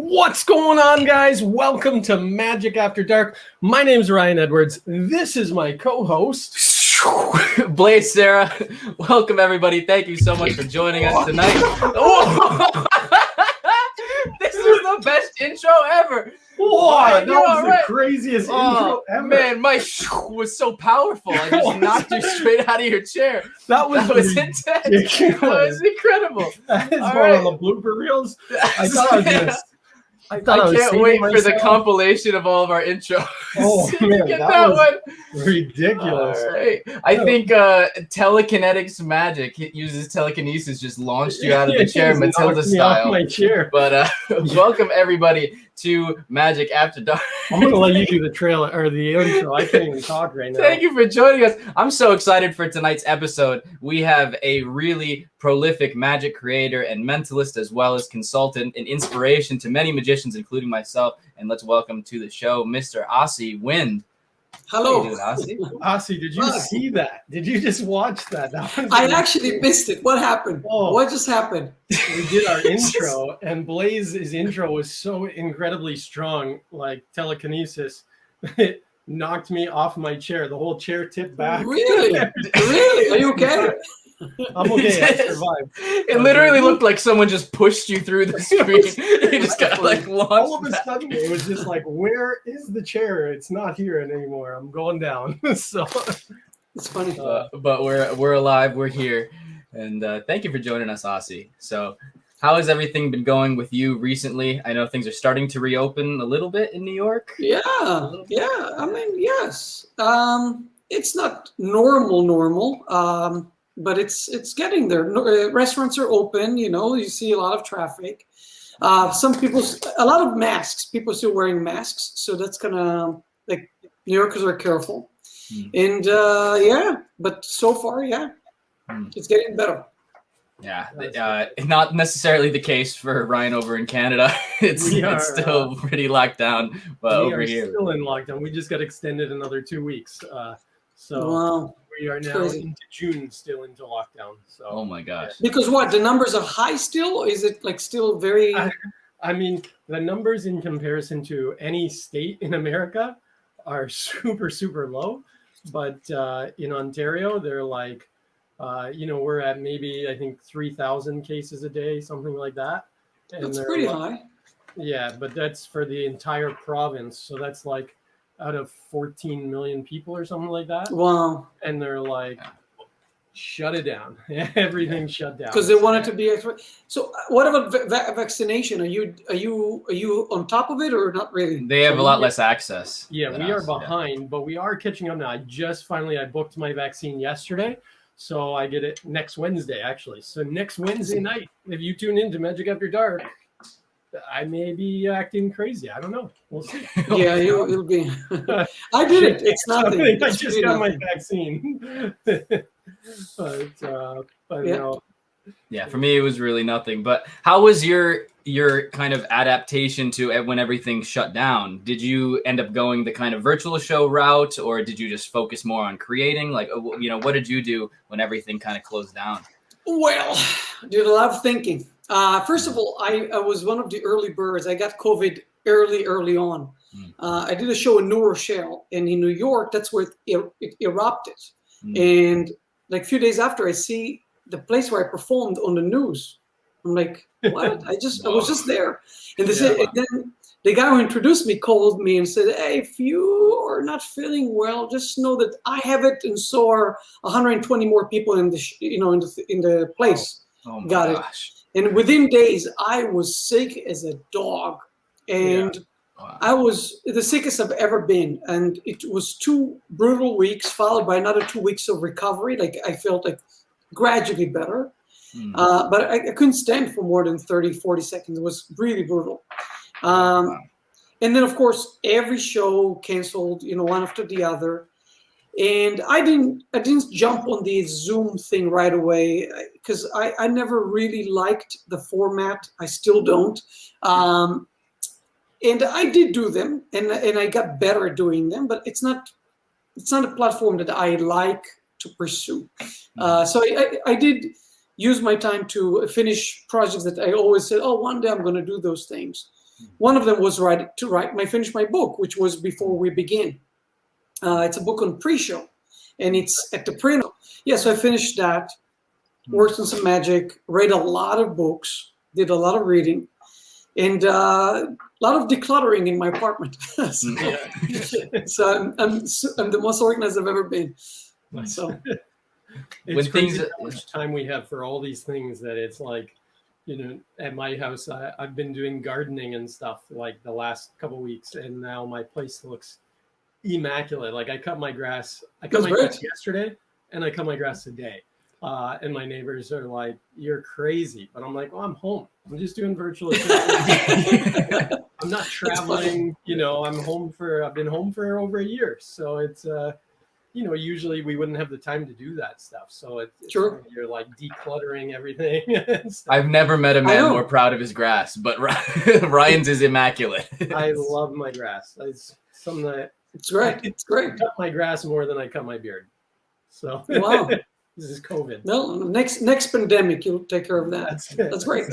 What's going on, guys? Welcome to Magic After Dark. My name's Ryan Edwards. This is my co-host, Blaze Sarah. Welcome, everybody. Thank you so much for joining us tonight. Oh! This is the best intro ever. Wow, that was the craziest intro ever. Man, my was so powerful. I just knocked you straight out of your chair. That was intense. That was incredible. That is going on the blooper reels. I thought I was going to... I can't wait for the compilation of all of our intros. Oh, man, that was ridiculous. Right. I think telekinetics magic uses telekinesis, just launched you out of the chair, Matilda style. My chair. But welcome everybody to Magic After Dark. I'm gonna let you do the trailer or the intro. I can't even talk right now. Thank you for joining us. I'm so excited for tonight's episode. We have a really prolific magic creator and mentalist, as well as consultant and inspiration to many magicians, including myself. And let's welcome to the show, Mr. Asi Wind. Hello. How you doing, Asi? Asi, did you see that? Did you just watch that? I actually missed it. What happened? Oh. What just happened? We did our intro, and Blaze's intro was so incredibly strong, like telekinesis. It knocked me off my chair. The whole chair tipped back. Really? Really? Are you okay? I'm okay. I survived. It literally looked like someone just pushed you through the screen. You just got like launched. All of a sudden, it was just like, where is the chair? It's not here anymore. I'm going down. So it's funny. But we're alive. We're here, and thank you for joining us, Asi. So, how has everything been going with you recently? I know things are starting to reopen a little bit in New York. Yeah. I mean, yes. It's not normal. But it's getting there. Restaurants are open. You see a lot of traffic. Some people, a lot of masks. People still wearing masks, so that's gonna like New Yorkers are careful. And but so far, it's getting better. Yeah, not necessarily the case for Ryan over in Canada. It's still pretty locked down, but over here still in lockdown. We just got extended another 2 weeks. So wow. We are now into June, still into lockdown. So oh my gosh! Because what, the numbers are high still? Or is it like still very? I mean, the numbers in comparison to any state in America are super low. But in Ontario, they're like, we're at maybe I think 3,000 cases a day, something like that. And that's pretty high. Yeah, but that's for the entire province. So that's like out of 14 million people or something like that. Wow. And they're like, shut it down. Everything shut down. Because they want it to be. So what about vaccination? Are you on top of it or not really? They have a lot less access. Yeah, we are behind, but we are catching up now. I booked my vaccine yesterday. So I get it next Wednesday, actually. So next Wednesday night, if you tune in to Magic After Dark, I may be acting crazy. I don't know. We'll see. Yeah, you'll be. I did it. It's nothing. I just got my vaccine. but Yeah, for me it was really nothing. But how was your kind of adaptation to when everything shut down? Did you end up going the kind of virtual show route, or did you just focus more on creating? Like, what did you do when everything kind of closed down? Well, did a lot of thinking. First of all, I was one of the early birds. I got COVID early on. I did a show in New Rochelle, and in New York, that's where it erupted. And like a few days after, I see the place where I performed on the news. I'm like, what? I was just there. And they said, and then the guy who introduced me called me and said, hey, if you are not feeling well, just know that I have it, and so are 120 more people in the in the place. Oh my got gosh. it. And within days, I was sick as a dog, and I was the sickest I've ever been. And it was 2 brutal weeks, followed by another 2 weeks of recovery. Like I felt like gradually better, but I couldn't stand for more than 30, 40 seconds. It was really brutal. And then, of course, every show canceled, one after the other. And I didn't jump on the Zoom thing right away because I never really liked the format. I still don't. And I did do them, and I got better at doing them, but it's not a platform that I like to pursue. So I did use my time to finish projects that I always said, oh, one day I'm going to do those things. One of them was finish my book, which was Before We Begin. It's a book on pre-show, and it's at the print. Yeah, so I finished that, worked on some magic, read a lot of books, did a lot of reading, and a lot of decluttering in my apartment. So I'm the most organized I've ever been. So it's crazy how much time we have for all these things that it's like, at my house, I've been doing gardening and stuff like the last couple of weeks, and now my place looks immaculate. Like I cut my grass yesterday, and I cut my grass today. And my neighbors are like, "You're crazy," but I'm like, "Well, I'm home. I'm just doing virtual. I'm not traveling. I've been home for over a year, so it's usually we wouldn't have the time to do that stuff. So it's sure. You're like decluttering everything. I've never met a man more proud of his grass, but Ryan's is immaculate. I love my grass. It's something that it's great. It's great. I cut my grass more than I cut my beard. So wow. This is COVID. No, next pandemic, you'll take care of that. That's great.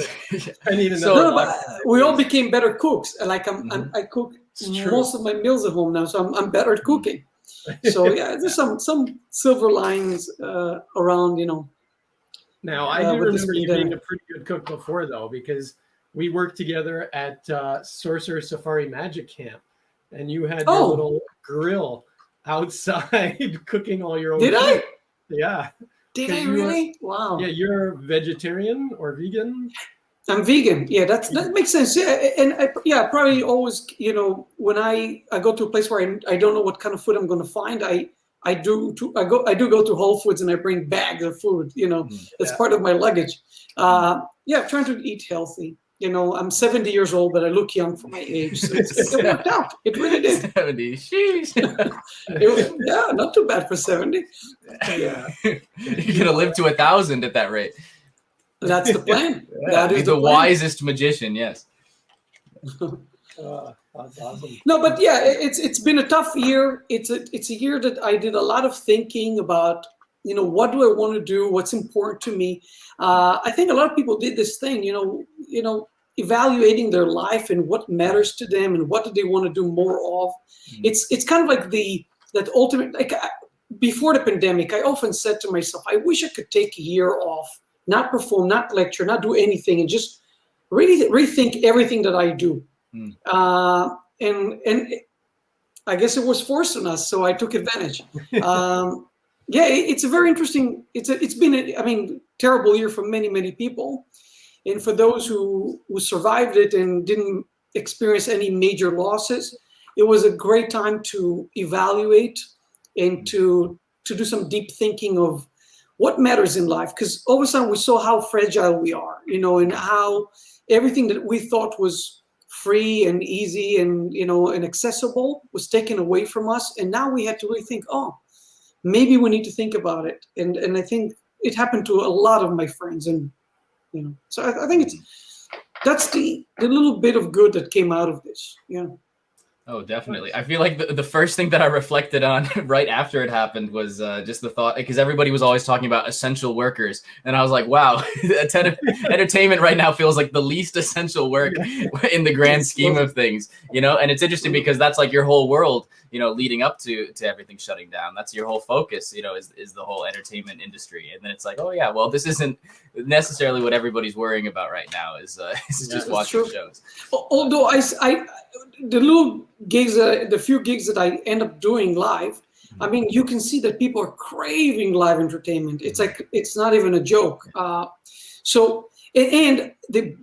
I need another. But we all became better cooks. Like I cook most of my meals at home now, so I'm better at cooking. So yeah, there's some silver linings around, Now I do remember you being a pretty good cook before, though, because we worked together at Sorcerer Safari Magic Camp, and you had your little grill outside cooking all your own. Did I? Yeah. Did I really? Wow. Yeah, you're vegetarian or vegan? I'm vegan. Yeah, that makes sense. Yeah, and I probably always, when I go to a place where I don't know what kind of food I'm going to find, I do go to Whole Foods and I bring bags of food. That's part of my luggage. Trying to eat healthy. I'm 70 years old, but I look young for my age. So it worked out. It really did. 70. Sheesh. Not too bad for 70. Yeah. You're gonna live to 1,000 at that rate. That's the plan. That is the wisest magician. Yes. That's awesome. No, but yeah, it's been a tough year. It's a year that I did a lot of thinking about. What do I want to do? What's important to me? I think a lot of people did this thing. Evaluating their life and what matters to them and what do they want to do more of. It's kind of like that ultimate. Like before the pandemic, I often said to myself, I wish I could take a year off, not perform, not lecture, not do anything, and just really rethink everything that I do. And I guess it was forced on us, so I took advantage. It's a very interesting. It's been a terrible year for many people, and for those who survived it and didn't experience any major losses, it was a great time to evaluate and to do some deep thinking of what matters in life. Because all of a sudden we saw how fragile we are, and how everything that we thought was free and easy and and accessible was taken away from us, and now we had to really think, maybe we need to think about it. And I think it happened to a lot of my friends, and so I think that's the little bit of good that came out of this. Yeah. Oh, definitely. I feel like the first thing that I reflected on right after it happened was just the thought, because everybody was always talking about essential workers. And I was like, wow, entertainment right now feels like the least essential work in the grand scheme of things, and it's interesting because that's like your whole world, leading up to everything shutting down. That's your whole focus, is the whole entertainment industry. And then it's like, oh yeah, well, this isn't necessarily what everybody's worrying about right now is just watching shows. Although the little gigs, the few gigs that I end up doing live, you can see that people are craving live entertainment. It's like, it's not even a joke. So the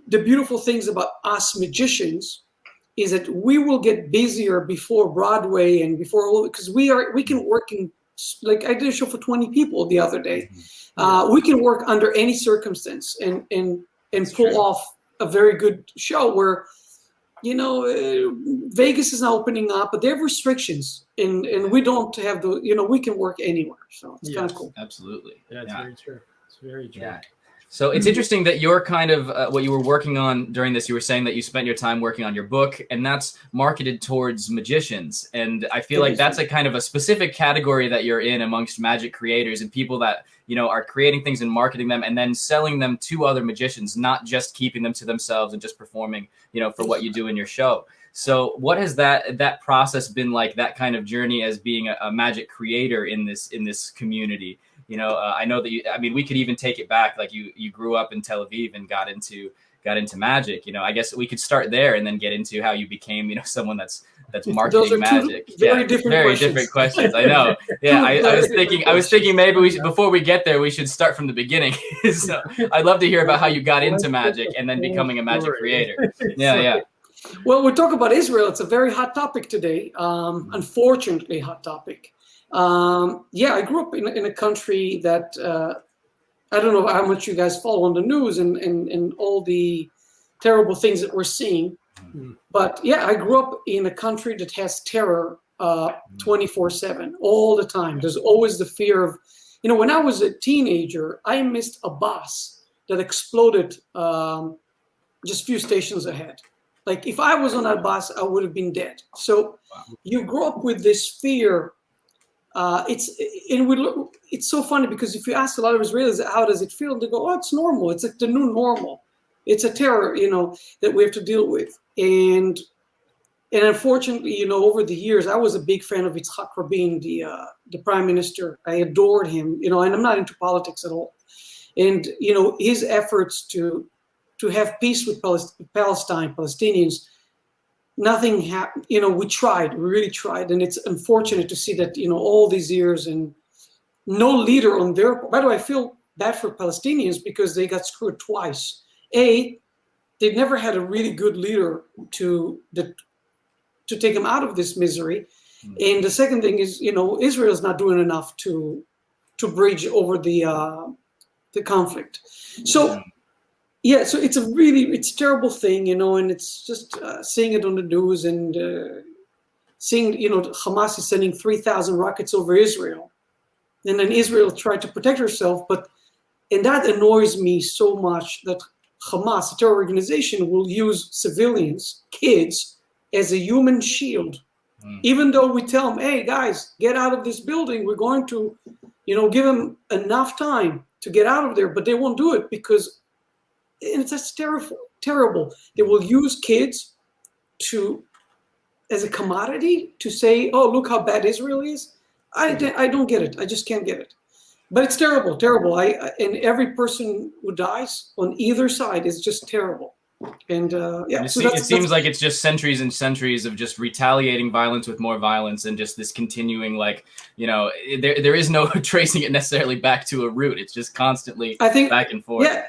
beautiful things about us magicians is that we will get busier before Broadway and because we can work in, like I did a show for 20 people the other day. We can work under any circumstance and pull off a very good show where, Vegas is now opening up, but they have restrictions, and we don't have we can work anywhere. So it's kind of cool. Absolutely. Yeah, it's very true. It's very true. Yeah. So it's interesting that you're kind of what you were working on during this. You were saying that you spent your time working on your book, and that's marketed towards magicians. And I feel like that's a kind of a specific category that you're in amongst magic creators and people that, are creating things and marketing them and then selling them to other magicians, not just keeping them to themselves and just performing, for what you do in your show. So what has that process been like, that kind of journey as being a magic creator in this community? I know that we could even take it back. Like you grew up in Tel Aviv and got into magic. I guess we could start there and then get into how you became, someone that's marketing magic. Very different questions. I know. Yeah, I was thinking maybe before we get there, we should start from the beginning. So I'd love to hear about how you got into magic and then becoming a magic creator. Yeah. Well, we talk about Israel. It's a very hot topic today. Unfortunately, hot topic. I grew up in a country that I don't know how much you guys follow on the news and all the terrible things that we're seeing. But yeah, I grew up in a country that has terror 24/7 all the time. There's always the fear of, when I was a teenager, I missed a bus that exploded just a few stations ahead. Like if I was on that bus, I would have been dead. So you grow up with this fear. It's so funny because if you ask a lot of Israelis, how does it feel? They go, oh, it's normal. It's like the new normal. It's a terror, that we have to deal with. And unfortunately, over the years, I was a big fan of Yitzhak Rabin, the prime minister. I adored him, and I'm not into politics at all. And, his efforts to have peace with Palestine, Palestinians, nothing happened. We really tried. And it's unfortunate to see that, all these years and no leader on their part. By the way, I feel bad for Palestinians because they got screwed twice. They never had a really good leader to take them out of this misery. And the second thing is, Israel is not doing enough to bridge over the conflict. So, so it's it's a terrible thing, and it's just seeing it on the news and seeing, Hamas is sending 3,000 rockets over Israel. And then Israel tried to protect herself, and that annoys me so much that Hamas, a terror organization, will use civilians, kids, as a human shield. Even though we tell them, hey, guys, get out of this building. We're going to, give them enough time to get out of there. But they won't do it because it's just terrible. They will use kids as a commodity to say, oh, look how bad Israel is. I don't get it. I just can't get it. But it's terrible. And every person who dies on either side is just terrible. And it seems like it's just centuries and centuries of just retaliating violence with more violence, and just this continuing, there is no tracing it necessarily back to a root. It's just constantly back and forth. Yeah,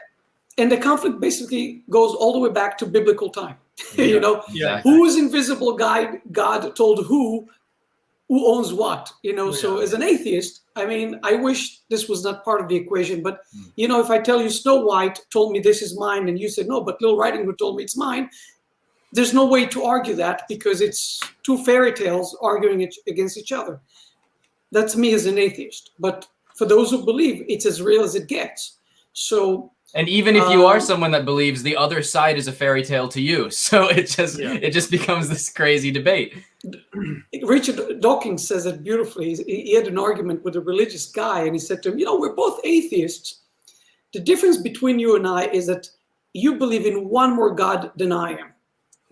and the conflict basically goes all the way back to biblical time. Exactly. Whose invisible God told who owns what? So as an atheist, I wish this was not part of the equation. But, if I tell you Snow White told me this is mine and you said, no, but Little Riding Hood told me it's mine, there's no way to argue that because it's two fairy tales arguing against each other. That's me as an atheist. But for those who believe, it's as real as it gets. So... And even if you are someone that believes, the other side is a fairy tale to you. So it just becomes this crazy debate. Richard Dawkins says it beautifully. He had an argument with a religious guy, and he said to him, we're both atheists. The difference between you and I is that you believe in one more God than I am.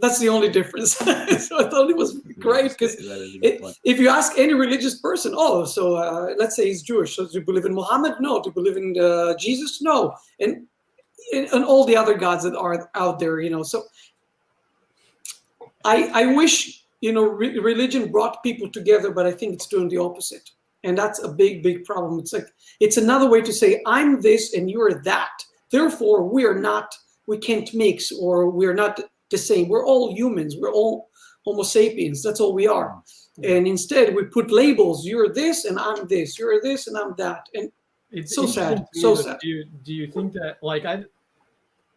That's the only difference. So I thought it was great because if you ask any religious person, let's say he's Jewish, so do you believe in Muhammad? No. Do you believe in Jesus? No. And all the other gods that are out there, So I wish, religion brought people together, but I think it's doing the opposite. And that's a big, big problem. It's another way to say, I'm this and you're that. Therefore, we can't mix, or we're not the same. We're all humans. We're all Homo sapiens. That's all we are. And instead, we put labels. You're this and I'm this. You're this and I'm that. And it's so sad. So sad. Do you think that,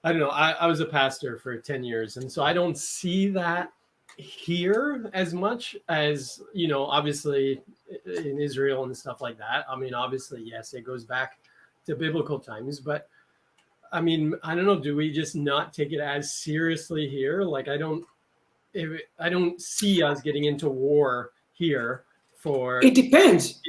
I don't know. I was a pastor for 10 years, and so I don't see that here as much as, obviously in Israel and stuff like that. Obviously, yes, it goes back to biblical times, but I don't know. Do we just not take it as seriously here? I don't see us getting into war here for. It depends.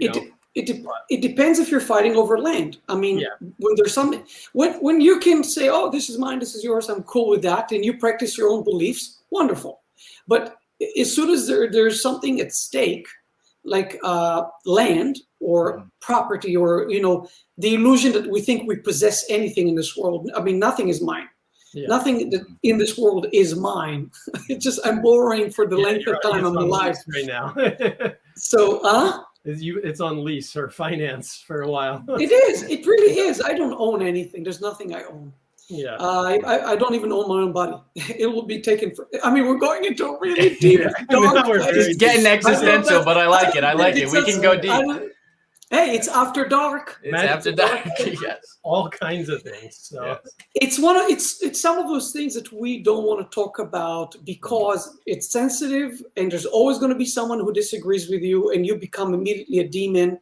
it depends if you're fighting over land. I mean, Yeah. when there's something, when you can say, oh, this is mine, this is yours, I'm cool with that, and you practice your own beliefs, wonderful. But as soon as there's something at stake, like land or property, or the illusion that we think we possess anything in this world. I mean, nothing is mine. Yeah. Nothing that in this world is mine. It's just I'm borrowing for the length of time I'm alive right now. So, it's on lease or finance for a while. It is. It really is. I don't own anything. There's nothing I own. Yeah. I don't even own my own body. It will be taken for. I mean, we're going into a really deep, dark place. It's getting existential, but I like it. I like it. We can go deep. Hey, it's after dark. It's after dark. Yes. All kinds of things. So Yes. It's some of those things that we don't want to talk about because it's sensitive, and there's always going to be someone who disagrees with you, and you become immediately a demon.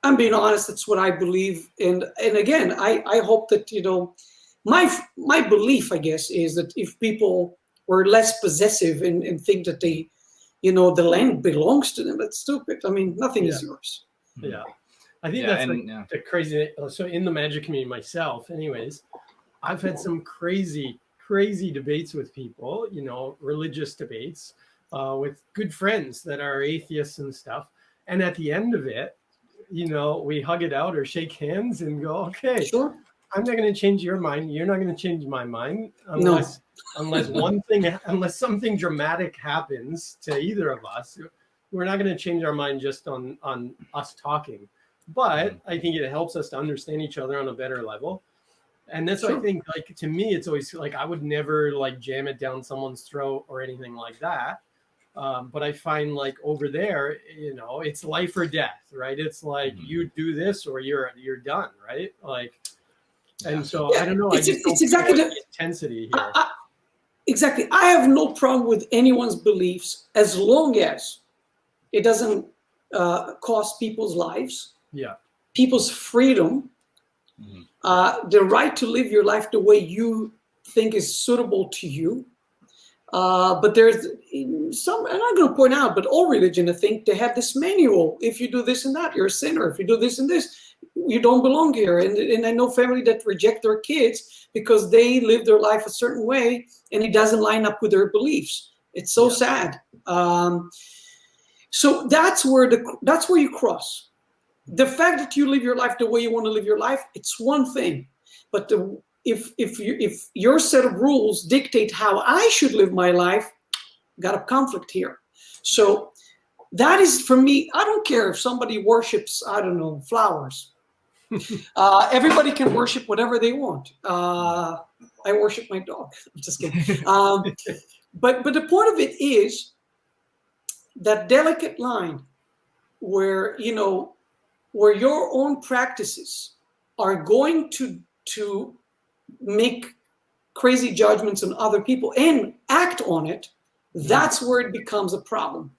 I'm being honest. That's what I believe, and again, I hope that my belief, I guess, is that if people were less possessive and think that they, the land belongs to them, that's stupid. I mean, nothing is yours. Yeah. I think that's the crazy. So in the magic community myself, anyways, I've had some crazy debates with people, religious debates with good friends that are atheists and stuff. And at the end of it, we hug it out or shake hands and go, okay, sure. I'm not going to change your mind. You're not going to change my mind unless unless something dramatic happens to either of us. We're not going to change our mind just on us talking. But I think it helps us to understand each other on a better level. And that's what I think, like, to me, it's always like, I would never like jam it down someone's throat or anything like that. But I find like over there, it's life or death, right? It's like you do this or you're done, right? Like, and so I don't know. It's exactly the intensity here. Exactly. I have no problem with anyone's beliefs as long as it doesn't cost people's lives. Yeah. People's freedom, the right to live your life the way you think is suitable to you. But there's some, and I'm going to point out, but all religion, I think, they have this manual. If you do this and that, you're a sinner. If you do this and this, you don't belong here. And I know family that reject their kids because they live their life a certain way and it doesn't line up with their beliefs. It's so sad. So that's where you cross. The fact that you live your life the way you want to live your life, it's one thing. But if your set of rules dictate how I should live my life, got a conflict here. So that is, for me, I don't care if somebody worships, I don't know, flowers. Everybody can worship whatever they want. I worship my dog. I'm just kidding. But the point of it is that delicate line where, where your own practices are going to make crazy judgments on other people and act on it, that's where it becomes a problem,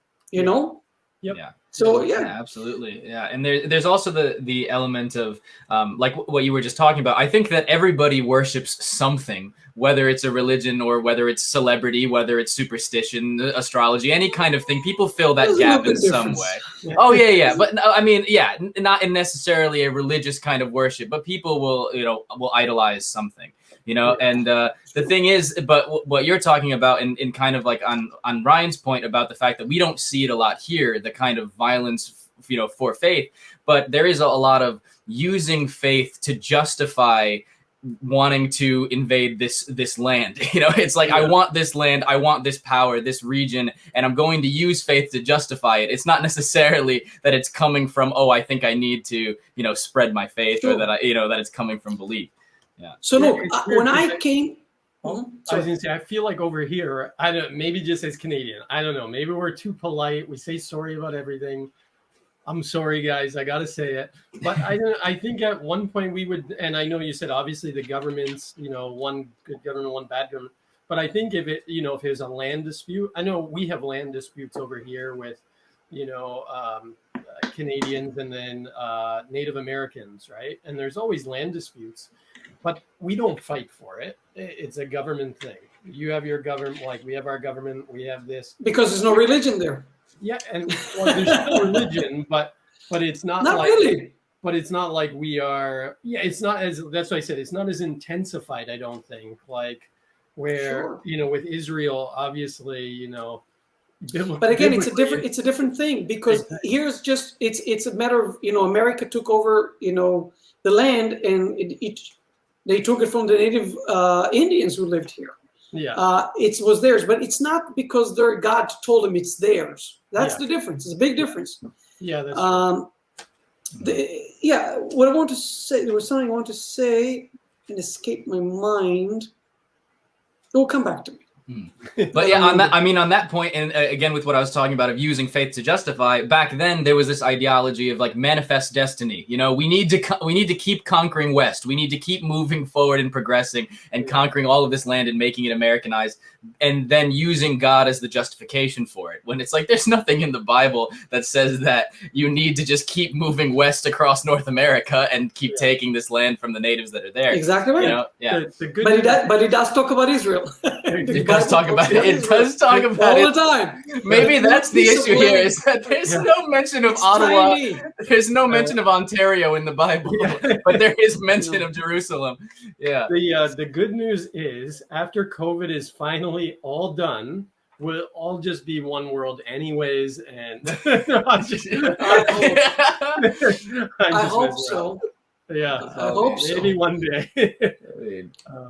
Yep. Yeah. So absolutely. Yeah. And there's also the element of like what you were just talking about. I think that everybody worships something, whether it's a religion or whether it's celebrity, whether it's superstition, astrology, any kind of thing. People fill that gap in some way. Yeah. Oh yeah. But I mean, not in necessarily a religious kind of worship, but people will idolize something. And the thing is, but what you're talking about in kind of like on Ryan's point about the fact that we don't see it a lot here, the kind of violence, for faith, but there is a lot of using faith to justify wanting to invade this land. It's like, I want this land, I want this power, this region, and I'm going to use faith to justify it. It's not necessarily that it's coming from, I think I need to, spread my faith, or that that it's coming from belief. Yeah. So when I came, I was going to say, I feel like over here, I don't, maybe just as Canadian, I don't know, maybe we're too polite. We say sorry about everything. I'm sorry, guys, I got to say it. But I think at one point we would, and I know you said obviously the government's, one good government, one bad government. But I think if it, if there's a land dispute, I know we have land disputes over here with, Canadians and then Native Americans, right? And there's always land disputes. But we don't fight for it. It's a government thing. You have your government, like we have our government, we have this. Because there's no religion there. Yeah, and well, there's still religion, but it's not like really. But it's not like we are. Yeah, it's not as. That's why I said it's not as intensified. I don't think like where with Israel, obviously, But again, it's a different thing because here's just it's a matter of America took over the land and they took it from the native Indians who lived here. Yeah, it was theirs, but it's not because their God told them it's theirs. That's the difference. It's a big difference. Yeah, that's true. What I want to say, there was something I want to say and escaped my mind. It will come back to me. But yeah, on that point, and again with what I was talking about of using faith to justify, back then there was this ideology of like manifest destiny. We need to keep conquering West. We need to keep moving forward and progressing and conquering all of this land and making it Americanized, and then using God as the justification for it. When it's like there's nothing in the Bible that says that you need to just keep moving west across North America and keep taking this land from the natives that are there. Exactly right. But it does talk about Israel. It does talk about it. It does talk about all it the time. Maybe that's the issue here, is that there's no mention of Ottawa. There's no mention of Ontario in the Bible, but there is mention of Jerusalem. Yeah. The good news is after COVID is finally all done, we'll all just be one world anyways. And I hope so. Yeah, I hope so. Maybe one day.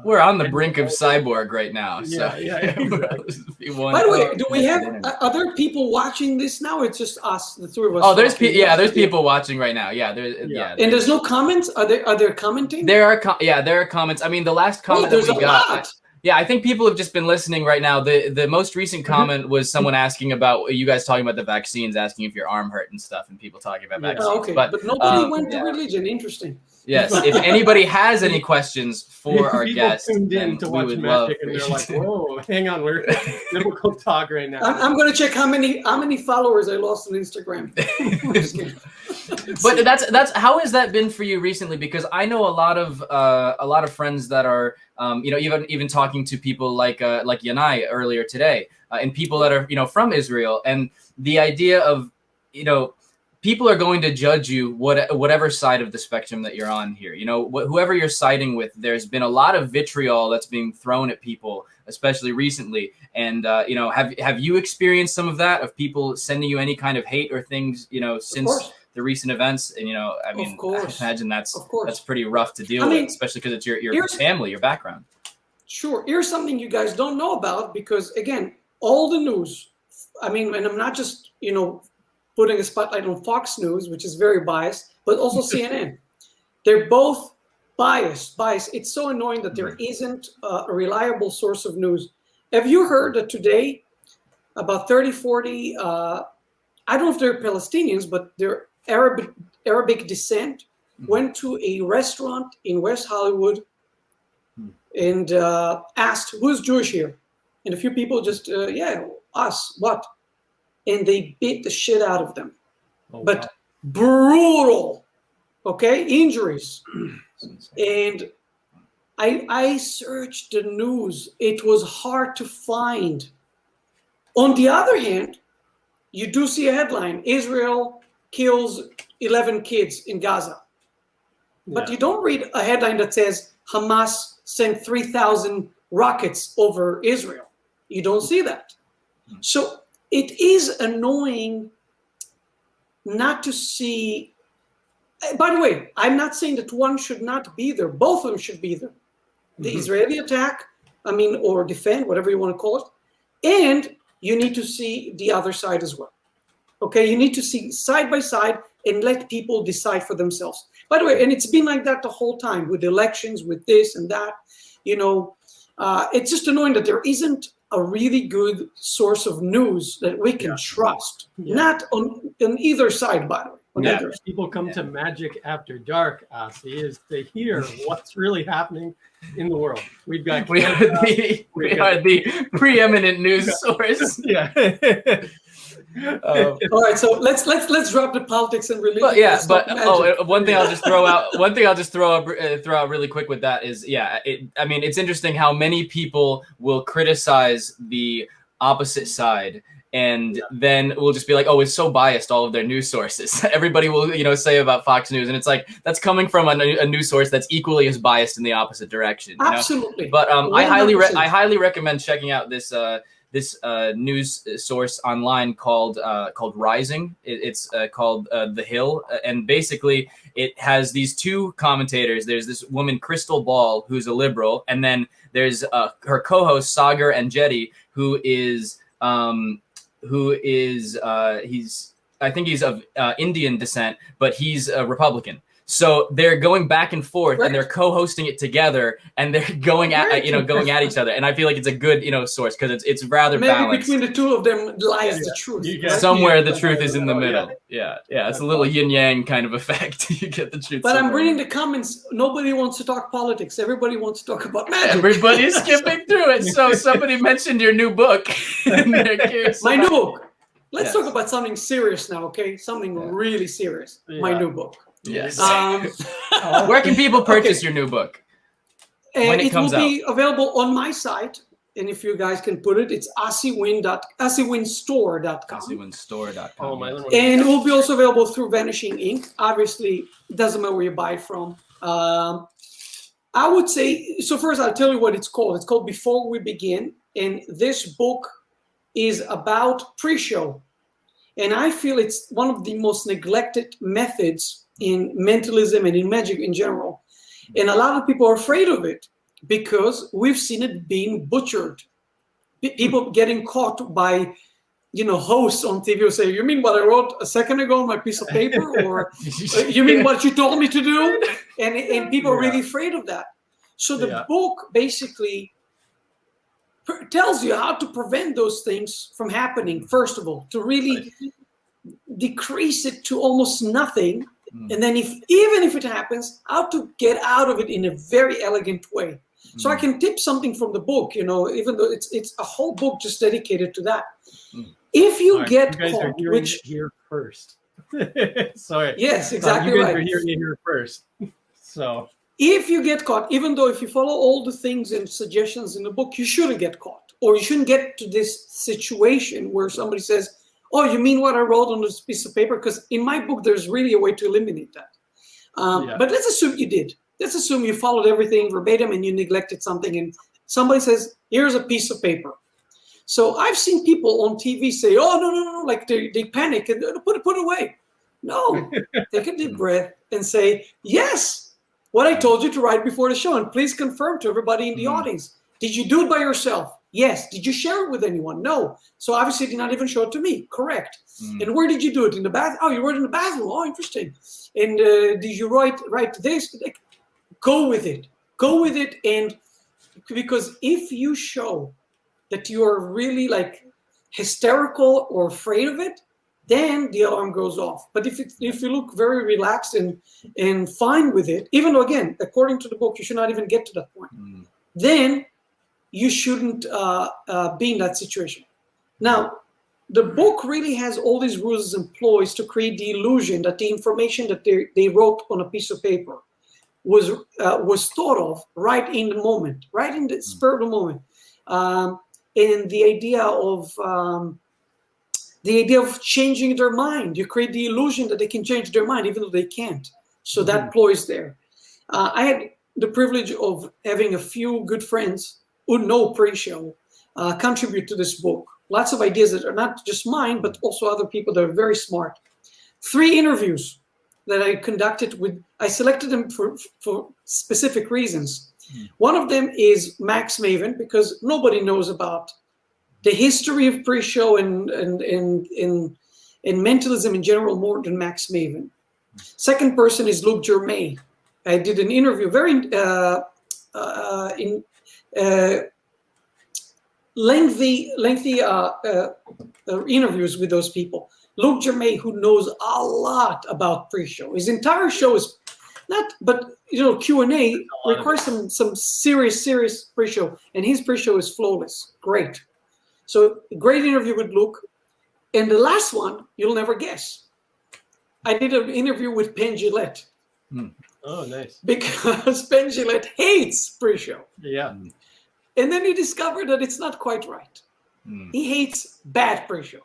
We're on the brink of cyborg right now. So. Yeah, exactly. By the way, do we have other people watching this now? It's just us, the three of us. Oh, there's people watching right now. Yeah, and there's no comments. Are there commenting? There are comments. I mean, the last comment that we got. Yeah, I think people have just been listening right now. The most recent comment was someone asking about you guys talking about the vaccines, asking if your arm hurt and stuff, and people talking about vaccines. Oh, okay, but nobody went to religion. Interesting. Yes, if anybody has any questions for our guest, tuned in to watch magic, and they're like, "Whoa, hang on, we're biblical talk right now." I'm going to check how many followers I lost on Instagram. But that's how has that been for you recently? Because I know a lot of friends that are even talking to people like Yanai earlier today, and people that are from Israel, and the idea of people are going to judge you whatever side of the spectrum that you're on here. Whoever you're siding with, there's been a lot of vitriol that's being thrown at people, especially recently. And have you experienced some of that, of people sending you any kind of hate or things since the recent events? And I imagine that's pretty rough to deal with, especially because it's your family, your background. Sure. Here's something you guys don't know about, because again, all the news, and I'm not just putting a spotlight on Fox News, which is very biased, but also CNN. They're both biased. It's so annoying that there isn't a reliable source of news. Have you heard that today about 30, 40, I don't know if they're Palestinians, but they're Arabic descent, went to a restaurant in West Hollywood and asked, "Who's Jewish here?" And a few people just, us, what? And they beat the shit out of them. But brutal, injuries. And I searched the news. It was hard to find. On the other hand, you do see a headline: Israel kills 11 kids in Gaza. But you don't read a headline that says Hamas sent 3,000 rockets over Israel. You don't see that. So it is annoying not to see. By the way, I'm not saying that one should not be there. Both of them should be there. The Israeli attack, or defend, whatever you want to call it. And you need to see the other side as well. Okay, you need to see side by side and let people decide for themselves. By the way, and it's been like that the whole time with elections, with this and that. It's just annoying that there isn't a really good source of news that we can trust. Not on either side, by the way. People come to Magic After Dark, Asi, is to hear what's really happening in the world. We are the preeminent news source. All right, so let's drop the politics and religion. One thing I'll just throw out really quick with that is it's interesting how many people will criticize the opposite side and then we'll just be like, oh, it's so biased, all of their news sources. Everybody will, say about Fox News, and it's like that's coming from a news source that's equally as biased in the opposite direction. Absolutely. But I highly recommend checking out this news source online called Rising. It's called The Hill, and basically it has these two commentators. There's this woman, Crystal Ball, who's a liberal, and then there's her co-host Sagar Enjeti, who is I think he's of Indian descent, but he's a Republican. So they're going back and forth, and they're co-hosting it together, and they're going at each other. And I feel like it's a good source because it's rather balanced. Between the two of them lies the truth. Somewhere the truth is in the middle. Yeah. It's a little yin yang kind of effect. You get the truth. But I'm reading the comments. Nobody wants to talk politics. Everybody wants to talk about magic. Everybody's skipping through it. So somebody mentioned your new book. My new book. Let's talk about something serious now, okay? Something really serious. My new book. Yes. Where can people purchase your new book? When it comes out? It will be available on my site, and if you guys can put it, it's asiwindstore.com. asiwindstore.com. And it will be also available through Vanishing Ink. Obviously, it doesn't matter where you buy it from. I would say, so first I'll tell you what it's called. It's called Before We Begin, and this book is about pre-show. And I feel it's one of the most neglected methods in mentalism and in magic in general. And a lot of people are afraid of it because we've seen it being butchered. People getting caught by, hosts on TV who say, you mean what I wrote a second ago on my piece of paper? Or you mean what you told me to do? And people are really afraid of that. So the book basically tells you how to prevent those things from happening, first of all, to really decrease it to almost nothing. And then even if it happens, how to get out of it in a very elegant way. So I can tip something from the book, even though it's a whole book just dedicated to that. If you get caught, which here first. Sorry. Yes, exactly you right. guys are hearing it here first. So if you get caught, even though if you follow all the things and suggestions in the book, you shouldn't get caught, or you shouldn't get to this situation where somebody says, oh, you mean what I wrote on this piece of paper? Because in my book, there's really a way to eliminate that. But let's assume you did. Let's assume you followed everything verbatim and you neglected something, and somebody says, here's a piece of paper. So I've seen people on TV say, oh, no, like they panic and put it away. No, take a deep breath and say, yes, what I told you to write before the show, and please confirm to everybody in the audience. Did you do it by yourself? Yes. Did you share it with anyone? No. So obviously did not even show it to me. Correct. And where did you do it? In the bath? Oh, you wrote it in the bathroom. Oh, interesting. And did you write this? Go with it. Go with it. And because if you show that you are really hysterical or afraid of it, then the alarm goes off. But if you look very relaxed and fine with it, even though, again, according to the book, you should not even get to that point, then you shouldn't be in that situation. Now, the book really has all these rules and ploys to create the illusion that the information that they wrote on a piece of paper was thought of right in the moment, right in the spur of the moment. And the idea of changing their mind, you create the illusion that they can change their mind, even though they can't. So that ploy is there. I had the privilege of having a few good friends who know pre-show contribute to this book. Lots of ideas that are not just mine, but also other people that are very smart. 3 interviews that I conducted I selected them for specific reasons. One of them is Max Maven, because nobody knows about the history of pre-show and mentalism in general more than Max Maven. Second person is Luke Germain. I did an interview, lengthy interviews with those people. Luke Germain, who knows a lot about pre-show. His entire show is not, but Q&A requires some serious pre-show, and his pre-show is flawless. Great. So great interview with Luke. And the last one, you'll never guess. I did an interview with Penn Jillette. Oh, nice. Because Penn Jillette hates pre-show. Yeah. And then he discovered that it's not quite right. He hates bad pre-show.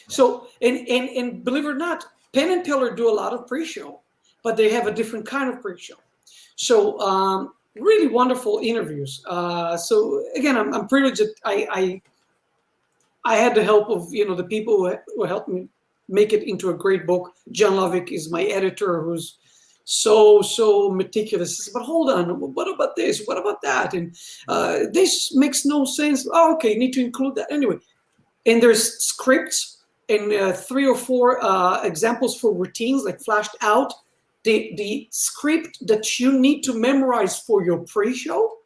So, and believe it or not, Penn and Teller do a lot of pre-show, but they have a different kind of pre-show. So, really wonderful interviews. So again, I'm privileged that I had the help of, the people who helped me make it into a great book. John Lovick is my editor, who's so meticulous. He said, but hold on, what about this? What about that? And this makes no sense. Oh, okay, need to include that. Anyway, and there's scripts and 3 or 4 examples for routines, like flashed out. The script that you need to memorize for your pre-show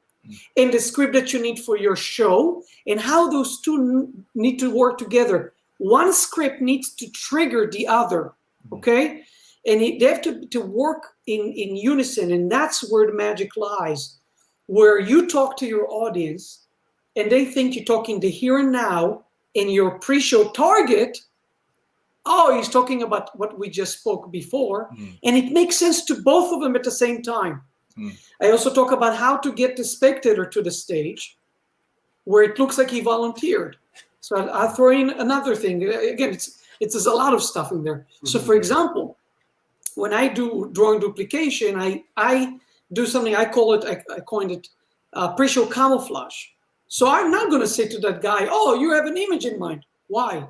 and the script that you need for your show, and how those two need to work together. One script needs to trigger the other, okay? And they have to work in unison, and that's where the magic lies, where you talk to your audience, and they think you're talking the here and now, and your pre-show target, oh, he's talking about what we just spoke before, and it makes sense to both of them at the same time. I also talk about how to get the spectator to the stage where it looks like he volunteered. So I'll throw in another thing. Again, there's a lot of stuff in there. So for example, when I do drawing duplication, I do something, I coined it pre-show camouflage. So I'm not going to say to that guy, oh, you have an image in mind. Why?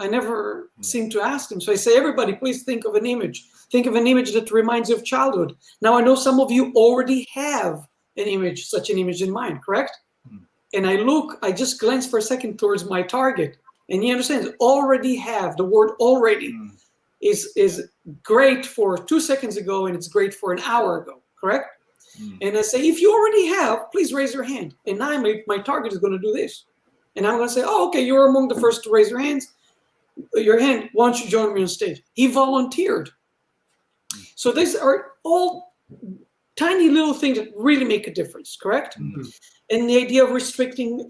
I never seem to ask him. So I say, everybody, please think of an image. Think of an image that reminds you of childhood. Now, I know some of you already have an image, such an image in mind, correct? And I just glance for a second towards my target. And he understands, already have, the word already is great for 2 seconds ago, and it's great for an hour ago, correct? And I say, if you already have, please raise your hand. And now my target is going to do this. And I'm going to say, oh, okay, you're among the first to raise your hand. Why don't you join me on stage? He volunteered. So these are all tiny little things that really make a difference, correct? And the idea of restricting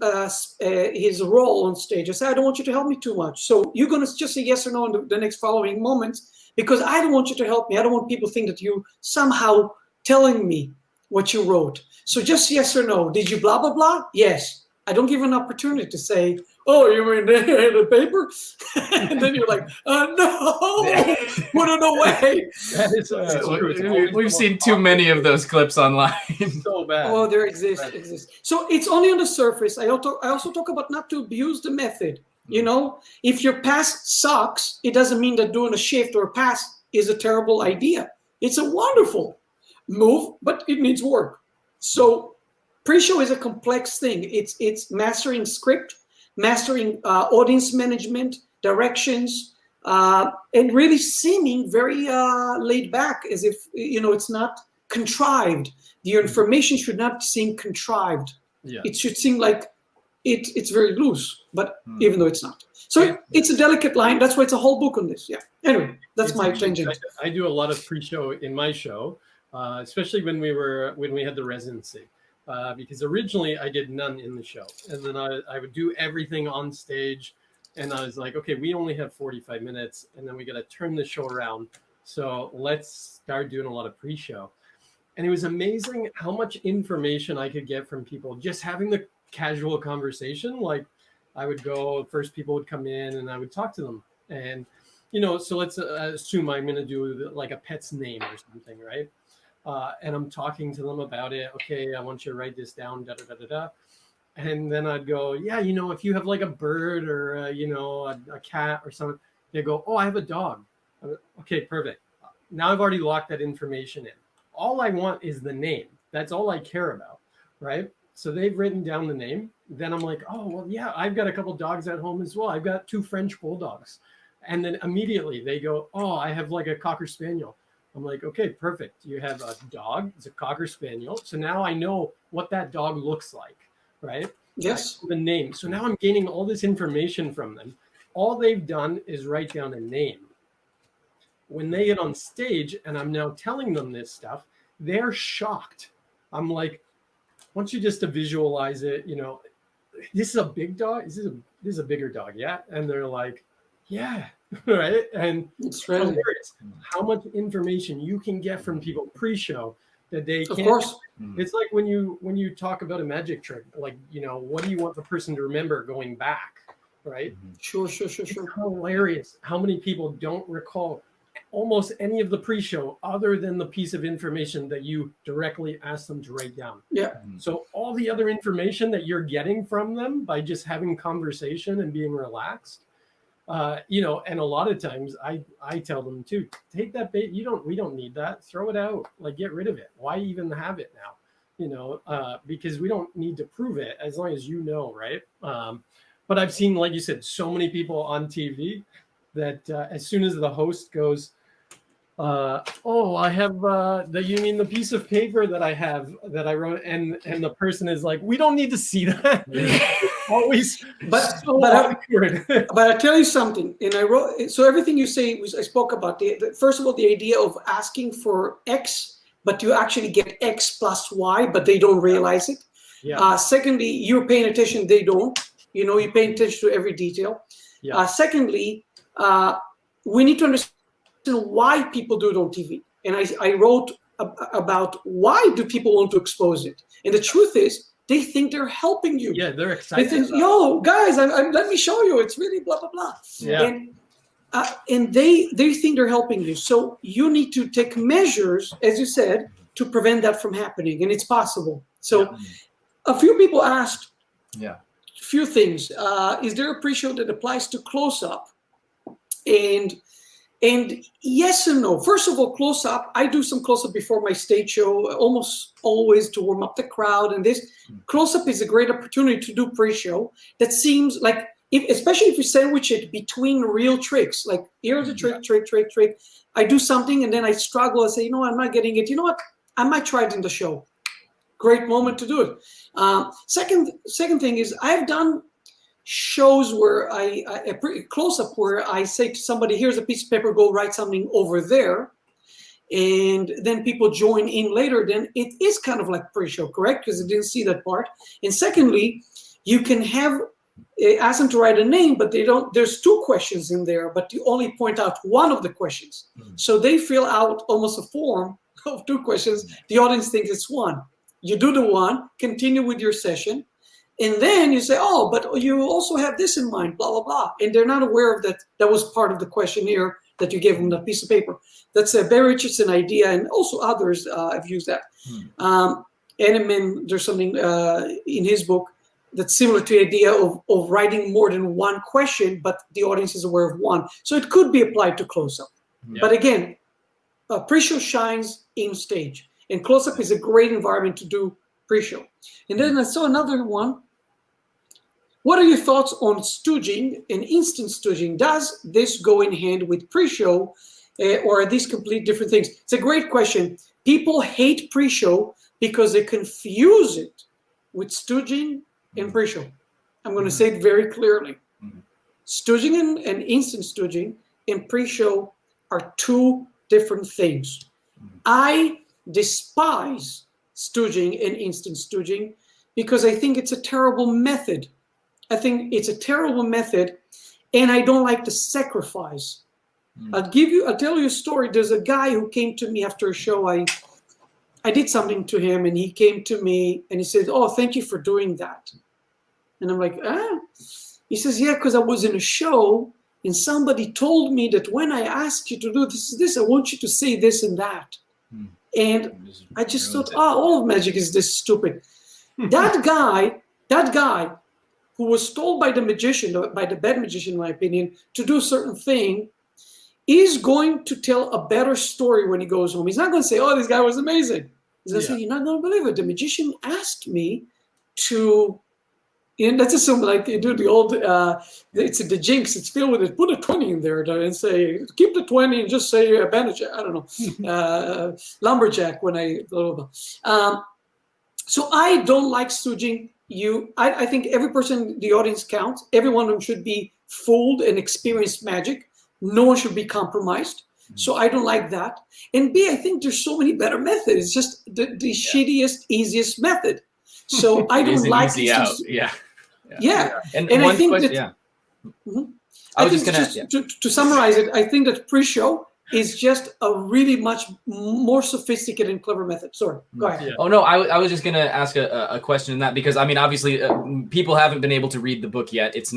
his role on stage. I say, I don't want you to help me too much. So you're going to just say yes or no in the next following moments, because I don't want you to help me. I don't want people to think that you somehow telling me what you wrote. So just yes or no. Did you blah, blah, blah? Yes. I don't give an opportunity to say, oh, you mean the paper? And then you're like, no, put it away. That is true. We've seen too many of those clips online. So bad. Oh, there exists. So it's only on the surface. I also talk about not to abuse the method. If your pass sucks, it doesn't mean that doing a shift or a pass is a terrible idea. It's a wonderful move, but it needs work. So pre-show is a complex thing. It's mastering script, mastering audience management, directions, and really seeming very laid back, as if it's not contrived. The information should not seem contrived. Yeah. It should seem like it's very loose, but even though it's not. So it's a delicate line. That's why it's a whole book on this. Yeah. Anyway, that's my tangent. I do a lot of pre-show in my show, especially when we had the residency. Because originally I did none in the show, and then I would do everything on stage, and I was like, okay, we only have 45 minutes, and then we got to turn the show around, so let's start doing a lot of pre-show. And it was amazing how much information I could get from people just having the casual conversation. Like I would go, first people would come in and I would talk to them, and so let's assume I'm going to do like a pet's name or something, right? And I'm talking to them about it. Okay, I want you to write this down, da da da da da. And then I'd go, yeah, if you have like a bird or a cat or something, they go, oh, I have a dog. Okay, perfect. Now I've already locked that information in. All I want is the name. That's all I care about, right? So they've written down the name. Then I'm like, oh, well, yeah, I've got a couple dogs at home as well. I've got 2 French bulldogs. And then immediately they go, oh, I have like a Cocker Spaniel. I'm like, okay, perfect. You have a dog. It's a Cocker Spaniel. So now I know what that dog looks like, right? Yes. The name. So now I'm gaining all this information from them. All they've done is write down a name. When they get on stage and I'm now telling them this stuff, they're shocked. I'm like, I want you just to visualize it. This is a big dog. This is a bigger dog. Yeah. And they're like, yeah. Right. And it's really how much information you can get from people pre-show that they Of can't. course. It's like when you talk about a magic trick, like, what do you want the person to remember going back, right? Sure. It's hilarious how many people don't recall almost any of the pre-show other than the piece of information that you directly asked them to write down. Yeah. So all the other information that you're getting from them by just having conversation and being relaxed, and a lot of times I tell them too, take that bait. We don't need that. Throw it out. Like, get rid of it. Why even have it now? Because we don't need to prove it as long as right? But I've seen, like you said, so many people on TV that as soon as the host goes, I have you mean the piece of paper that I wrote, and the person is like, we don't need to see that. Always, but awkward. But I tell you something, and I wrote. So everything you say I spoke about. First of all, the idea of asking for X, but you actually get X plus Y, but they don't realize it. Yeah. Secondly, you're paying attention; they don't. You're paying attention to every detail. Yeah. Secondly, we need to understand why people do it on TV. And I wrote about why do people want to expose it. And the truth is, they think they're helping you. Yeah, they're excited. They think, yo, guys, let me show you. It's really blah, blah, blah. Yeah. And they think they're helping you. So you need to take measures, as you said, to prevent that from happening. And it's possible. So a few people asked a few things. Is there a pre-show that applies to close-up? And yes and no. First of all, close-up, I do some close-up before my stage show, almost always to warm up the crowd. And this close-up is a great opportunity to do pre-show. That seems like, especially if you sandwich it between real tricks, like here's a trick. I do something and then I struggle and say, I'm not getting it. You know what? I might try it in the show. Great moment to do it. Second thing is, I've done shows where a close-up where I say to somebody, here's a piece of paper, go write something over there. And then people join in later. Then it is kind of like pre-show, correct? Because they didn't see that part. And secondly, you can ask them to write a name, but they don't. There's 2 questions in there, but you only point out one of the questions. So they fill out almost a form of 2 questions. The audience thinks it's one. You do the one, continue with your session. And then you say, oh, but you also have this in mind, blah, blah, blah. And they're not aware of that. That was part of the questionnaire that you gave them, that piece of paper. That's a very interesting idea. And also others have used that. Edelman, there's something in his book that's similar to the idea of writing more than one question, but the audience is aware of one. So it could be applied to close-up. But again, pre-show shines in stage. And close-up is a great environment to do pre-show. And then I saw another one. What are your thoughts on stooging and instant stooging? Does this go in hand with pre-show, or are these complete different things? It's a great question. People hate pre-show because they confuse it with stooging and pre-show. I'm going to say it very clearly. Stooging and instant stooging and pre-show are 2 different things. I despise stooging and instant stooging because I think it's a terrible method. I think it's a terrible method, and I don't like the sacrifice. I'll tell you a story. There's a guy who came to me after a show. I did something to him, and he came to me and he said, "Oh, thank you for doing that." And I'm like, He says, "Yeah, because I was in a show and somebody told me that when I asked you to do this, I want you to say this and that." And I just thought, all of magic is this stupid. That guy who was told by the magician, by the bad magician, in my opinion, to do a certain thing, is going to tell a better story when he goes home. He's not going to say, "Oh, this guy was amazing." He's going to say, "You're not going to believe it. The magician asked me to," let's assume like you do the old, it's the jinx, it's filled with it. Put a 20 in there and say, keep the 20 and just say a bandage. I don't know, lumberjack when I, blah, blah, blah. So I don't like stooging. I think every person in the audience counts. Everyone of them should be fooled and experience magic. No one should be compromised. So I don't like that. And B, I think there's so many better methods. It's just the shittiest, easiest method. So I don't like easy out. And I think that I was just going to summarize it. I think that pre-show is just a really much more sophisticated and clever method. Sorry, go ahead. Yeah. Oh no, I was just gonna ask a question in that, because I mean, obviously, people haven't been able to read the book yet. It's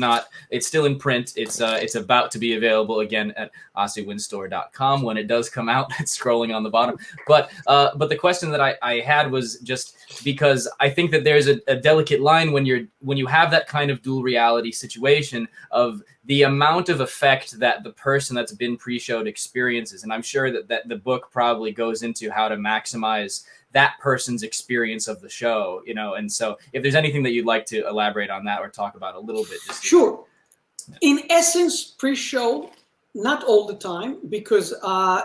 still in print. It's about to be available again at asiwindstore.com when it does come out. It's scrolling on the bottom. But the question that I had was just because I think that there's a delicate line when you have that kind of dual reality situation of the amount of effect that the person that's been pre-showed experiences. And I'm sure that the book probably goes into how to maximize that person's experience of the show, and so if there's anything that you'd like to elaborate on that or talk about a little bit. Sure. In essence, pre-show, not all the time, because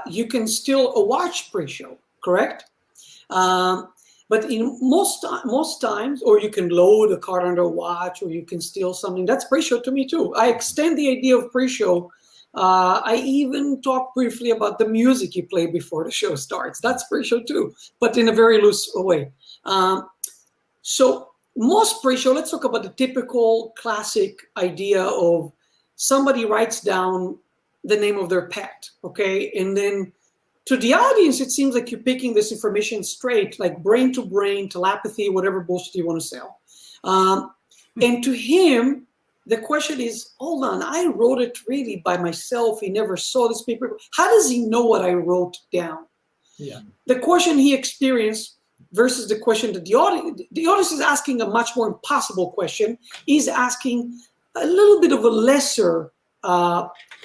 you can still watch pre-show, correct? But in most times, or you can load a card under a watch, or you can steal something. That's pre-show to me too. I extend the idea of pre-show. I even talk briefly about the music you play before the show starts. That's pre-show too, but in a very loose way. So most pre-show, let's talk about the typical classic idea of somebody writes down the name of their pet, okay? And then to the audience, it seems like you're picking this information straight, like brain to brain, telepathy, whatever bullshit you want to sell. And to him, the question is, hold on, I wrote it really by myself. He never saw this paper. How does he know what I wrote down? Yeah. The question he experienced versus the question that the audience is asking a much more impossible question. He's asking a little bit of a lesser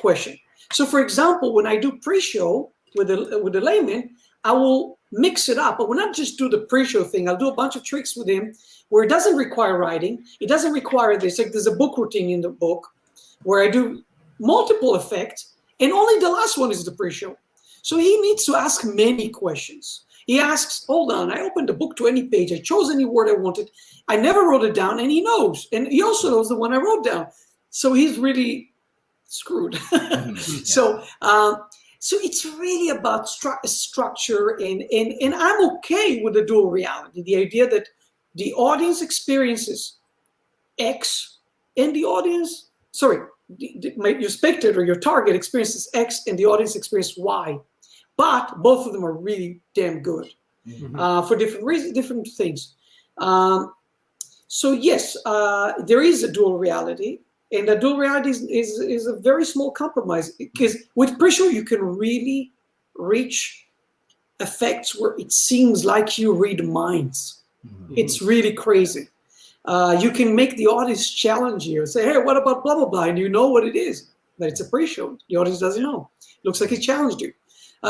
question. So for example, when I do pre-show with the layman, I will mix it up. I will not just do the pre-show thing. I'll do a bunch of tricks with him where it doesn't require writing. It doesn't require this. Like there's a book routine in the book where I do multiple effects, and only the last one is the pre-show. So he needs to ask many questions. He asks, hold on, I opened the book to any page. I chose any word I wanted. I never wrote it down, and he knows. And he also knows the one I wrote down. So he's really screwed. So it's really about structure, and I'm okay with the dual reality, the idea that the audience experiences X and the audience, your spectator, your target experiences X and the audience experiences Y. But both of them are really damn good for different reasons, different things. So yes, there is a dual reality. And the dual reality is a very small compromise, because with pre-show you can really reach effects where it seems like you read minds. It's really crazy. You can make the audience challenge you and say, hey, what about blah, blah, blah? And you know what it is, but it's a pre-show. The audience doesn't know. Looks like he challenged you.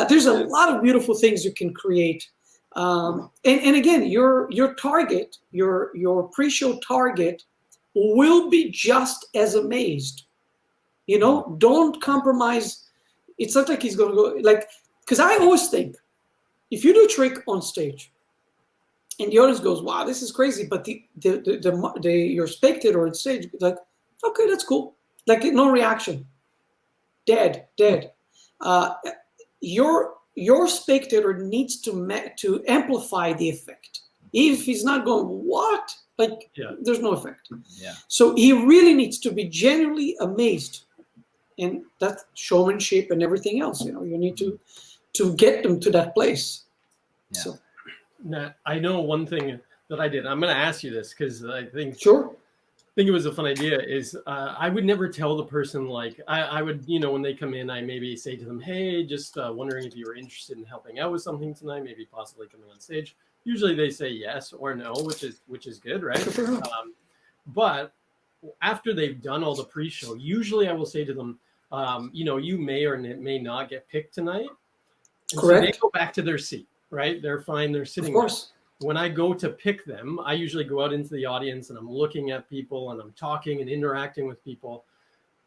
There's a lot of beautiful things you can create. And again, your target, your pre-show target will be just as amazed. Don't compromise. It's not like he's going to go because I always think if you do a trick on stage and the audience goes, wow, this is crazy, but your spectator on stage is like, okay, that's cool. Like no reaction. Dead. Your spectator needs to amplify the effect. If he's not going, what? There's no effect. Yeah. So he really needs to be genuinely amazed, and that's showmanship and everything else. You need to get them to that place. Yeah. So now, I know one thing that I did. I'm going to ask you this because I think it was a fun idea. Is I would never tell the person I would when they come in, I maybe say to them, hey, just wondering if you were interested in helping out with something tonight, maybe possibly coming on stage. Usually they say yes or no, which is good, right? But after they've done all the pre-show, usually I will say to them, you may or may not get picked tonight. And correct. So they go back to their seat, right? They're fine. They're sitting. Of course. There. When I go to pick them, I usually go out into the audience and I'm looking at people and I'm talking and interacting with people.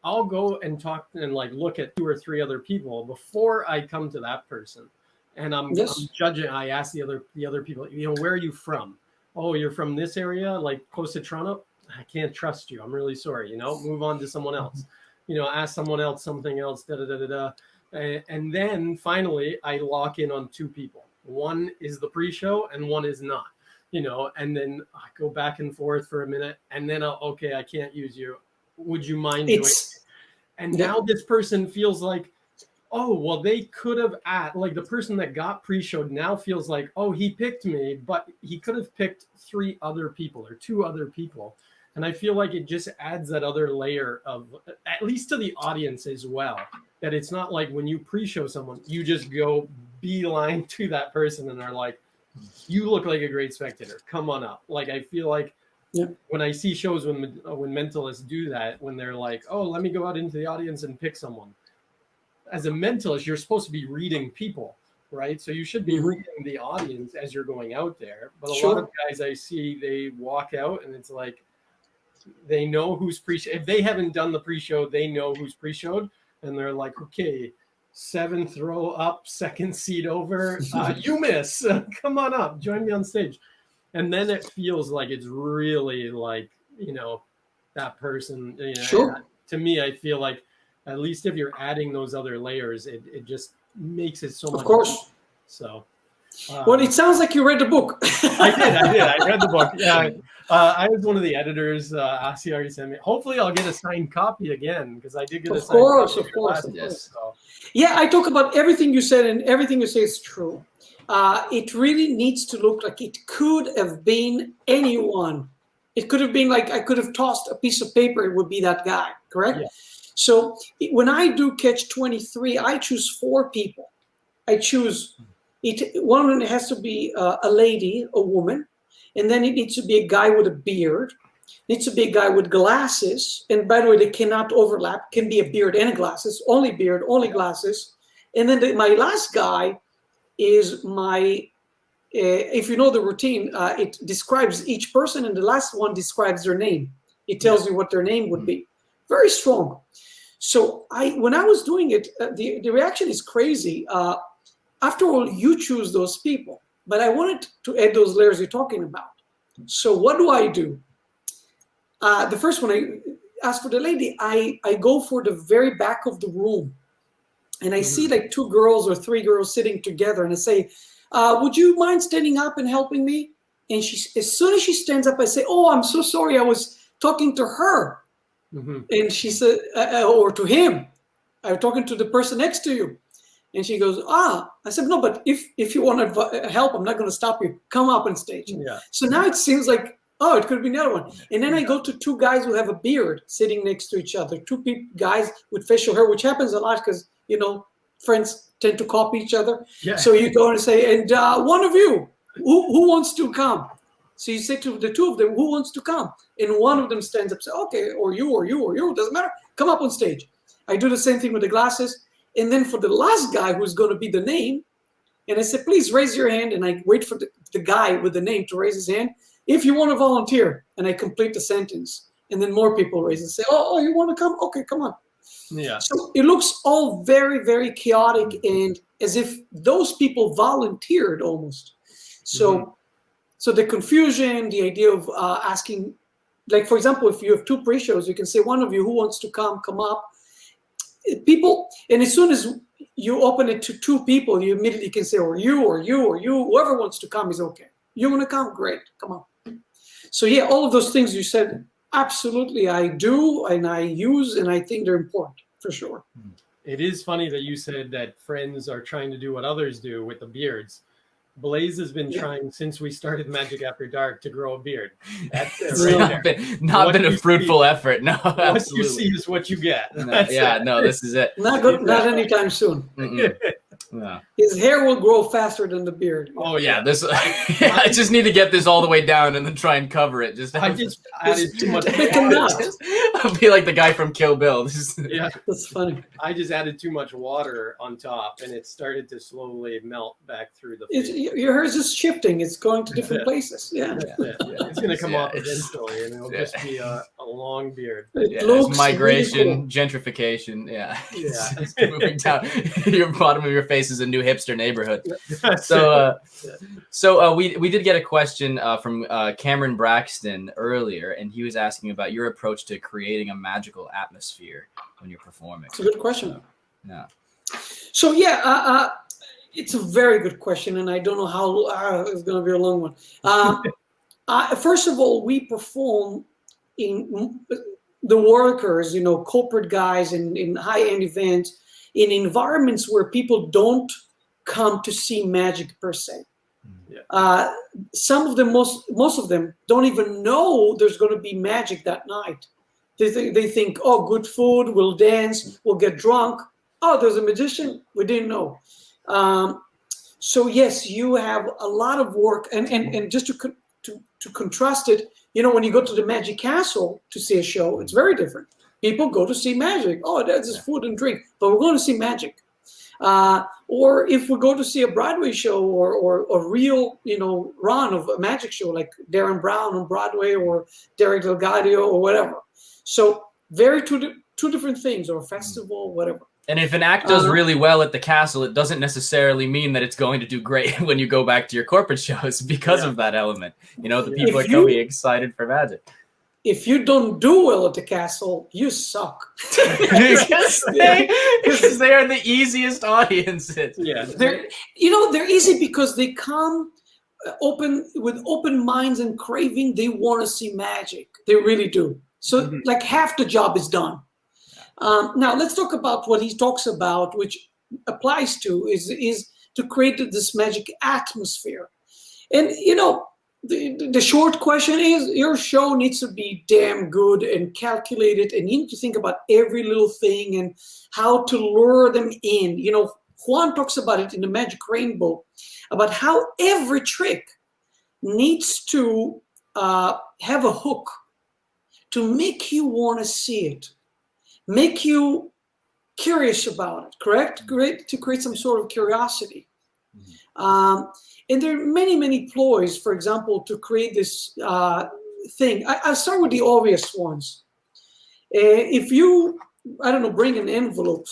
I'll go and talk and look at 2 or 3 other people before I come to that person. And I'm judging. I ask the other people, where are you from? Oh, you're from this area, close to Toronto. I can't trust you. I'm really sorry. Move on to someone else. Ask someone else something else. And then finally, I lock in on 2 people. One is the pre-show, and one is not. And then I go back and forth for a minute, and then I can't use you. Would you mind doing it? And now this person feels like, oh, well, they could have like the person that got pre-showed now feels like, oh, he picked me, but he could have picked 3 other people or 2 other people. And I feel like it just adds that other layer of, at least to the audience as well, that it's not like when you pre-show someone, you just go beeline to that person and are like, you look like a great spectator, come on up. Like, I feel like when I see shows when mentalists do that, when they're like, oh, let me go out into the audience and pick someone. As a mentalist, you're supposed to be reading people, right? So you should be reading the audience as you're going out there. But a lot of guys I see, they walk out and it's like, they know who's if they haven't done the pre-show, they know who's pre-showed, and they're like, okay, 7th row up, 2nd seat over, you miss, come on up, join me on stage. And then it feels like it's really like, you know, that person, you know, to me, I feel like at least if you're adding those other layers, it just makes it so much. Of course. Better. So. Well, it sounds like you read the book. I did. I read the book. Yeah. I was one of the editors. Asi already sent me. Hopefully, I'll get a signed copy again because I did get a signed copy. Of course. Yes. So. Yeah, I talk about everything you said, and everything you say is true. It really needs to look like it could have been anyone. It could have been like I could have tossed a piece of paper. It would be that guy, correct? Yeah. So when I do Catch 23, I choose 4 people. I choose one of them has to be a lady, a woman, and then it needs to be a guy with a beard. It needs to be a guy with glasses. And by the way, they cannot overlap. Can be a beard and glasses. Only beard, only glasses. And then my last guy is my. If you know the routine, it describes each person, and the last one describes their name. It tells you what their name would be. Very strong. So when I was doing it, the reaction is crazy. After all, you choose those people, but I wanted to add those layers you're talking about. So what do? The first one, I ask for the lady. I go for the very back of the room, and I see like 2 girls or 3 girls sitting together, and I say, would you mind standing up and helping me? And as soon as she stands up, I say, oh, I'm so sorry. I was talking to her. And she said, or to him, I'm talking to the person next to you. And she goes, I said, no, but if you want to help, I'm not going to stop you. Come up on stage. Yeah. So now it seems like, it could be another one. And then I go to 2 guys who have a beard sitting next to each other, 2 guys with facial hair, which happens a lot because, you know, friends tend to copy each other. Yeah. So you go and say, and one of you, who wants to come? So you say to the 2 of them, who wants to come? And one of them stands up, say, okay, or you, doesn't matter. Come up on stage. I do the same thing with the glasses. And then for the last guy who's going to be the name, and I said, please raise your hand. And I wait for the guy with the name to raise his hand. If you want to volunteer, and I complete the sentence. And then more people raise and say, oh, you want to come? Okay, come on. Yeah. So it looks all very, very chaotic and as if those people volunteered almost. So so the confusion, the idea of asking, like, for example, if you have 2 pre-shows, you can say, one of you who wants to come up. People, and as soon as you open it to 2 people, you immediately can say, or you, whoever wants to come is okay. You want to come? Great, come on. So yeah, all of those things you said, absolutely I do, and I use, and I think they're important, for sure. It is funny that you said that friends are trying to do what others do with the beards. Blaze has been trying since we started Magic After Dark to grow a beard. That's it right there. Not been a fruitful effort. No, what you see is what you get. No, this is it. Not anytime soon. Yeah. His hair will grow faster than the beard. Oh yeah, this. I just need to get this all the way down and then try and cover it. I just added too much. I'll be like the guy from Kill Bill. Yeah, that's funny. I just added too much water on top, and it started to slowly melt back through the face. Your hair is just shifting. It's going to different places. Yeah. It's going to come off eventually, and it'll just be a long beard. It looks migration, really cool. Gentrification. Yeah. It's moving down. Your bottom of your face is a new hipster neighborhood. So we did get a question from Cameron Braxton earlier, and he was asking about your approach to creating a magical atmosphere when you're performing. It's a good question. So it's a very good question, and I don't know how it's going to be a long one. First of all, we perform in the workers, corporate guys in high-end events. in environments where people don't come to see magic per se. Yeah. Most of them don't even know there's going to be magic that night. They think, oh, good food, we'll dance, we'll get drunk. Oh, there's a magician, we didn't know. So yes, you have a lot of work, and just to contrast it, when you go to the Magic Castle to see a show, it's very different. People go to see magic. Oh, there's this food and drink, but we're going to see magic. Or if we go to see a Broadway show or a real, run of a magic show like Darren Brown on Broadway or Derek Delgadio or whatever. So very two different things, or a festival, whatever. And if an act does really well at the castle, it doesn't necessarily mean that it's going to do great when you go back to your corporate shows because of that element. The people are going to be excited for magic. If you don't do well at the castle, you suck. Because they are the easiest audiences. Yeah. They're easy because they come with open minds and craving. They want to see magic. They really do. So like half the job is done. Now let's talk about what he talks about, which applies to is to create this magic atmosphere. And the short question is, your show needs to be damn good and calculated, and you need to think about every little thing and how to lure them in. Juan talks about it in the Magic Rainbow, about how every trick needs to have a hook to make you want to see it, make you curious about it, correct? To create some sort of curiosity. And there are many, many ploys, for example, to create this thing. I'll start with the obvious ones. If you, bring an envelope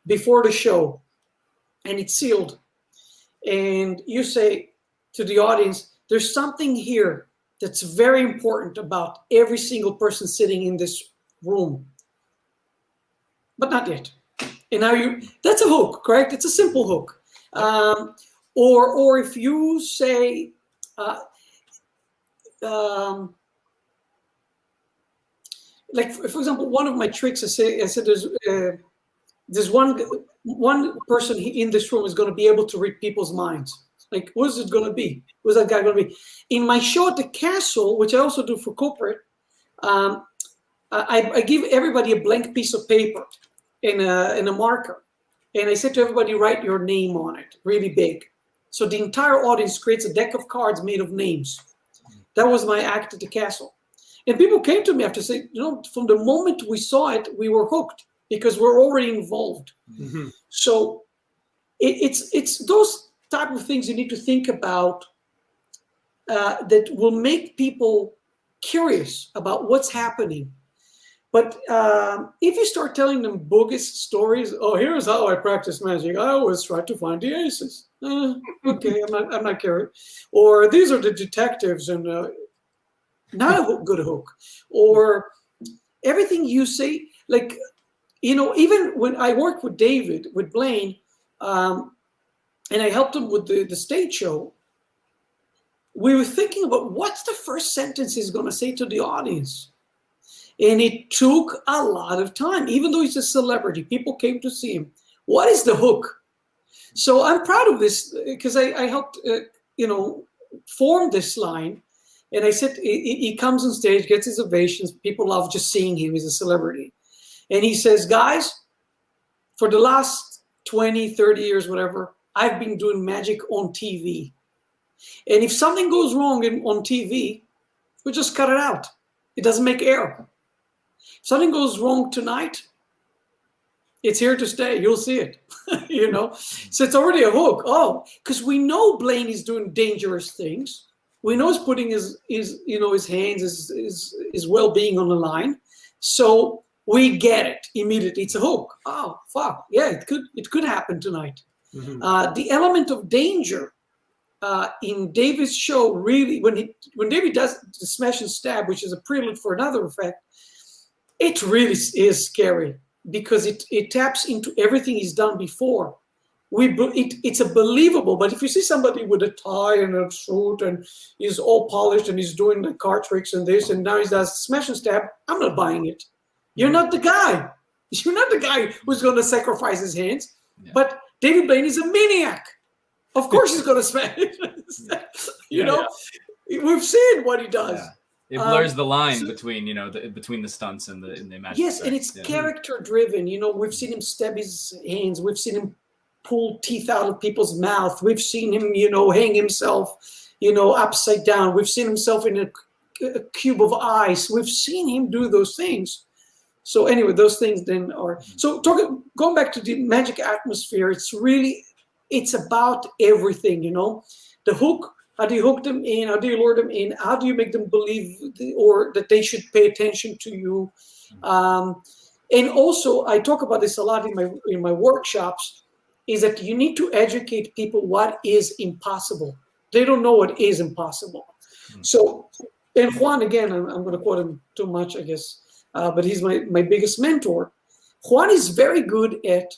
before the show, and it's sealed, and you say to the audience, there's something here that's very important about every single person sitting in this room, but not yet. And now that's a hook, correct? It's a simple hook. Or if you say, like for example, one of my tricks, I said there's one person in this room is going to be able to read people's minds. Like, what is it going to be? Who's that guy going to be? In my show at the castle, which I also do for corporate, I give everybody a blank piece of paper and a marker. And I said to everybody, write your name on it, really big. So the entire audience creates a deck of cards made of names. That was my act at the castle. And people came to me after saying, from the moment we saw it, we were hooked because we're already involved. Mm-hmm. So it's those type of things you need to think about that will make people curious about what's happening. But if you start telling them bogus stories, oh, here's how I practice magic. I always try to find the aces. Okay, I'm not curious. Or these are the detectives, and not a good hook. Or everything you say, like, even when I worked with David, with Blaine, and I helped him with the stage show, we were thinking about what's the first sentence he's going to say to the audience. And it took a lot of time, even though he's a celebrity. People came to see him. What is the hook? So I'm proud of this because I helped, form this line. And I said, he comes on stage, gets his ovations. People love just seeing him. He's a celebrity. And he says, guys, for the last 20, 30 years, whatever, I've been doing magic on TV. And if something goes wrong on TV, we just cut it out. It doesn't make air. If something goes wrong tonight, it's here to stay. You'll see it, So it's already a hook. Oh, because we know Blaine is doing dangerous things. We know he's putting his hands, his well-being on the line. So we get it immediately. It's a hook. Oh, fuck. Yeah, it could happen tonight. Mm-hmm. The element of danger in David's show, really, when David does the smash and stab, which is a prelude for another effect, it really is scary because it taps into everything he's done before. It's a believable, but if you see somebody with a tie and a suit and he's all polished and he's doing the card tricks and this, and now he does smash and stab, I'm not buying it. You're not the guy. You're not the guy who's going to sacrifice his hands. Yeah. But David Blaine is a maniac. Of course he's going to spend it. You know, we've seen what he does. Yeah. It blurs the line between, you know, between the stunts and the magic. Yes, and effects. it's character driven. You know, we've seen him stab his hands. We've seen him pull teeth out of people's mouth. We've seen him, you know, hang himself, you know, upside down. We've seen himself in a cube of ice. We've seen him do those things. So anyway, those things then are, so going back to the magic atmosphere, it's about everything, you know, the hook, how do you hook them in? How do you lure them in? How do you make them believe or that they should pay attention to you? And also, I talk about this a lot in my workshops, is that you need to educate people what is impossible. They don't know what is impossible. So, and Juan, again, I'm going to quote him too much, I guess, but he's my biggest mentor. Juan is very good at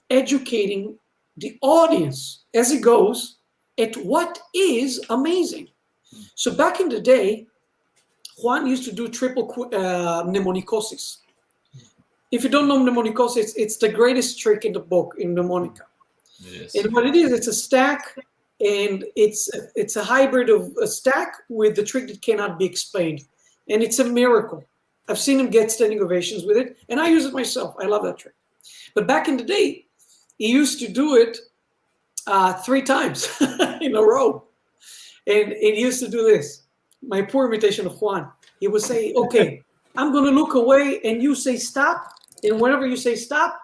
educating the audience as it goes at what is amazing. So back in the day, Juan used to do triple mnemonicosis. If you don't know mnemonicosis, it's the greatest trick in the book, in mnemonica. Yes. And what it is, it's a stack, and it's a hybrid of a stack with the trick that cannot be explained. And it's a miracle. I've seen him get standing ovations with it, and I use it myself. I love that trick. But back in the day, he used to do it 3 times in a row. And he used to do this. My poor imitation of Juan. He would say, okay, I'm going to look away and you say stop. And whenever you say stop,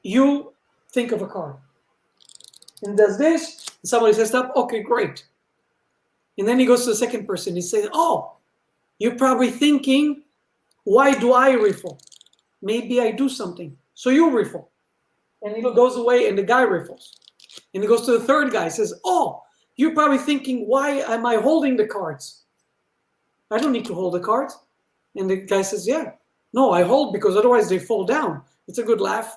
you think of a card. And does this. And somebody says stop. Okay, great. And then he goes to the second person. He says, oh, you're probably thinking, why do I riffle? Maybe I do something. So you riffle. And he goes away and the guy riffles. And he goes to the third guy, says, oh, you're probably thinking, why am I holding the cards? I don't need to hold the cards. And the guy says, yeah, no, I hold because otherwise they fall down. It's a good laugh.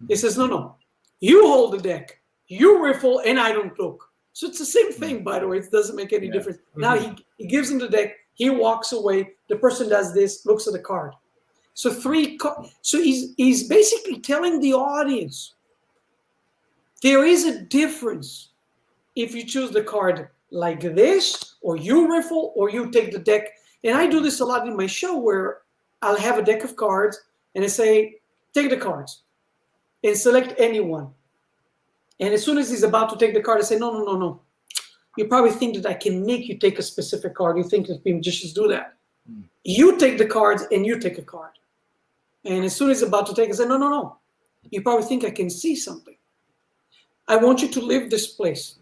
He says, no, you hold the deck. You riffle and I don't look. So it's the same thing, by the way. It doesn't make any difference. Now he gives him the deck. He walks away. The person does this, looks at the card. So so he's basically telling the audience, there is a difference if you choose the card like this, or you riffle, or you take the deck. And I do this a lot in my show where I'll have a deck of cards and I say, take the cards and select anyone. And as soon as he's about to take the card, I say, no. You probably think that I can make you take a specific card. You think that magicians do that. You take the cards and you take a card. And as soon as he's about to take it, I say, no. You probably think I can see something. I want you to leave this place.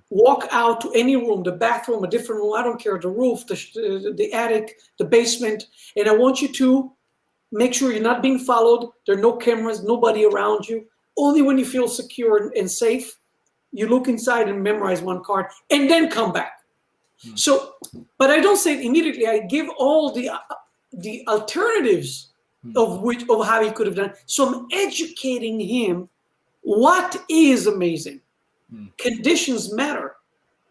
Walk out to any room, the bathroom, a different room, I don't care, the roof, the attic, the basement, and I want you to make sure you're not being followed. There are no cameras, nobody around you. Only when you feel secure and safe, you look inside and memorize one card, and then come back. So, but I don't say it immediately. I give all the alternatives of how he could have done. So I'm educating him what is amazing. Conditions matter,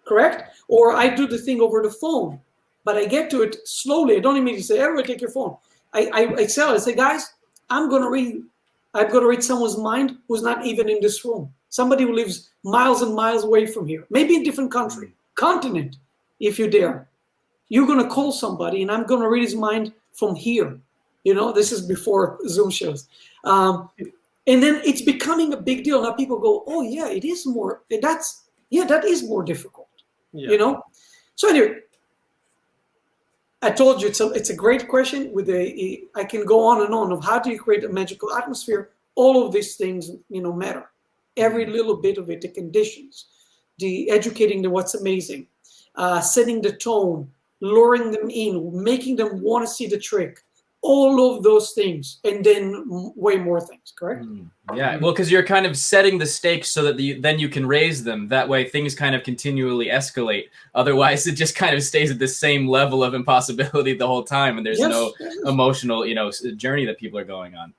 correct? Or I do the thing over the phone, but I get to it slowly. I don't immediately say, everybody take your phone. I excel. I say, guys, I'm going to read someone's mind who's not even in this room. Somebody who lives miles and miles away from here, maybe a different country, continent, if you dare. You're going to call somebody and I'm going to read his mind from here. You know, this is before Zoom shows. And then it's becoming a big deal. Now people go, oh yeah, it is more, that is more difficult, you know? So anyway, I told you it's a great question with I can go on and on of how do you create a magical atmosphere? All of these things, you know, matter. Every little bit of it, the conditions, the educating the what's amazing, setting the tone, luring them in, making them want to see the trick. All of those things, and then way more things, correct? Yeah, well, because you're kind of setting the stakes so that then you can raise them. That way things kind of continually escalate. Otherwise, it just kind of stays at the same level of impossibility the whole time, and there's no emotional, you know, journey that people are going on.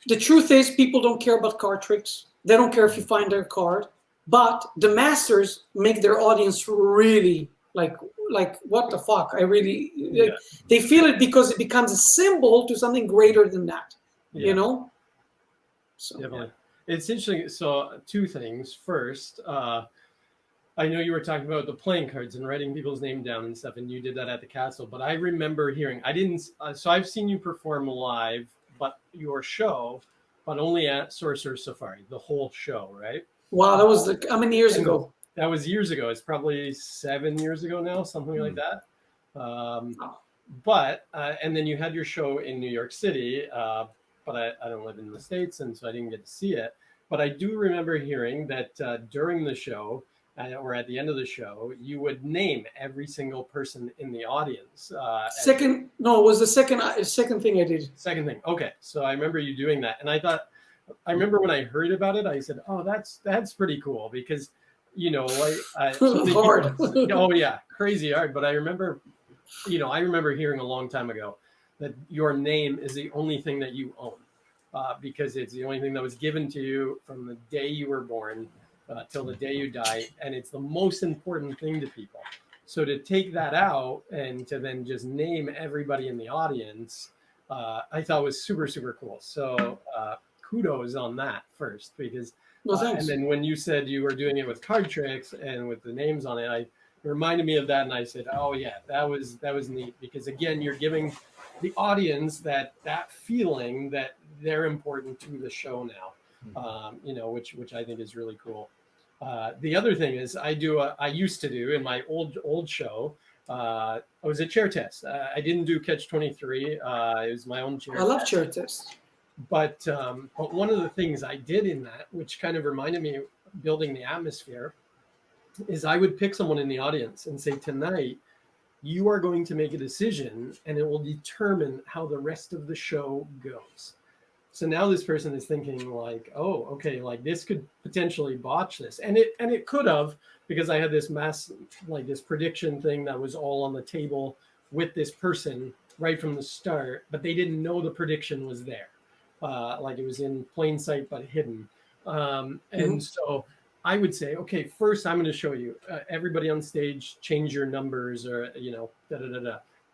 The truth is, people don't care about card tricks. They don't care if you find their card, but the masters make their audience really like what the fuck? I really Yeah. they feel it because it becomes a symbol to something greater than that. Yeah. You know. So, Definitely. It's interesting. So two things. First, I know you were talking about the playing cards and writing people's name down and stuff, and you did that at the castle. But I remember hearing, I didn't, so I've seen you perform live, but your show, but only at Sorcerer Safari, the whole show, right? wow, that was how many years And ago? That was years ago. It's probably 7 years ago now, something like that. But, and then you had your show in New York City, but I don't live in the States, and so I didn't get to see it. But I do remember hearing that during the show, or at the end of the show, you would name every single person in the audience. It was the second thing I did. Second thing. Okay. So I remember you doing that. And I remember when I heard about it, I said, oh, that's pretty cool because, you know, like hard. Oh yeah, crazy hard. But I remember hearing a long time ago that your name is the only thing that you own because it's the only thing that was given to you from the day you were born till the day you die. And it's the most important thing to people. So to take that out and to then just name everybody in the audience, I thought was super, super cool. So kudos on that first, because and then when you said you were doing it with card tricks and with the names on it, it reminded me of that, and I said, oh yeah, that was neat, because again, you're giving the audience that feeling that they're important to the show now, which I think is really cool. The other thing is I used to do in my old show. I was a chair test. I didn't do Catch 23. It was my own chair. I love chair tests. But one of the things I did in that, which kind of reminded me of building the atmosphere, is I would pick someone in the audience and say, tonight, you are going to make a decision and it will determine how the rest of the show goes. So now this person is thinking like, oh, okay, like this could potentially botch this. And it could have, because I had this this prediction thing that was all on the table with this person right from the start, but they didn't know the prediction was there. Like it was in plain sight, but hidden. And so I would say, okay, first I'm going to show you everybody on stage, change your numbers or,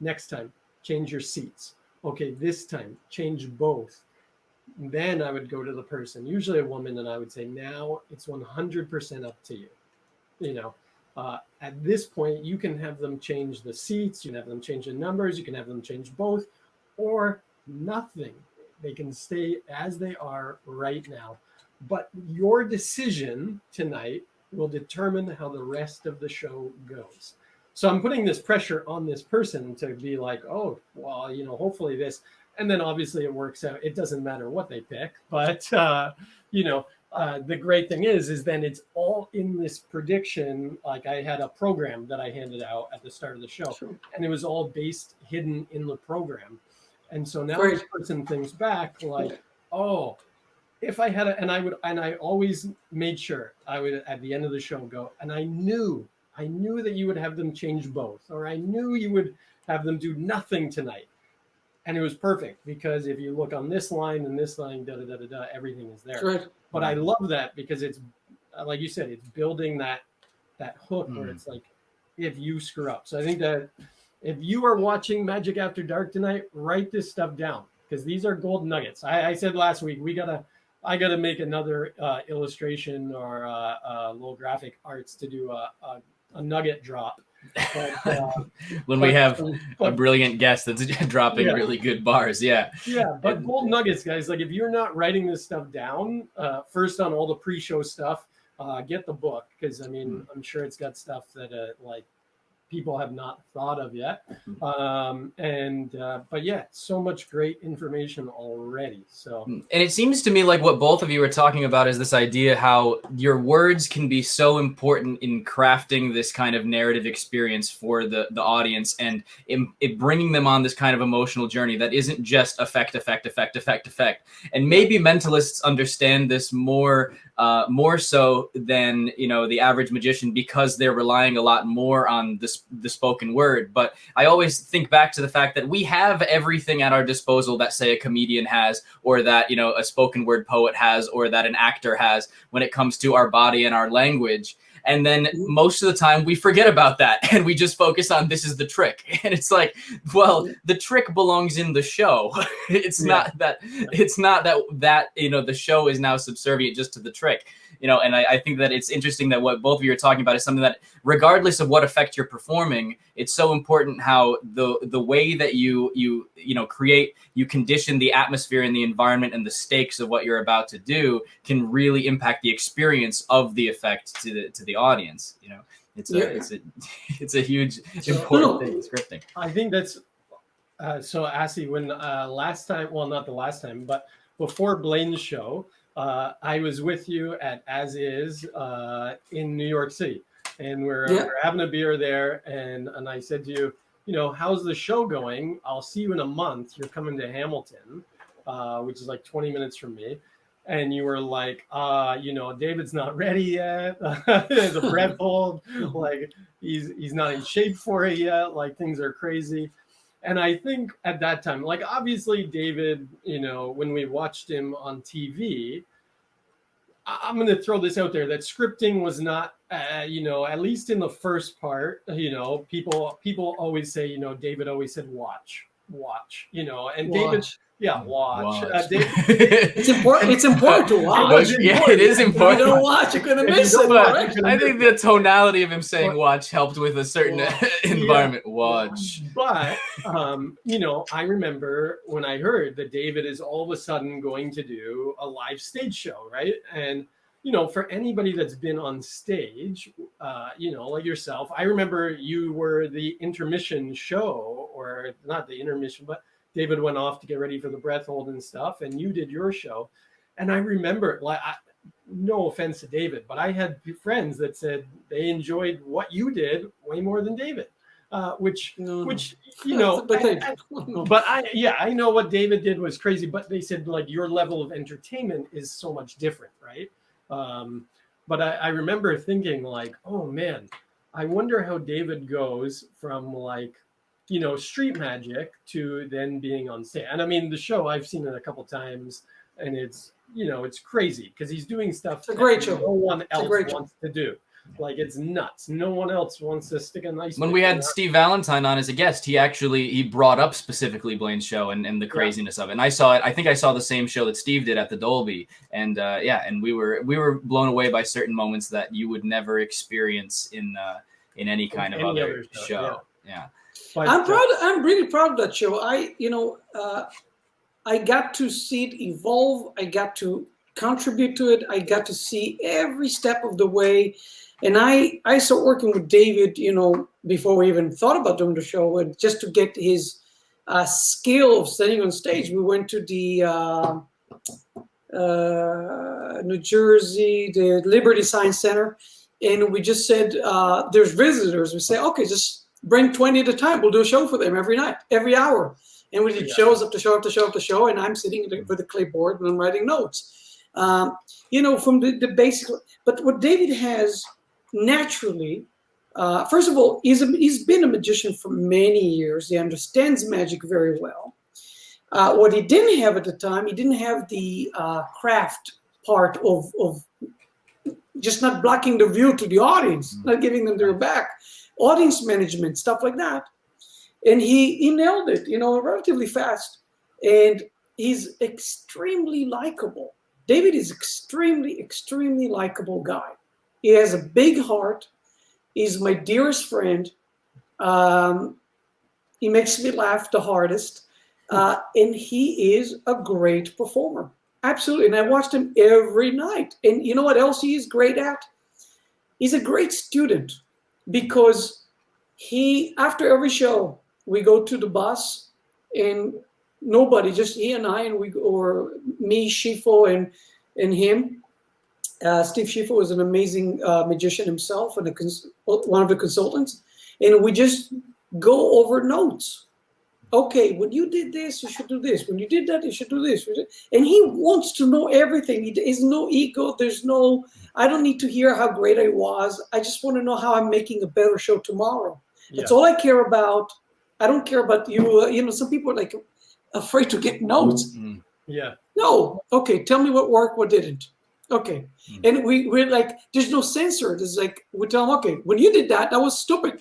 Next time, change your seats. Okay, this time, change both. Then I would go to the person, usually a woman, and I would say, now it's 100% up to you. At this point, you can have them change the seats, you can have them change the numbers, you can have them change both, or nothing. They can stay as they are right now. But your decision tonight will determine how the rest of the show goes. So I'm putting this pressure on this person to be like, oh, well, hopefully this. And then obviously it works out. It doesn't matter what they pick. But, the great thing is then it's all in this prediction. Like I had a program that I handed out at the start of the show, and it was all hidden in the program. And so now this person thinks back like, oh, if I had and I always made sure I would at the end of the show go, and I knew that you would have them change both, or I knew you would have them do nothing tonight. And it was perfect, because if you look on this line and this line, everything is there. Right. But I love that because it's, like you said, it's building that hook where it's like, if you screw up. So I think that if you are watching Magic After Dark tonight, write this stuff down, because these are gold nuggets. I said last week, I gotta make another illustration or little graphic arts to do a nugget drop. But, we have a brilliant guest that's dropping really good bars. But gold nuggets, guys, like if you're not writing this stuff down, first on all the pre-show stuff, get the book, because I'm sure it's got stuff that like people have not thought of yet. But yeah, so much great information already. So, and it seems to me like what both of you are talking about is this idea how your words can be so important in crafting this kind of narrative experience for the audience, and it bringing them on this kind of emotional journey that isn't just effect. And maybe mentalists understand this more so than the average magician, because they're relying a lot more on the spoken word. But I always think back to the fact that we have everything at our disposal that, say, a comedian has, or that a spoken word poet has, or that an actor has, when it comes to our body and our language. And then most of the time we forget about that and we just focus on this is the trick. And it's like, well, the trick belongs in the show. It's not that the show is now subservient just to the trick. And I think that it's interesting that what both of you are talking about is something that, regardless of what effect you're performing, it's so important how the way that you create, you condition the atmosphere and the environment and the stakes of what you're about to do can really impact the experience of the effect to the audience. It's a huge important thing, scripting. I think that's so Asi, when last time, well, not the last time, but before Blaine's show, I was with you at As Is in New York City, and we're having a beer there, and I said to you, how's the show going? I'll see you in a month. You're coming to Hamilton, which is like 20 minutes from me. And you were like, David's not ready yet. The bread pulled, like he's not in shape for it yet. Like things are crazy. And I think at that time, like obviously David, when we watched him on TV, I'm going to throw this out there that scripting was not, at least in the first part, people always say, David always said, watch, and David. Yeah, watch. It's important. It's important to watch. It is important. If you don't watch, you're gonna miss it. I think the tonality of him saying "watch" helped with a certain environment. Watch. But I remember when I heard that David is all of a sudden going to do a live stage show, right? And for anybody that's been on stage, like yourself, I remember you were the intermission show, or not the intermission, but David went off to get ready for the breath hold and stuff, and you did your show. And I remember, no offense to David, but I had friends that said they enjoyed what you did way more than David, but I know what David did was crazy, but they said like your level of entertainment is so much different, right? But I remember thinking like, oh man, I wonder how David goes from like, street magic to then being on stage. And I mean, the show, I've seen it a couple times, and it's, it's crazy because he's doing stuff it's a great show. No one else wants to do. Like, it's nuts. No one else wants to stick a nice. When we had Steve Valentine on as a guest, he brought up specifically Blaine's show and the craziness of it. And I saw it. I think I saw the same show that Steve did at the Dolby, and and we were blown away by certain moments that you would never experience in any kind of other show. Yeah. But, I'm really proud of that show. I got to see it evolve. I got to contribute to it. I got to see every step of the way. And I started working with David, before we even thought about doing the show, and just to get his skill of standing on stage. We went to the New Jersey, the Liberty Science Center, and we just said, there's visitors. We say, okay, just bring 20 at a time. We'll do a show for them every night, every hour. And we did shows up to show up to show up to show. And I'm sitting with a clipboard and I'm writing notes. From the basic. But what David has naturally, first of all, he's been a magician for many years. He understands magic very well. What he didn't have at the time, he didn't have the craft part of just not blocking the view to the audience, not giving them their back. Audience management, stuff like that. And he nailed it, relatively fast. And he's extremely likable. David is extremely, extremely likable guy. He has a big heart. He's my dearest friend. He makes me laugh the hardest. And he is a great performer. Absolutely. And I watched him every night. And you know what else he is great at? He's a great student. Because after every show, we go to the bus and nobody, just he and I, or me, Shifo, and him. Steve Shifo is an amazing magician himself and one of the consultants. And we just go over notes. Okay, when you did this, you should do this. When you did that, you should do this. And he wants to know everything. There's no ego. I don't need to hear how great I was. I just want to know how I'm making a better show tomorrow. That's all I care about. I don't care about you. Some people are like afraid to get notes. Yeah. No. Okay, tell me what worked, what didn't. Okay. And we're like, there's no censor. There's like, we tell them, okay, when you did that, that was stupid.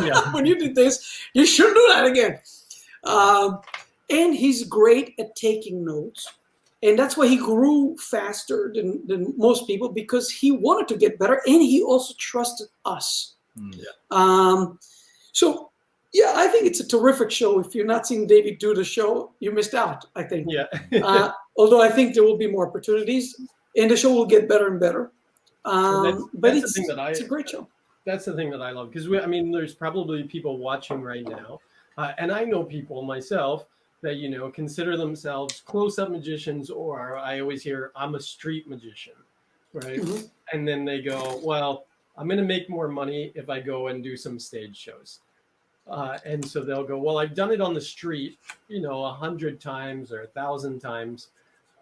Yeah. When you did this, you shouldn't do that again. And he's great at taking notes. And that's why he grew faster than most people, because he wanted to get better and he also trusted us. So, yeah, I think it's a terrific show. If you're not seeing David do the show, you missed out, I think. Yeah. Although I think there will be more opportunities and the show will get better and better. But it's a great show. That's the thing that I love, because I mean, there's probably people watching right now, and I know people myself that, you know, consider themselves close-up magicians, or I always hear, I'm a street magician, right? Mm-hmm. And then they go, well, I'm going to make more money if I go and do some stage shows. And so they'll go, well, I've done it on the street, you know, 100 times or 1,000 times.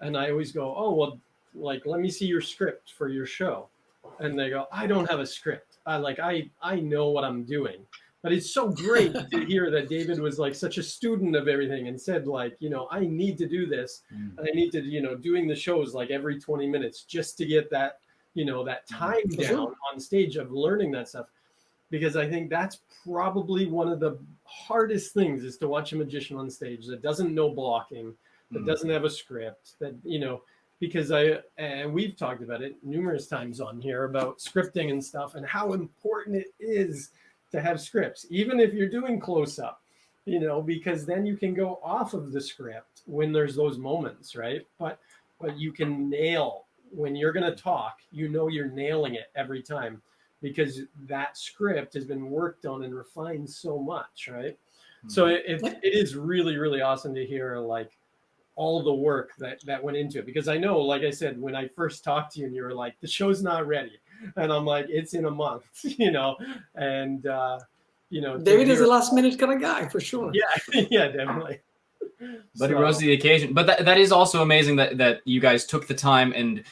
And I always go, oh, well, like, let me see your script for your show. And they go, I don't have a script. I know what I'm doing. But it's so great to hear that David was like such a student of everything and said, like, you know, I need to do this. And I need to, you know, doing the shows like every 20 minutes just to get that, you know, that time down on stage of learning that stuff. Because I think that's probably one of the hardest things, is to watch a magician on stage that doesn't know blocking, that doesn't have a script, that, you know, because and we've talked about it numerous times on here about scripting and stuff, and how important it is to have scripts, even if you're doing close up, you know, because then you can go off of the script when there's those moments, right? But you can nail, when you're going to talk, you know, you're nailing it every time, because that script has been worked on and refined so much, right? So it is really, really awesome to hear, like, all the work that went into it. Because I know, like I said, when I first talked to you and you were like, the show's not ready. And I'm like, it's in a month, you know? And, you know. David is a last minute kind of guy, for sure. Yeah, yeah, definitely. But he rose to the occasion. But that is also amazing that you guys took the time and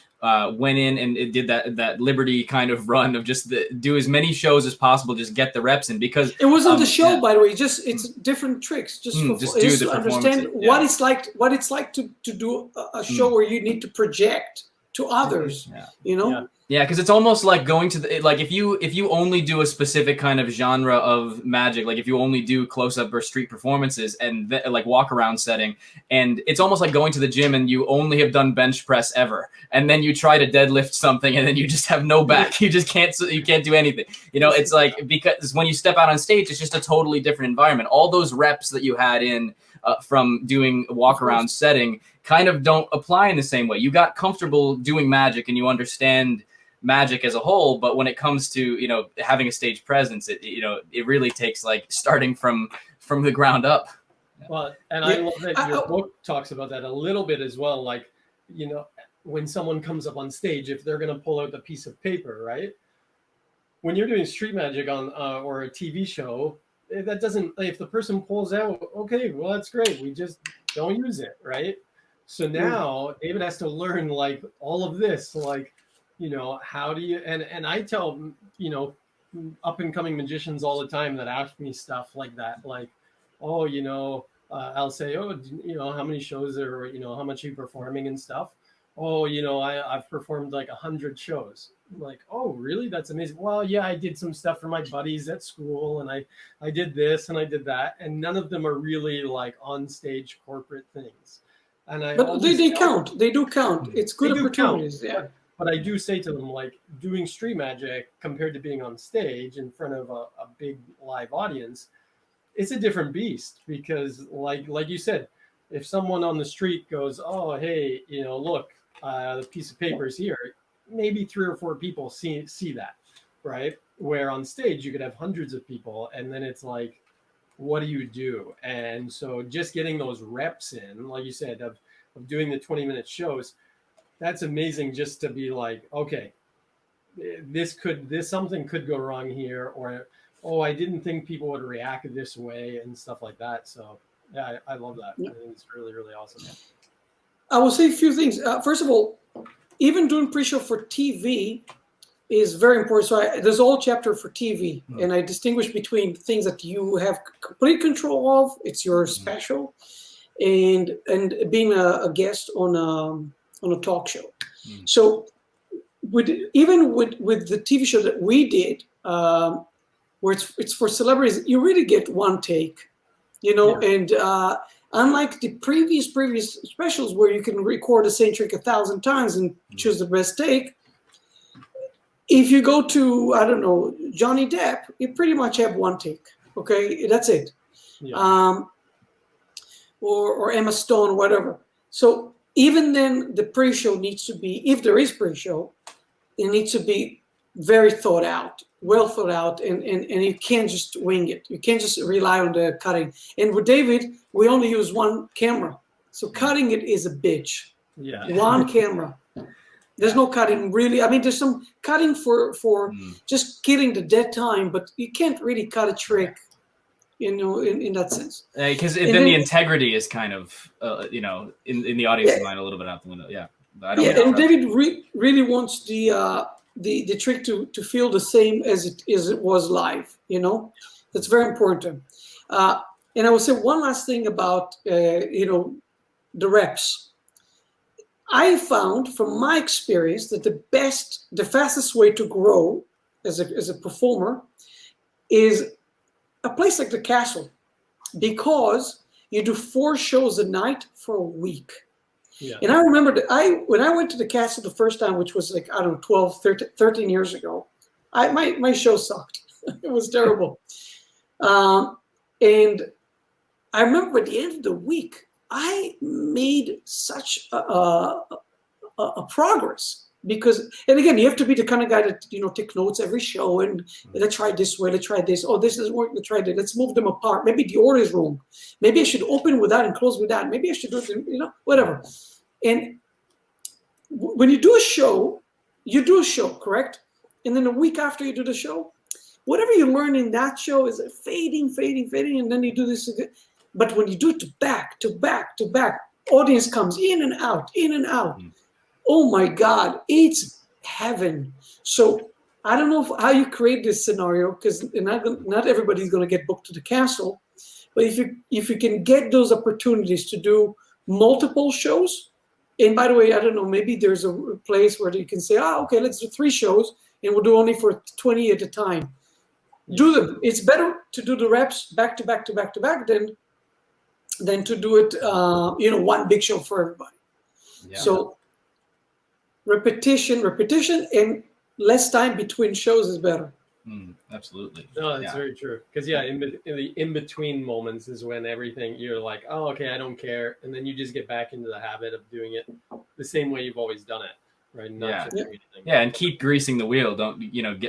went in and it did that Liberty kind of run of just do as many shows as possible, just get the reps in, because it wasn't the show, by the way. It's different tricks, just to understand what it's like to do a show where you need to project to others. You know. Yeah, because it's almost like going to the, like, if you only do a specific kind of genre of magic, like if you only do close-up or street performances and like walk-around setting, and it's almost like going to the gym and you only have done bench press ever, and then you try to deadlift something and then you just have no back, you can't do anything. You know, it's like, because when you step out on stage, it's just a totally different environment. All those reps that you had in from doing a walk-around setting kind of don't apply in the same way. You got comfortable doing magic and you understand magic as a whole, but when it comes to, you know, having a stage presence, it really takes like starting from the ground up. Well, and I love that your book talks about that a little bit as well. Like, you know, when someone comes up on stage, if they're going to pull out the piece of paper, right? When you're doing street magic on or a TV show, that doesn't, if the person pulls out, okay, well, that's great. We just don't use it, right? So now David has to learn like all of this, like, you know, how do you, and I tell, you know, up and coming magicians all the time that ask me stuff like that, like, oh, you know, I'll say, oh, you know, how many shows are, you know, how much are you performing and stuff? Oh, you know, I've performed like 100 shows. I'm like, oh, really? That's amazing. Well, yeah, I did some stuff for my buddies at school, and I did this and I did that, and none of them are really like on stage corporate things. And but they count. They do count. It's good opportunities. Yeah. But I do say to them, like, doing street magic compared to being on stage in front of a big live audience, it's a different beast, because like you said, if someone on the street goes, oh, hey, you know, look, the piece of paper is here, maybe 3 or 4 people see that, right? Where on stage you could have hundreds of people, and then it's like, what do you do? And so just getting those reps in, like you said, of doing the 20-minute shows, that's amazing, just to be like, okay, something could go wrong here, or, oh, I didn't think people would react this way and stuff like that. So yeah, I love that. I think it's really, really awesome. I will say a few things. First of all, even doing pre-show for TV is very important. So there's a whole chapter for TV, and I distinguish between things that you have complete control of, it's your special, and being a guest on a talk show. So even with the TV show that we did, where it's for celebrities, you really get one take, and unlike the previous specials where you can record the same trick 1,000 times and choose the best take, if you go to, I don't know, Johnny Depp, you pretty much have one take. Okay, that's it. Yeah. Or Emma Stone, or whatever. So even then, the pre-show needs to be, if there is pre-show, it needs to be very thought out, well thought out, and you can't just wing it. You can't just rely on the cutting. And with David, we only use one camera. So cutting it is a bitch. Yeah. One camera. There's no cutting really. I mean, there's some cutting for just killing the dead time, but you can't really cut a trick, in that sense. Because then the integrity is kind of, in the audience's mind a little bit out the window. Yeah. But I don't know. And David really wants the trick to feel the same as it was live. That's very important. And I will say one last thing about the reps. I found from my experience that the fastest way to grow as a performer is a place like the Castle, because you do 4 shows a night for a week. Yeah. And I remember that when I went to the Castle the first time, which was like, I don't know, 12, 13 years ago, my show sucked. It was terrible. And I remember at the end of the week, I made such a progress because, and again, you have to be the kind of guy that, take notes every show and let's try this way, let's try this. Oh, this doesn't work, let's try that. Let's move them apart. Maybe the order is wrong. Maybe I should open with that and close with that. Maybe I should do it, whatever. And when you do a show, correct? And then a week after you do the show, whatever you learn in that show is fading, and then you do this again. But when you do it back to back, audience comes in and out. Oh my God, it's heaven. So I don't know how you create this scenario, because not everybody's going to get booked to the Castle. But if you can get those opportunities to do multiple shows, and by the way, I don't know, maybe there's a place where you can say, okay, let's do 3 shows, and we'll do only for 20 at a time. Do them. It's better to do the reps back to back than to do it, one big show for everybody. Yeah. So repetition, and less time between shows is better. Absolutely. No, that's very true. Because in the in-between moments is when everything, you're like, oh, okay, I don't care. And then you just get back into the habit of doing it the same way you've always done it. Right? Not and keep greasing the wheel. Don't,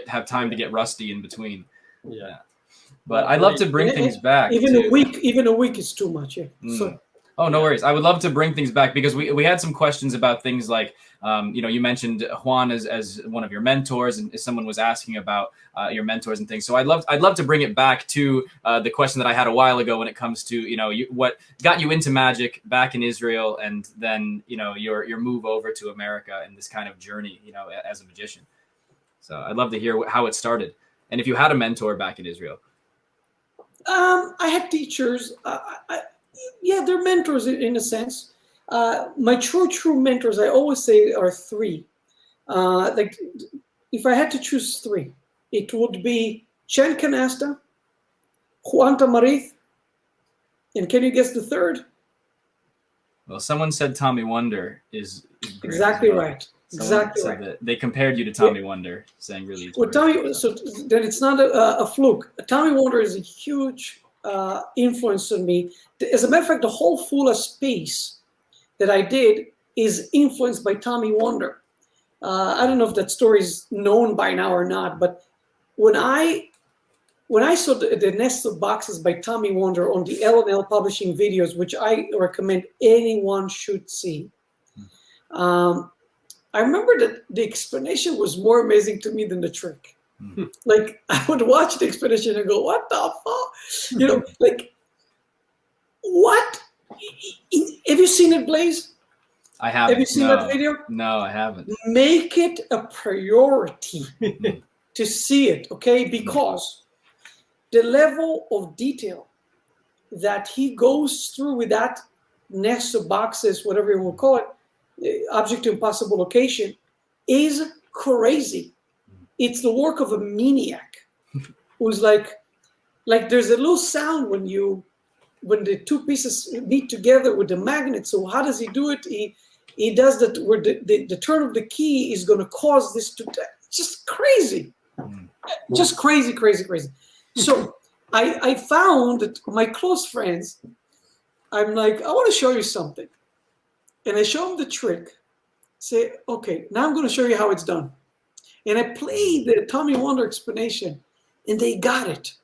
have time to get rusty in between. Yeah. But I'd love to bring things back. Even a week is too much. Yeah. So, oh, no worries. I would love to bring things back because we had some questions about things like, you mentioned Juan as one of your mentors, and someone was asking about your mentors and things. So I'd love to bring it back to the question that I had a while ago when it comes to what got you into magic back in Israel, and then your move over to America and this kind of journey as a magician. So I'd love to hear how it started, and if you had a mentor back in Israel. I had teachers. They're mentors in a sense. My true mentors, I always say, are 3. Like, if I had to choose 3, it would be Chen Canasta, Juan Tamariz, and can you guess the third? Well, someone said Tommy Wonder is great. Exactly right. Exactly right. That they compared you to Tommy Wonder, saying really. Well, so then it's not a fluke. Tommy Wonder is a huge influence on me. As a matter of fact, the whole Full of Space that I did is influenced by Tommy Wonder. I don't know if that story is known by now or not, but when I saw the Nest of Boxes by Tommy Wonder on the L&L Publishing videos, which I recommend anyone should see, I remember that the explanation was more amazing to me than the trick. Like, I would watch the explanation and go, what the fuck? Like, what? Have you seen it, Blaze? I haven't. Have you seen that video? No, I haven't. Make it a priority to see it, okay? Because the level of detail that he goes through with that nest of boxes, whatever you will call it, object to impossible location, is crazy. It's the work of a maniac who's like there's a little sound when the two pieces meet together with the magnet. So how does he do it? He does that where the turn of the key is going to cause this to just crazy, just crazy. So I found that my close friends, I'm like, I want to show you something. And I show them the trick. Say, okay, now I'm going to show you how it's done. And I played the Tommy Wonder explanation, and they got it.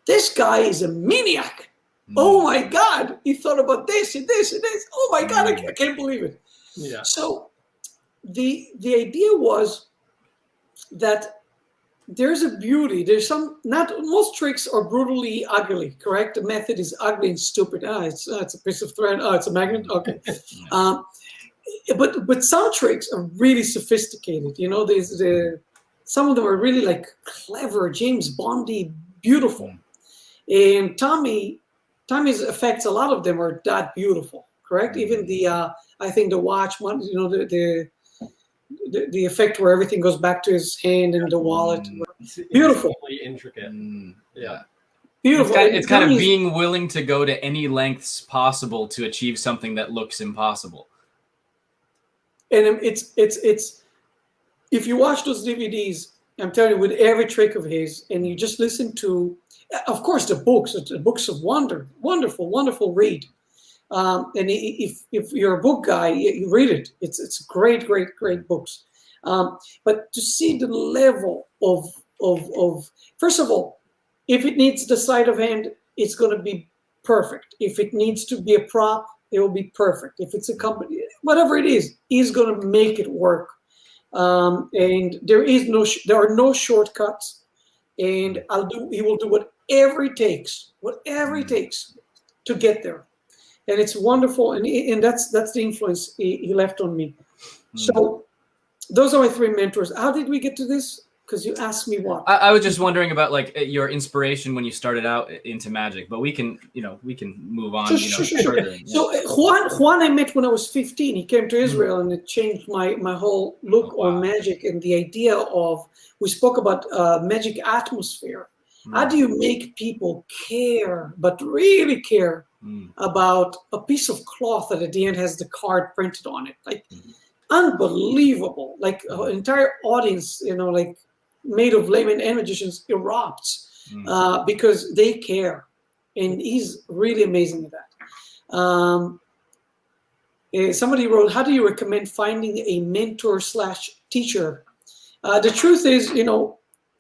This guy is a maniac. Oh my God, he thought about this and this and this. Oh my God, I can't believe it. Yeah. So the idea was that there's a beauty. There's not most tricks are brutally ugly, correct? The method is ugly and stupid. It's a piece of thread. It's a magnet. Okay. But some tricks are really sophisticated. There's some of them are really like clever, James Bondy, beautiful. And Tommy's effects, a lot of them are that beautiful, correct? Even I think the watch one, the effect where everything goes back to his hand and the wallet. Beautiful. It's intricate. Yeah. Beautiful. It's kind of being willing to go to any lengths possible to achieve something that looks impossible. And it's if you watch those DVDs, I'm telling you, with every trick of his, and you just listen to, of course, the books of wonder, wonderful read. And if you're a book guy, you read it. It's great books. But to see the level of first of all, if it needs the sleight of hand, it's going to be perfect. If it needs to be a prop, it will be perfect. If it's a company, whatever it is, he's going to make it work. And there are no shortcuts. And he will do whatever it takes to get there. And it's wonderful. And that's the influence he left on me. So those are my three mentors. How did we get to this? Because you asked me what. I was just wondering about like your inspiration when you started out into magic, but we can move on. Sure. Further. So Juan I met when I was 15. He came to Israel, and it changed my whole look on magic and the idea of. We spoke about magic atmosphere. How do you make people care, but really care about a piece of cloth that at the end has the card printed on it? Like unbelievable. Like an entire audience, like made of laymen and magicians erupts because they care. And he's really amazing at that. Somebody wrote, how do you recommend finding a mentor/teacher? The truth is,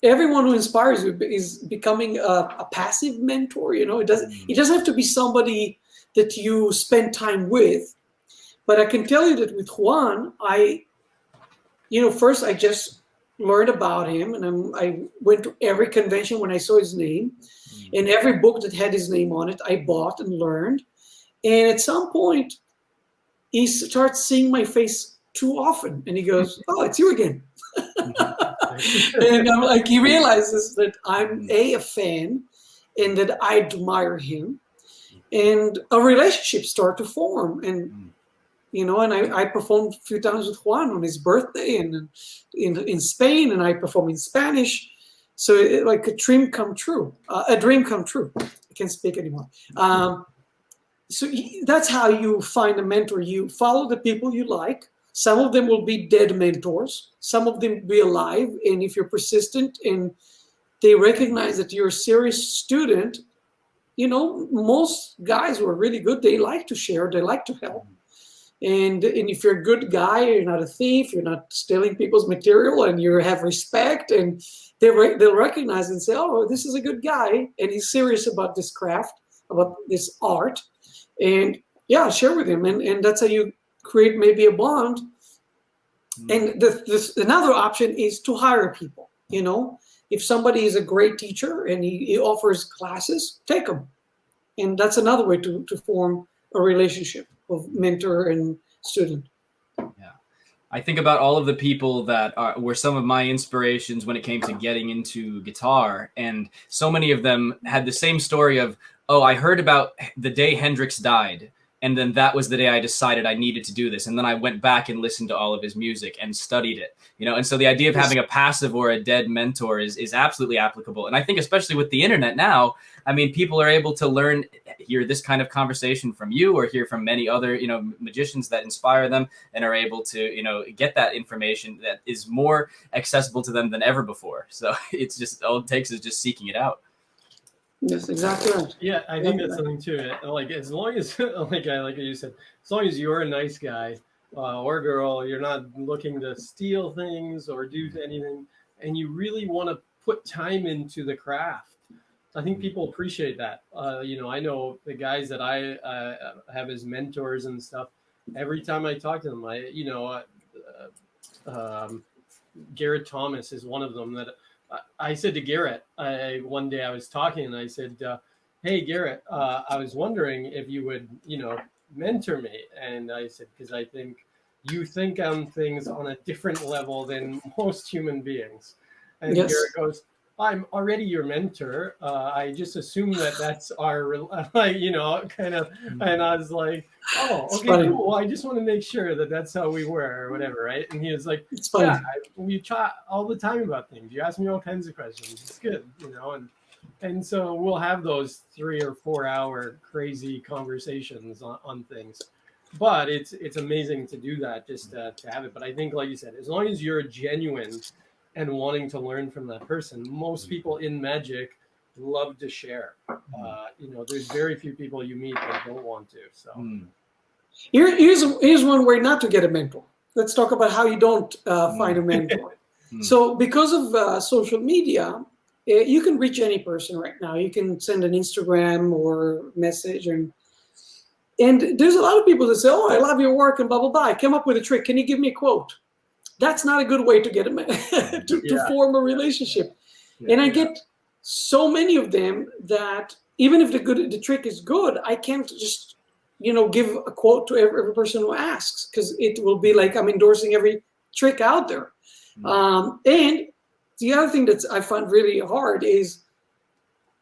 everyone who inspires you is becoming a passive mentor. It doesn't have to be somebody that you spend time with. But I can tell you that with Juan, first I just learned about him, and I went to every convention when I saw his name, and every book that had his name on it, I bought and learned. And at some point, he starts seeing my face too often, and he goes, "Oh, it's you again." And I'm like, he realizes that I'm a fan, and that I admire him, and a relationship started to form, and. And I performed a few times with Juan on his birthday and in Spain, and I performed in Spanish. So like a dream come true. I can't speak anymore. So that's how you find a mentor. You follow the people you like. Some of them will be dead mentors. Some of them will be alive. And if you're persistent and they recognize that you're a serious student, most guys who are really good, they like to share. They like to help. And if you're a good guy, you're not a thief, you're not stealing people's material, and you have respect, and they'll recognize and say, "Oh, this is a good guy, and he's serious about this craft, about this art," and share with him, and that's how you create maybe a bond. And another option is to hire people. If somebody is a great teacher and he offers classes, take them, and that's another way to form a relationship of mentor and student. Yeah. I think about all of the people that were some of my inspirations when it came to getting into guitar. And so many of them had the same story of, I heard about the day Hendrix died. And then that was the day I decided I needed to do this. And then I went back and listened to all of his music and studied it, And so the idea of having a passive or a dead mentor is absolutely applicable. And I think especially with the internet now, I mean, people are able to hear this kind of conversation from you or hear from many other, magicians that inspire them and are able to, get that information that is more accessible to them than ever before. So it's just, all it takes is just seeking it out. Yes, exactly right. Yeah, I think that's something too. Like as long as, like you said, as long as you're a nice guy or girl, you're not looking to steal things or do anything, and you really want to put time into the craft. I think people appreciate that. I know the guys that I have as mentors and stuff. Every time I talk to them, Garrett Thomas is one of them that I said to Garrett, one day I was talking and I said, hey, Garrett, I was wondering if you would, mentor me. And I said, because I think you think on things on a different level than most human beings. And Yes. Garrett goes, I'm already your mentor. I just assume that's our, kind of, and I was like, oh, okay, cool. I just want to make sure that's how we were or whatever, right? And he was like, it's funny. Yeah, we chat all the time about things. You ask me all kinds of questions. It's good, and so we'll have those 3 or 4 hour crazy conversations on things. But it's amazing to do that, just to have it. But I think, like you said, as long as you're genuine and wanting to learn from that person, most people in magic love to share. There's very few people you meet that don't want to. So here's one way not to get a mentor. Let's talk about how you don't find a mentor. So because of social media, you can reach any person right now. You can send an Instagram or message, and there's a lot of people that say, oh, I love your work and blah, blah, blah. I came up with a trick. Can you give me a quote? That's not a good way to get to form a relationship. And I get so many of them that even if the trick is good, I can't just, give a quote to every person who asks, because it will be like I'm endorsing every trick out there. And the other thing that I find really hard is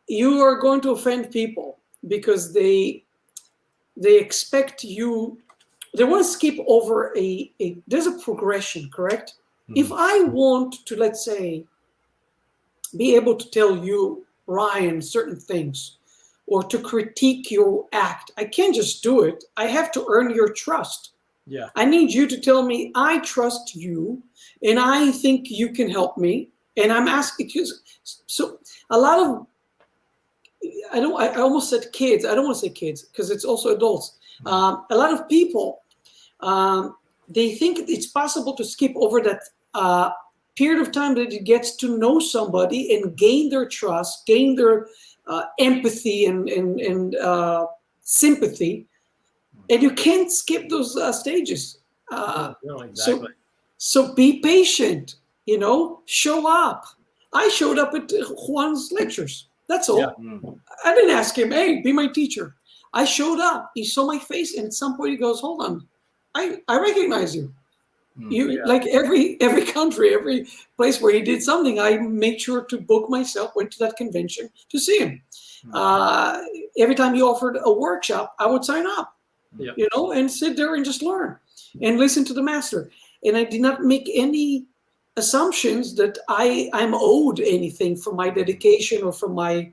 you are going to offend people because they expect you. They want to skip over there's a progression, correct? If I want to, let's say, be able to tell you, Ryan, certain things, or to critique your act, I can't just do it. I have to earn your trust. Yeah. I need you to tell me, I trust you, and I think you can help me. And I'm asking you, so a lot of, I almost said kids. I don't want to say kids because it's also adults. A lot of people, they think it's possible to skip over that period of time that it gets to know somebody and gain their trust, gain their empathy and sympathy, and you can't skip those stages. No, exactly. So be patient. Show up. I showed up at Juan's lectures. That's all. Yeah. I didn't ask him, hey, be my teacher. I showed up. He saw my face, and at some point he goes, hold on. I recognize you. Like every country, every place where he did something, I made sure to book myself, went to that convention to see him. Every time he offered a workshop, I would sign up, and sit there and just learn and listen to the master. And I did not make any assumptions that I'm owed anything for my dedication or for my,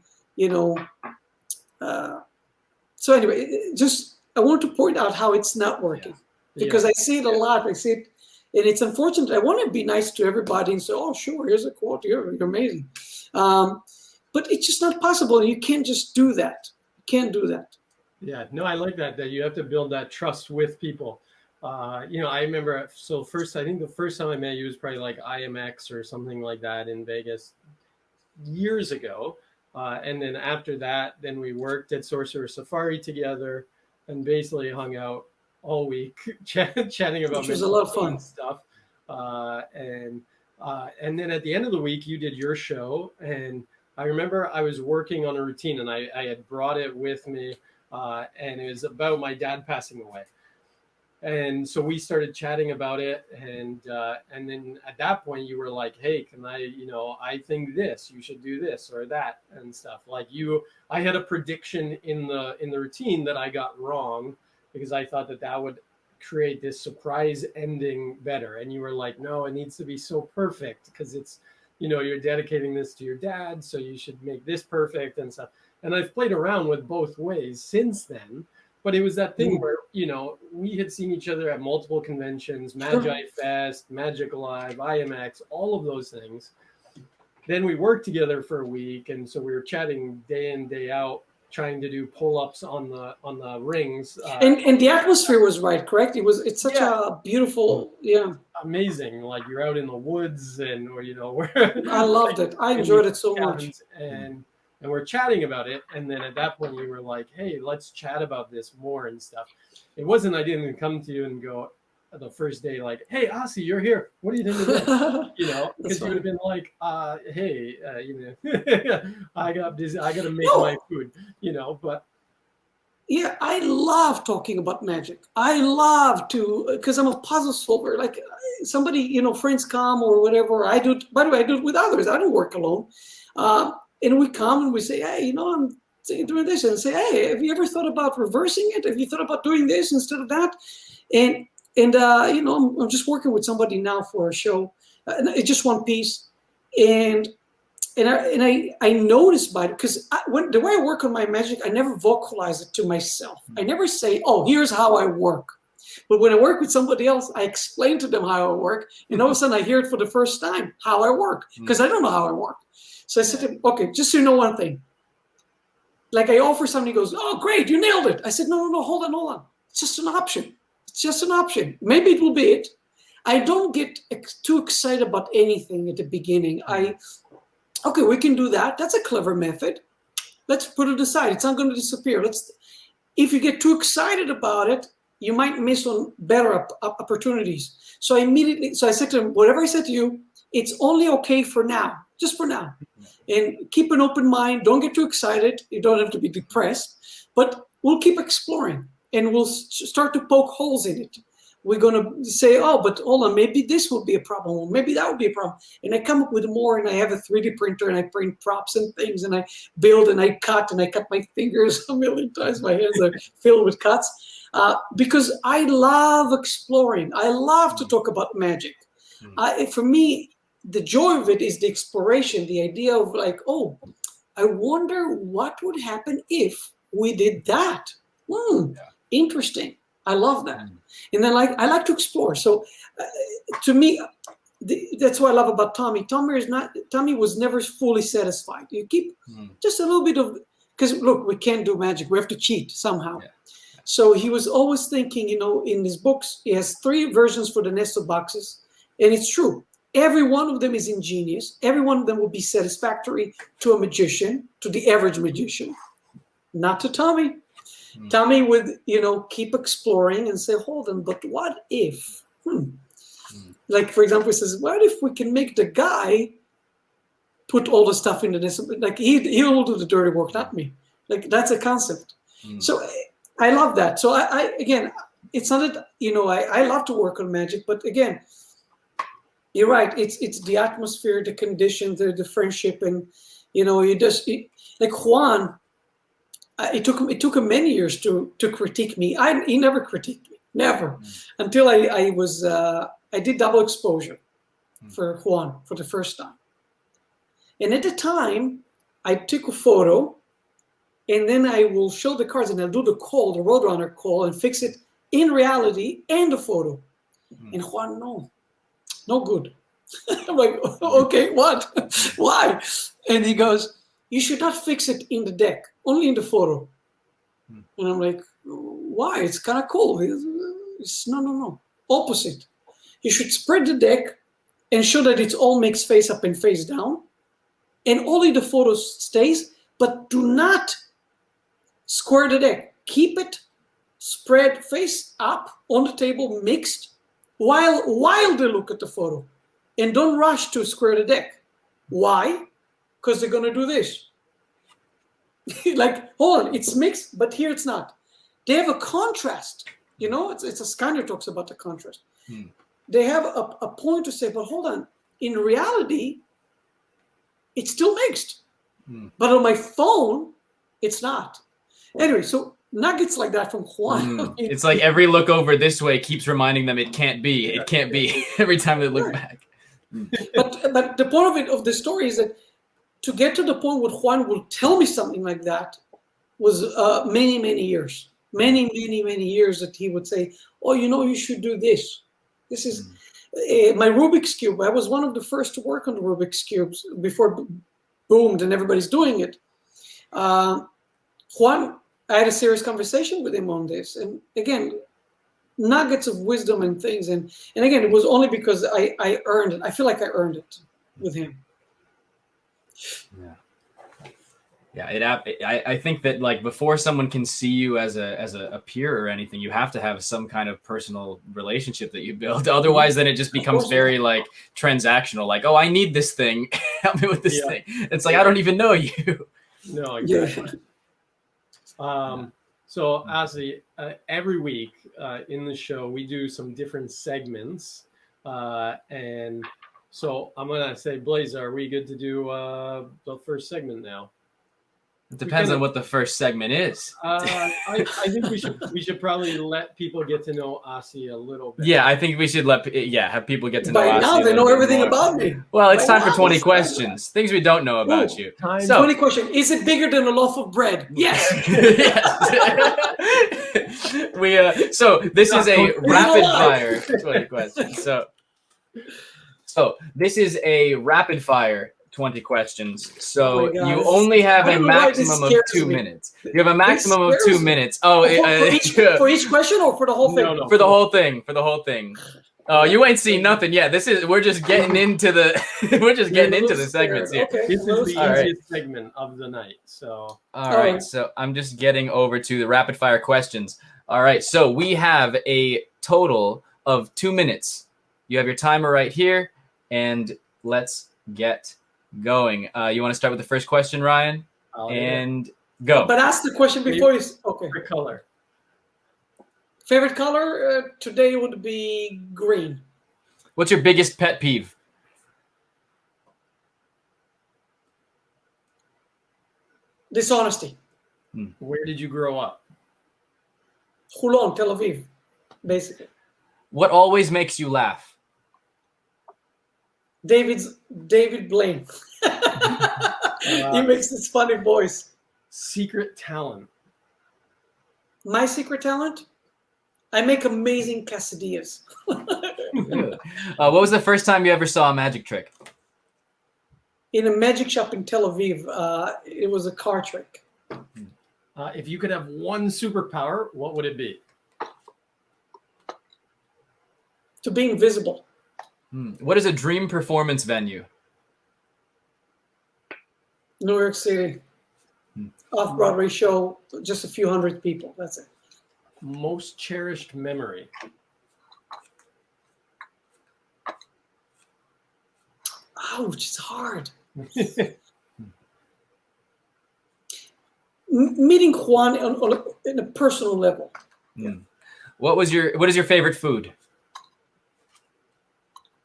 so anyway, just I want to point out how it's not working because I see it a lot. I see it, and it's unfortunate. I want to be nice to everybody and say, "Oh, sure, here's a quote. You're amazing," but it's just not possible. You can't just do that. You can't do that. Yeah, no, I like that you have to build that trust with people. I remember. So first, I think the first time I met you was probably like IMX or something like that in Vegas years ago. And then after that, then we worked at Sorcerer Safari together and basically hung out all week chatting about which was a lot of fun stuff. And then at the end of the week, you did your show. And I remember I was working on a routine and I had brought it with me. And it was about my dad passing away. And so we started chatting about it, and then at that point you were like, "Hey, can I? I think this. You should do this or that and stuff." Like I had a prediction in the routine that I got wrong, because I thought that that would create this surprise ending better. And you were like, no, it needs to be so perfect because it's, you know, you're dedicating this to your dad, so you should make this perfect and stuff. And I've played around with both ways since then. But it was that thing where, you know, we had seen each other at multiple conventions, Magi Fest, Magic Live, IMX, all of those things. Then we worked together for a week, and so we were chatting day in, day out, trying to do pull-ups on the rings. And the atmosphere was right, correct? It's such a beautiful, amazing. Like you're out in the woods, and or you know, I loved it. I enjoyed it so much. And we're chatting about it, and then at that point you were like, "Hey, let's chat about this more and stuff." It wasn't I didn't come to you and go the first day like, "Hey, Asi, you're here. What are you doing today?" You know, because you would have been like, "Hey, you know, I got to make my food," you know. But yeah, I love talking about magic. I love to, because I'm a puzzle solver. Like somebody, you know, friends come or whatever. I do. By the way, I do it with others. I don't work alone. And we come and we say, hey, you know, I'm doing this, and say, hey, have you ever thought about reversing it? Have you thought about doing this instead of that? And you know, I'm just working with somebody now for a show. It's just one piece, and I noticed by it, because the way I work on my magic, I never vocalize it to myself. I never say, oh, here's how I work. But when I work with somebody else, I explain to them how I work, and all of a sudden I hear it for the first time how I work, because I don't know how I work. So I said to him, okay, just so you know one thing. Like I offer something, he goes, oh, great, you nailed it. I said, no, hold on. It's just an option. It's just an option. Maybe it will be it. I don't get too excited about anything at the beginning. Okay, we can do that. That's a clever method. Let's put it aside. It's not going to disappear. If you get too excited about it, you might miss on better opportunities. So I said to him, whatever I said to you, it's only okay for now, just for now. And keep an open mind. Don't get too excited. You don't have to be depressed, but we'll keep exploring and we'll start to poke holes in it. We're going to say, oh, but hold on, maybe this will be a problem. Or maybe that would be a problem. And I come up with more, and I have a 3D printer, and I print props and things, and I build, and I cut my fingers a million times. My hands are filled with cuts. Because I love exploring. I love to talk about magic. For me, the joy of it is the exploration, the idea of like, oh, I wonder what would happen if we did that. Interesting. I love that. And then I like to explore. So to me, that's what I love about Tommy. Tommy was never fully satisfied. You keep just a little bit of, because look, we can't do magic. We have to cheat somehow. Yeah. So he was always thinking, you know, in his books, he has 3 versions for the nested boxes. And it's true. Every one of them is ingenious. Every one of them will be satisfactory to a magician, to the average magician, not to Tommy. Tommy would, you know, keep exploring and say, hold on, but what if? Like, for example, he says, what if we can make the guy put all the stuff in the nest? Like, he'll do the dirty work, not me. Like, that's a concept. So I love that. So I again, it's not that, you know, I love to work on magic, but again, you're right. It's the atmosphere, the conditions, the friendship, and, you know, like Juan, it took him many years to critique me. He never critiqued me, never, until I did double exposure for Juan for the first time. And at the time, I took a photo, and then I will show the cards, and I'll do the Roadrunner call, and fix it in reality and the photo. And Juan, no good. I'm like, okay, what? Why? And he goes, you should not fix it in the deck, only in the photo. And I'm like, why? It's kind of cool. It's no. Opposite. You should spread the deck and show that it all makes face up and face down. And only the photo stays, but do not square the deck. Keep it spread face up on the table, mixed, while they look at the photo. And don't rush to square the deck. Why? Because they're going to do this. Like, hold on, it's mixed, but here it's not. They have a contrast. You know, it's a Skinner talks about the contrast. They have a point to say, but hold on, in reality, it's still mixed. But on my phone, it's not. Anyway, so nuggets like that from Juan. It's like every look over this way keeps reminding them it can't be. It can't be every time they look back. But the point of the story is that to get to the point where Juan will tell me something like that was many years. Many years that he would say, oh, you should do this. This is my Rubik's Cube. I was one of the first to work on the Rubik's Cubes before it boomed and everybody's doing it. Juan, I had a serious conversation with him on this. And again, nuggets of wisdom and things. And again, it was only because I earned it. I feel like I earned it with him. Yeah, I think that like before someone can see you as a peer or anything, you have to have some kind of personal relationship that you build. Otherwise, then it just becomes very like transactional. Like, oh, I need this thing. Help me with this thing. It's like I don't even know you. No, exactly. So Asi, every week in the show we do some different segments, and so I'm gonna say, Blaze, are we good to do the first segment now? It depends on what the first segment is. I think we should probably let people get to know Asi a little bit. Yeah, I think we should have people get to know By Asi. now they know everything about me. Well, it's time for 20 questions. Things we don't know about you. So, 20 questions. Is it bigger than a loaf of bread? Yes. Yes. So this is a rapid fire 20 questions. So this is a rapid fire 20 questions. So you only have a maximum of 2 minutes. You have a maximum of 2 minutes. Oh, for each question or for the whole thing? No, for the whole thing. For the whole thing. Oh, you ain't seen nothing yet. We're just getting into the segments here. Okay. This is the easiest segment of the night. So all right. So I'm just getting over to the rapid fire questions. All right. So we have a total of 2 minutes. You have your timer right here, and let's get going. You want to start with the first question, Ryan? And go. But ask the question before you. Okay. Favorite color. Favorite color today would be green. What's your biggest pet peeve? Dishonesty. Where did you grow up? Hulon, Tel Aviv, basically. What always makes you laugh? David Blaine. He makes this funny voice. Secret talent. My secret talent? I make amazing quesadillas. What was the first time you ever saw a magic trick? In a magic shop in Tel Aviv. It was a card trick. If you could have one superpower, what would it be? To be invisible. What is a dream performance venue? New York City. Off-Broadway show, just a few hundred people. That's it. Most cherished memory. Ouch, it's hard. Meeting Juan on a personal level. What is your favorite food?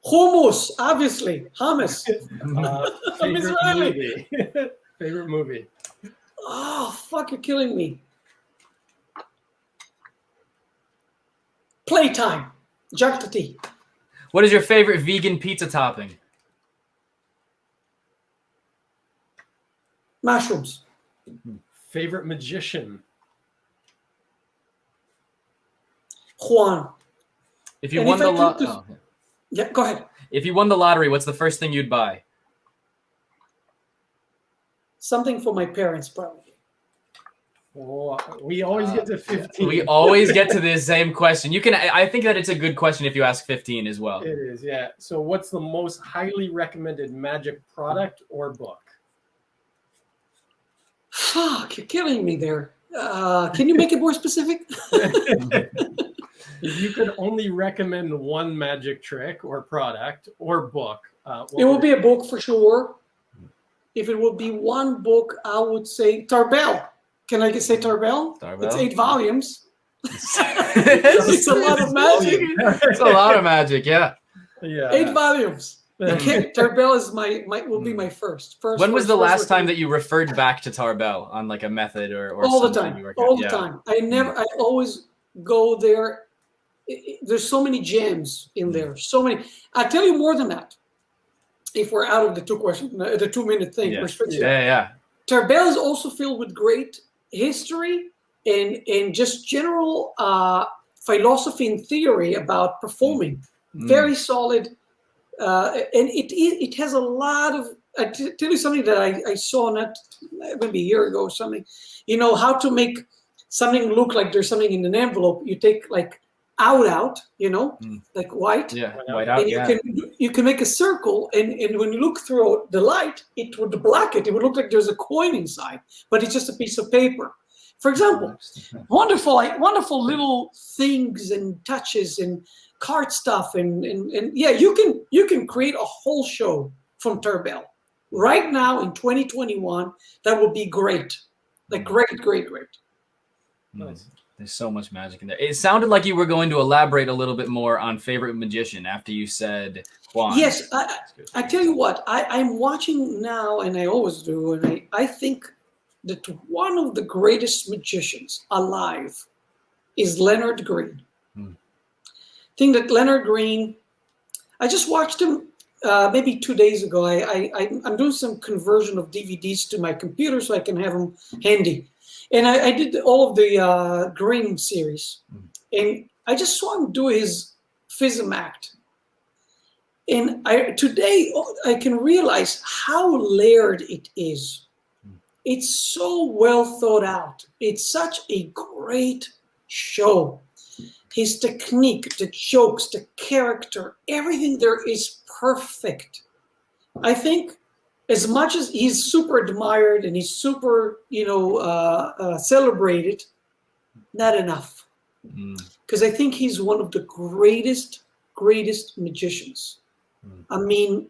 Hummus, obviously. Hummus. Favorite movie. Oh, fuck, you're killing me. Playtime. Jaktati. What is your favorite vegan pizza topping? Mushrooms. Favorite magician? Juan. If you won the lottery. Yeah, go ahead. If you won the lottery, what's the first thing you'd buy? Something for my parents, probably. Oh, we always get to 15. We always get to the same question. I think that it's a good question if you ask 15 as well. It is, yeah. So what's the most highly recommended magic product or book? Fuck, you're killing me there. Can you make it more specific? If you could only recommend one magic trick or product or book, it will be a book for sure. If it would be one book, I would say Tarbell. Can I say Tarbell? It's 8 volumes. It's a lot of magic. It's a lot of magic, yeah. 8 volumes. Tarbell is will be my first. When was the last time that you referred back to Tarbell on like a method or all the something time? you were All the time. I always go there. There's so many gems in there. So many. I tell you more than that. If we're out of the 2-minute thing restriction. Yeah. Tarbell is also filled with great history and just general philosophy and theory about performing. Very solid. And it has a lot of, I tell you something that I saw maybe a year ago or something, how to make something look like there's something in an envelope. You take like out, like white. Yeah, white out, and you can make a circle, and when you look through the light, it would black it. It would look like there's a coin inside, but it's just a piece of paper. For example, wonderful little things and touches and card stuff and you can create a whole show from Tarbell right now in 2021. That would be great, like great. Nice. There's so much magic in there. It sounded like you were going to elaborate a little bit more on favorite magician after you said Juan. Yes, I tell you what, I'm watching now, and I always do, and I think that one of the greatest magicians alive is Leonard Green. I think that Leonard Green, I just watched him maybe 2 days ago. I'm doing some conversion of DVDs to my computer so I can have them handy. And I did all of the Green series. And I just saw him do his FISM act. And today I can realize how layered it is. It's so well thought out. It's such a great show. His technique, the jokes, the character, everything there is perfect. I think as much as he's super admired and he's super, celebrated, not enough. Because I think he's one of the greatest magicians. I mean,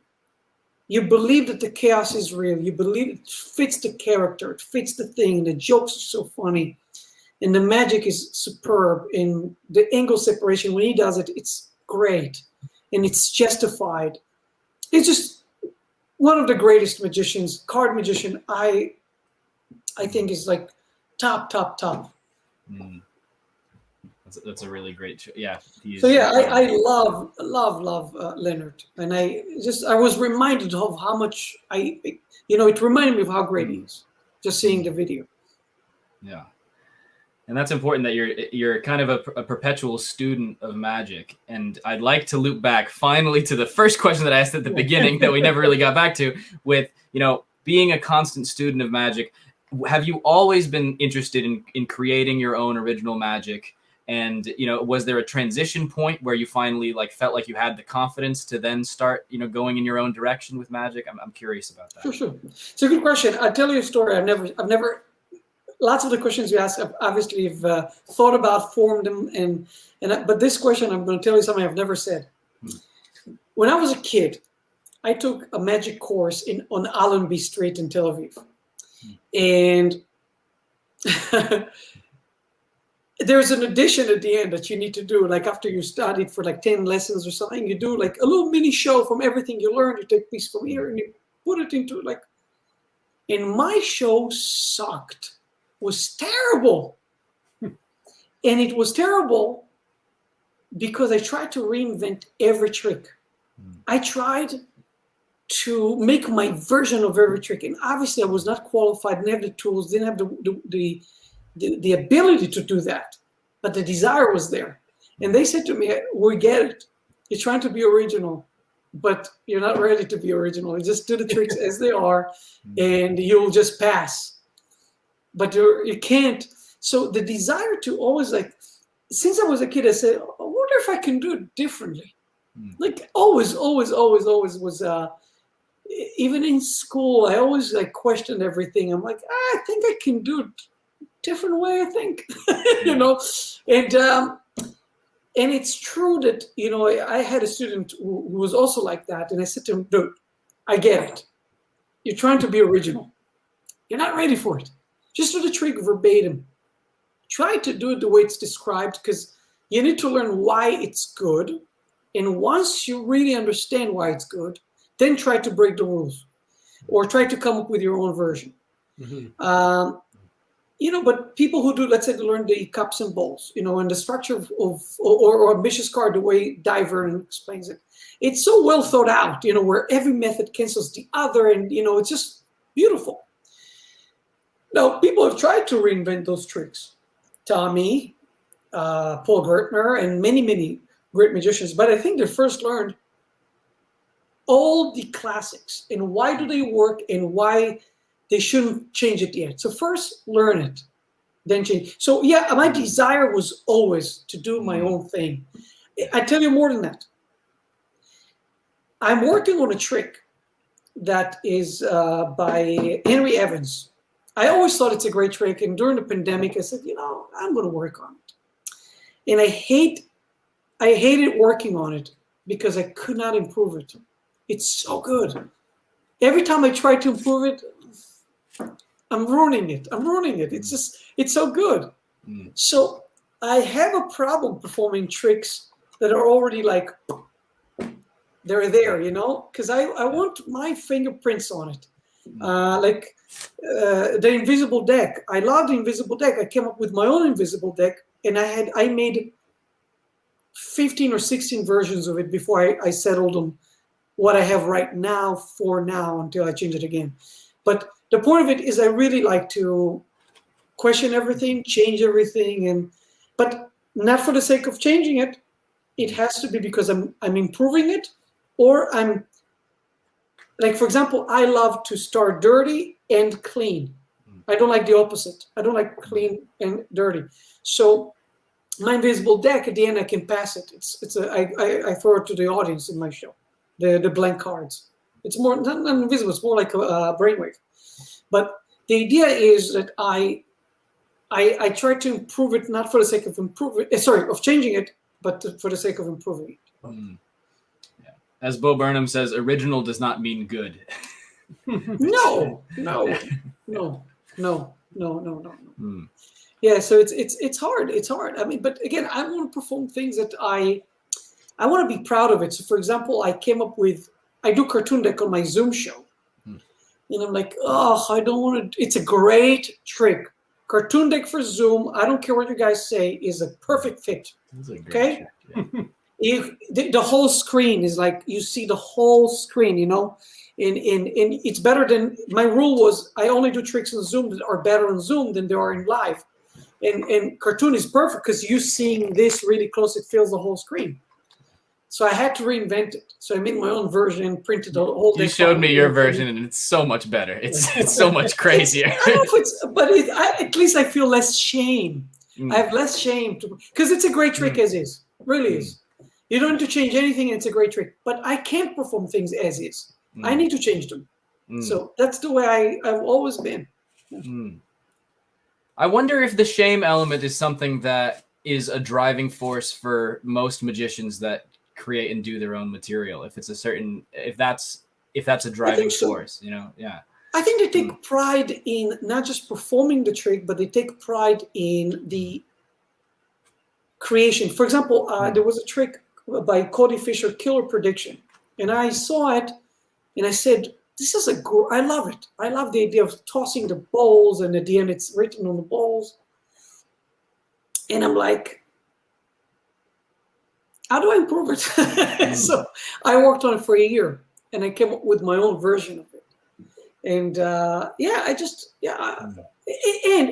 you believe that the chaos is real. You believe it fits the character. It fits the thing. The jokes are so funny. And the magic is superb. And the angle separation, when he does it, it's great. And it's justified. It's just one of the greatest magicians, card magician, I think is like top. That's a really great show. Yeah. I love Leonard. And I was reminded of how much it reminded me of how great he is, just seeing the video. Yeah. And that's important that you're kind of a perpetual student of magic. And I'd like to loop back finally to the first question that I asked at the beginning that we never really got back to with, being a constant student of magic. Have you always been interested in creating your own original magic? And, was there a transition point where you finally felt like you had the confidence to then start, going in your own direction with magic? I'm curious about that. Sure. It's a good question. I'll tell you a story. I've never lots of the questions you ask, obviously, I've thought about, formed them, but this question, I'm going to tell you something I've never said. When I was a kid, I took a magic course on Allenby Street in Tel Aviv, and there's an addition at the end that you need to do, like after you studied for 10 lessons or something, you do like a little mini show from everything you learned. You take a piece from here and you put it into and my show sucked. Was terrible. And it was terrible because I tried to reinvent every trick. I tried to make my version of every trick. And obviously I was not qualified, didn't have the tools, didn't have the ability to do that. But the desire was there. And they said to me, we get it. You're trying to be original, but you're not ready to be original. You just do the tricks as they are and you'll just pass. But you can't. So the desire to always since I was a kid, I said, I wonder if I can do it differently. Always was, even in school, I always questioned everything. I'm like, I think I can do it different way, I think, and it's true that, I had a student who was also like that. And I said to him, dude, I get it. You're trying to be original. You're not ready for it. Just do the trick verbatim. Try to do it the way it's described, because you need to learn why it's good. And once you really understand why it's good, then try to break the rules or try to come up with your own version. But people who do, let's say, they learn the cups and bowls, and the structure of or ambitious card, the way Diver explains it, it's so well thought out, where every method cancels the other, and it's just beautiful. Now, people have tried to reinvent those tricks. Tommy, Paul Gertner, and many, many great magicians, but I think they first learned all the classics and why do they work and why they shouldn't change it yet. So first learn it, then change. So yeah, my desire was always to do my own thing. I tell you more than that. I'm working on a trick that is by Henry Evans. I always thought it's a great trick, and during the pandemic, I said, I'm going to work on it. And I hated working on it because I could not improve it. It's so good. Every time I try to improve it, I'm ruining it. It's so good. So I have a problem performing tricks that are already like, they're there, because I want my fingerprints on it. Like the invisible deck. I love the invisible deck. I came up with my own invisible deck, and I made 15 or 16 versions of it before I settled on what I have right now for now until I change it again. But the point of it is I really like to question everything, change everything, but not for the sake of changing it. It has to be because I'm improving it, or I'm, like, for example, I love to start dirty and clean. I don't like the opposite. I don't like clean and dirty. So my invisible deck, at the end, I can pass it. I throw it to the audience in my show, the blank cards. It's more not invisible. It's more like a brainwave. But the idea is that I try to improve it, not for the sake of of changing it, but for the sake of improving it. Yeah. As Bo Burnham says, original does not mean good. No. Yeah, so it's hard. It's hard. I mean, but again, I want to perform things that I want to be proud of it. So, for example, I do cartoon deck on my Zoom show. And I'm like, I don't want to. It's a great trick. Cartoon deck for Zoom, I don't care what you guys say, is a perfect fit. Okay? Trick, yeah. The whole screen is like, you see the whole screen, and it's better than, my rule was, I only do tricks on Zoom that are better on Zoom than they are in live. And cartoon is perfect because you seeing this really close, it fills the whole screen. So I had to reinvent it. So I made my own version, printed the whole deck. You showed me your version, and it's so much better. It's so much crazier. I don't know if at least I feel less shame. I have less shame because it's a great trick as is. Really is. You don't need to change anything, and it's a great trick. But I can't perform things as is. I need to change them. So that's the way I've always been. I wonder if the shame element is something that is a driving force for most magicians that create and do their own material. If that's a driving force, yeah. I think they take pride in not just performing the trick, but they take pride in the creation. For example, there was a trick by Cody Fisher, Killer Prediction, and I saw it, and I said, "This is I love it. I love the idea of tossing the bowls, and at the end, it's written on the bowls." And I'm like, how do I improve it? So I worked on it for a year, and I came up with my own version of it. And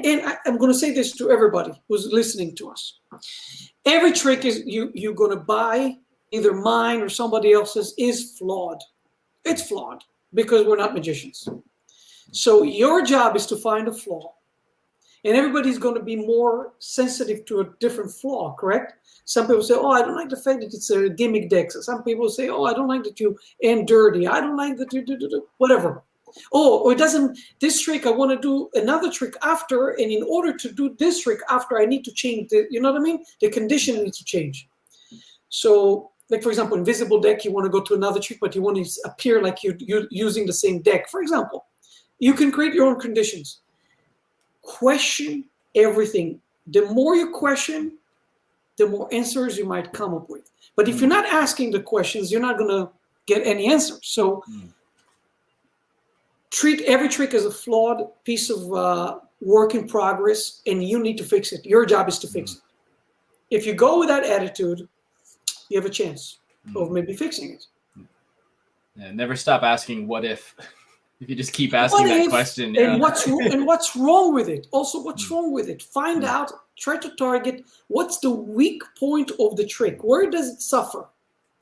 and I'm going to say this to everybody who's listening to us. Every trick is you're going to buy, either mine or somebody else's, is flawed. It's flawed because we're not magicians. So your job is to find a flaw. And everybody's going to be more sensitive to a different flaw, correct? Some people say, I don't like the fact that it's a gimmick deck. So some people say, I don't like that you end dirty. I don't like that you do whatever. Or it doesn't, this trick, I want to do another trick after. And in order to do this trick after, I need to change you know what I mean? The condition needs to change. So, like, for example, invisible deck, you want to go to another trick, but you want to appear like you're using the same deck. For example, you can create your own conditions. Question everything. The more you question, the more answers you might come up with. But if you're not asking the questions, you're not going to get any answer. So treat every trick as a flawed piece of work in progress, and you need to fix it. Your job is to fix it. If you go with that attitude, you have a chance of maybe fixing it. Yeah, never stop asking what if. If you just keep asking that question. And what's wrong with it? Also, what's wrong with it? Find out, try to target what's the weak point of the trick. Where does it suffer?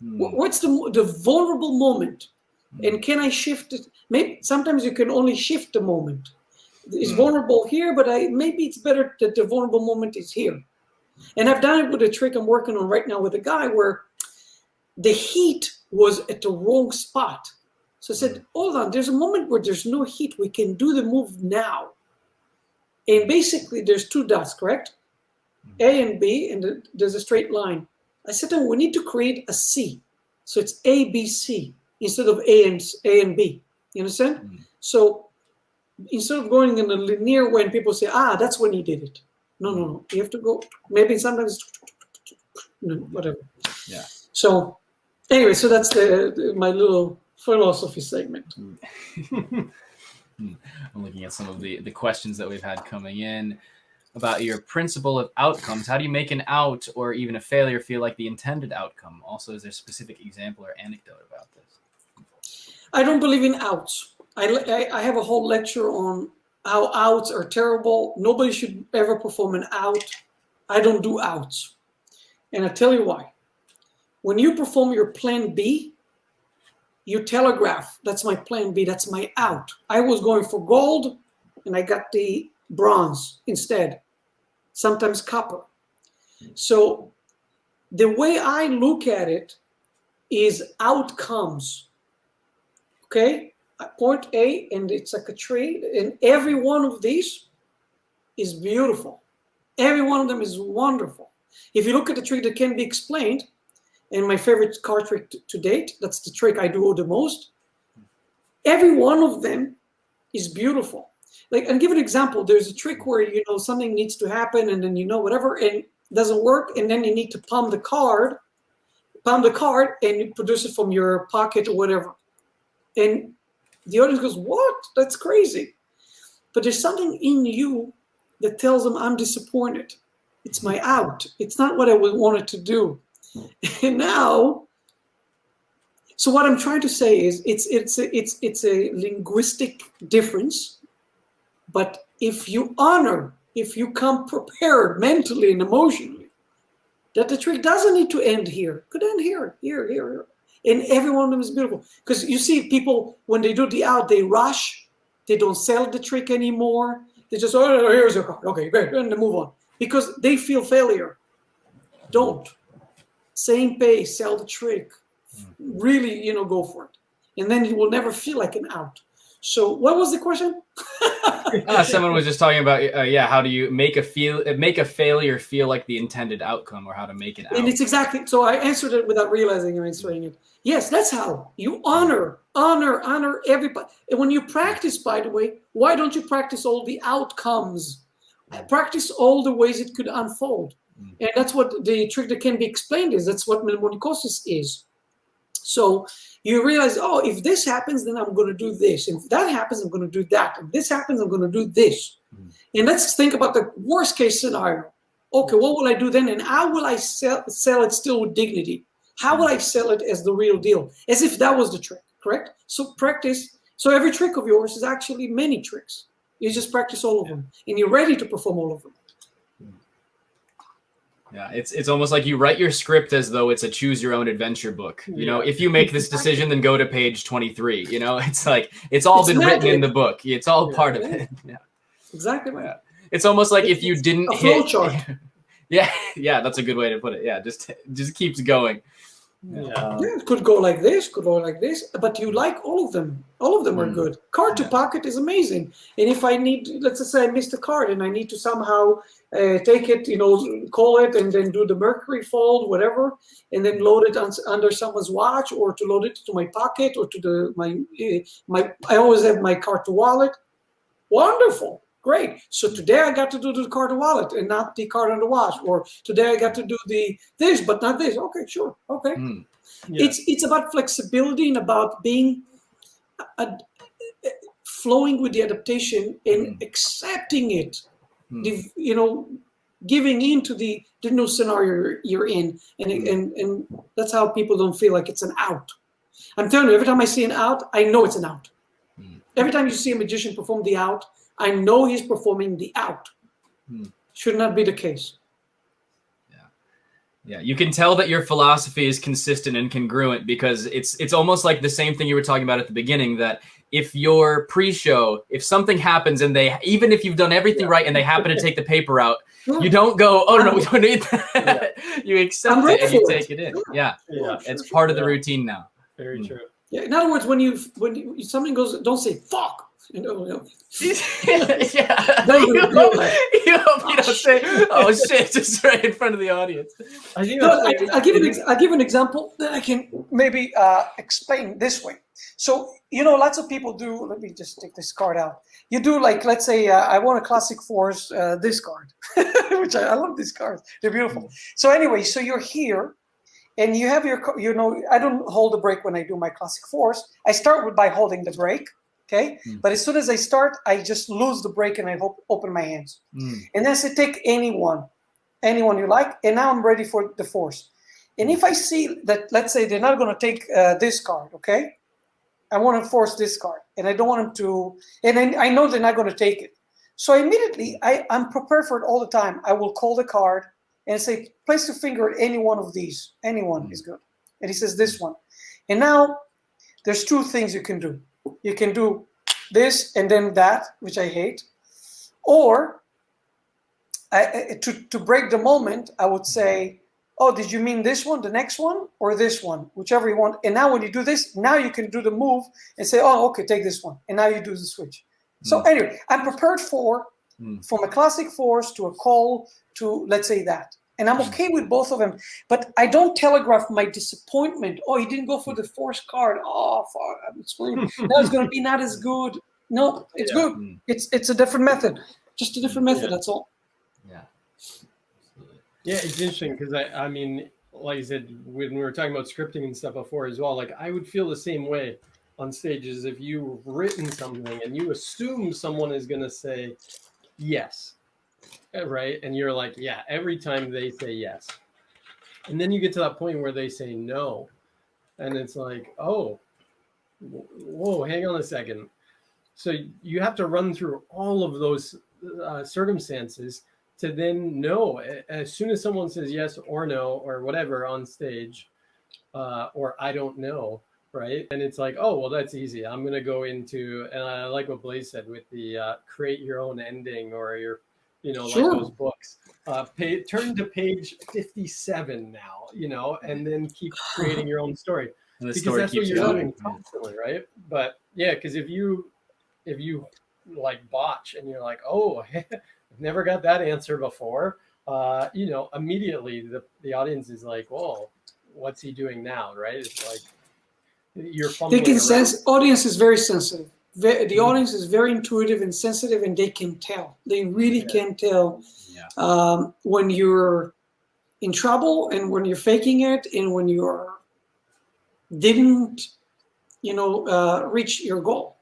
What's the vulnerable moment? And can I shift it? Maybe sometimes you can only shift the moment. It's vulnerable here, but maybe it's better that the vulnerable moment is here. And I've done it with a trick I'm working on right now with a guy where the heat was at the wrong spot. So I said, hold on, there's a moment where there's no heat. We can do the move now. And basically there's two dots, correct? A and B, and there's a straight line. I said, oh, we need to create a C. So it's A, B, C instead of A and B. You understand? So instead of going in a linear way and people say, that's when he did it. No. You have to go, maybe sometimes, whatever. Yeah. So anyway, so that's my little philosophy segment. I'm looking at some of the questions that we've had coming in about your principle of outcomes. How do you make an out or even a failure feel like the intended outcome? Also, is there a specific example or anecdote about this? I don't believe in outs. I have a whole lecture on how outs are terrible. Nobody should ever perform an out. I don't do outs. And I'll tell you why. When you perform your plan B, you telegraph, that's my plan B, that's my out. I was going for gold and I got the bronze instead, sometimes copper. So the way I look at it is outcomes, okay? Point A, and it's like a tree, and every one of these is beautiful. Every one of them is wonderful. If you look at the trick that can be explained, and my favorite card trick to date, that's the trick I do the most, every one of them is beautiful. Like, and give an example. There's a trick where, something needs to happen, and then whatever, and it doesn't work, and then you need to palm the card, and you produce it from your pocket or whatever. And the audience goes, what? That's crazy. But there's something in you that tells them, I'm disappointed. It's my out. It's not what I wanted to do. And now, so what I'm trying to say is it's a linguistic difference. But if you come prepared mentally and emotionally, that the trick doesn't need to end here. It could end here. And every one of them is beautiful. Because you see people, when they do the out, they rush. They don't sell the trick anymore. They just, here's your card. Okay, great, and move on. Because they feel failure. Don't. Same pace, sell the trick. Really, go for it. And then you will never feel like an out. So what was the question? Someone was just talking about, how do you make a failure feel like the intended outcome, or how to make it out? And it's exactly, so I answered it without realizing I'm answering it. Yes, that's how you honor everybody. And when you practice, by the way, why don't you practice all the outcomes? Practice all the ways it could unfold. And that's what the trick that can be explained is. That's what mnemonicosis is. So you realize, if this happens, then I'm going to do this. If that happens, I'm going to do that. If this happens, I'm going to do this. And let's think about the worst case scenario. Okay, what will I do then? And how will I sell it still with dignity? How will I sell it as the real deal? As if that was the trick, correct? So practice. So every trick of yours is actually many tricks. You just practice all of them. And you're ready to perform all of them. Yeah, it's almost like you write your script as though it's a choose your own adventure book. If you make this decision, then go to page 23. It's like it's been written in the book. It's all part of it. Yeah, exactly right. Yeah. It's almost like if you didn't a flow chart. Yeah, that's a good way to put it. Yeah, just keeps going. Yeah, it could go like this, could go like this, but you like all of them. All of them are good. Card to pocket is amazing. And if I need, let's just say I missed a card and I need to somehow take it, call it, and then do the mercury fold, whatever, and then load it under someone's watch, or to load it to my pocket, or to my I always have my card to wallet. Wonderful. Great. So today I got to do the card and wallet and not the card and the watch. Or today I got to do this, but not this. Okay, sure. Okay. Yeah. It's about flexibility and about being flowing with the adaptation and accepting it. Giving into the new scenario you're in, and that's how people don't feel like it's an out. I'm telling you, every time I see an out, I know it's an out. Every time you see a magician perform the out, I know he's performing the out. Should not be the case. Yeah, you can tell that your philosophy is consistent and congruent because it's almost like the same thing you were talking about at the beginning, that if your pre-show, if something happens and even if you've done everything right and they happen to take the paper out, you don't go, oh no, we don't need that. You accept it and you take it in. Yeah, it's part of the routine now. Very true. Yeah. In other words, when something goes, don't say fuck. Yeah. You don't say, oh shit, just right in front of the audience. I'll give an example that I can maybe explain this way. So, lots of people do, let me just take this card out. You do like, let's say, I want a classic force, this card, which I love these cards. They're beautiful. So anyway, so you're here and you have your, I don't hold the brake when I do my classic force. I start by holding the brake. Okay, but as soon as I start, I just lose the brake and I open my hands. And then I say, take anyone you like, and now I'm ready for the force. And if I see that, let's say they're not going to take this card, okay, I want to force this card, and I don't want them to, and I know they're not going to take it. So immediately, I'm prepared for it all the time. I will call the card and say, place your finger at any one of these. Anyone is good. And he says this one. And now there's two things you can do. You can do this and then that, which I hate. Or to break the moment, I would say, oh, did you mean this one, the next one, or this one? Whichever you want. And now when you do this, now you can do the move and say, oh, okay, take this one. And now you do the switch. So anyway, I'm prepared from a classic force to a call to, let's say, that. And I'm okay with both of them, but I don't telegraph my disappointment. Oh, he didn't go for the force card. Oh, fuck, I'm screwed. Now it's going to be not as good. No, it's good. It's a different method. Just a different method, that's all. Yeah. Yeah, it's interesting because I mean, like you said, when we were talking about scripting and stuff before as well, like I would feel the same way on stages if you've written something and you assume someone is going to say yes. Right. And you're like, yeah, every time they say yes. And then you get to that point where they say no. And it's like, oh, whoa, hang on a second. So you have to run through all of those circumstances to then know as soon as someone says yes or no or whatever on stage or I don't know. Right. And it's like, oh, well, that's easy. I'm going to go into, and I like what Blaise said with the create your own ending or your, like those books, turn to page 57 now, and then keep creating your own story. And the because story that's keeps what you're going. doing constantly, right? But yeah, because if you like botch and you're like, oh, I've never got that answer before, immediately the audience is like, whoa, what's he doing now, right? It's like you're fumbling they can around. sense. Audience is very sensitive. The audience is very intuitive and sensitive, and they can tell. They really can tell when you're in trouble and when you're faking it and when you're didn't, reach your goal.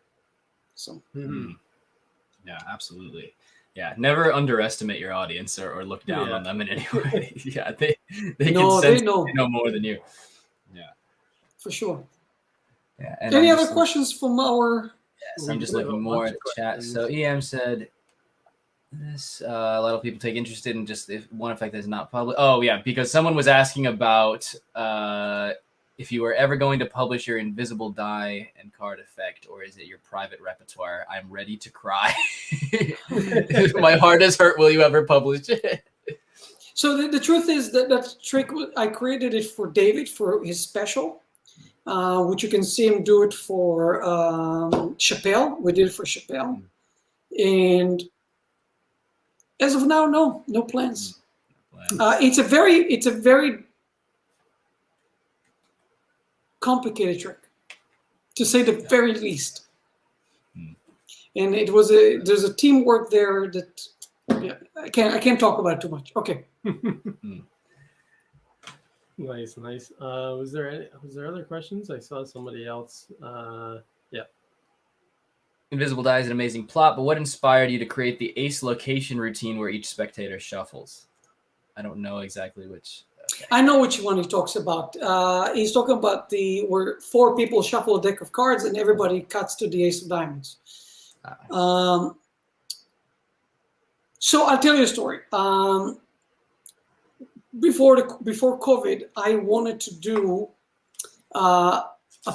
So. Yeah, absolutely. Yeah, never underestimate your audience or look down on them in any way. Yeah, they can sense they know more than you. Yeah, for sure. Yeah. Any other questions from our? Yes, I'm just looking more at the chat. So EM said this. A lot of people take interest in just if one effect is not public. Oh yeah, because someone was asking about if you were ever going to publish your invisible die and card effect, or is it your private repertoire? I'm ready to cry. My heart is hurt. Will you ever publish it? So the truth is that trick, I created it for David for his special, which you can see him do it for Chappelle. We did it for Chappelle. And as of now, no plans. It's a very complicated trick, to say the very least. and there's a teamwork there that I can't talk about it too much. Okay. Nice. Was there other questions? I saw somebody else. Yeah. Invisible Die is an amazing plot, but what inspired you to create the ace location routine where each spectator shuffles? I don't know exactly which. Okay. I know which one he talks about. He's talking about where 4 people shuffle a deck of cards and everybody cuts to the ace of diamonds. So I'll tell you a story. Before COVID, I wanted to do a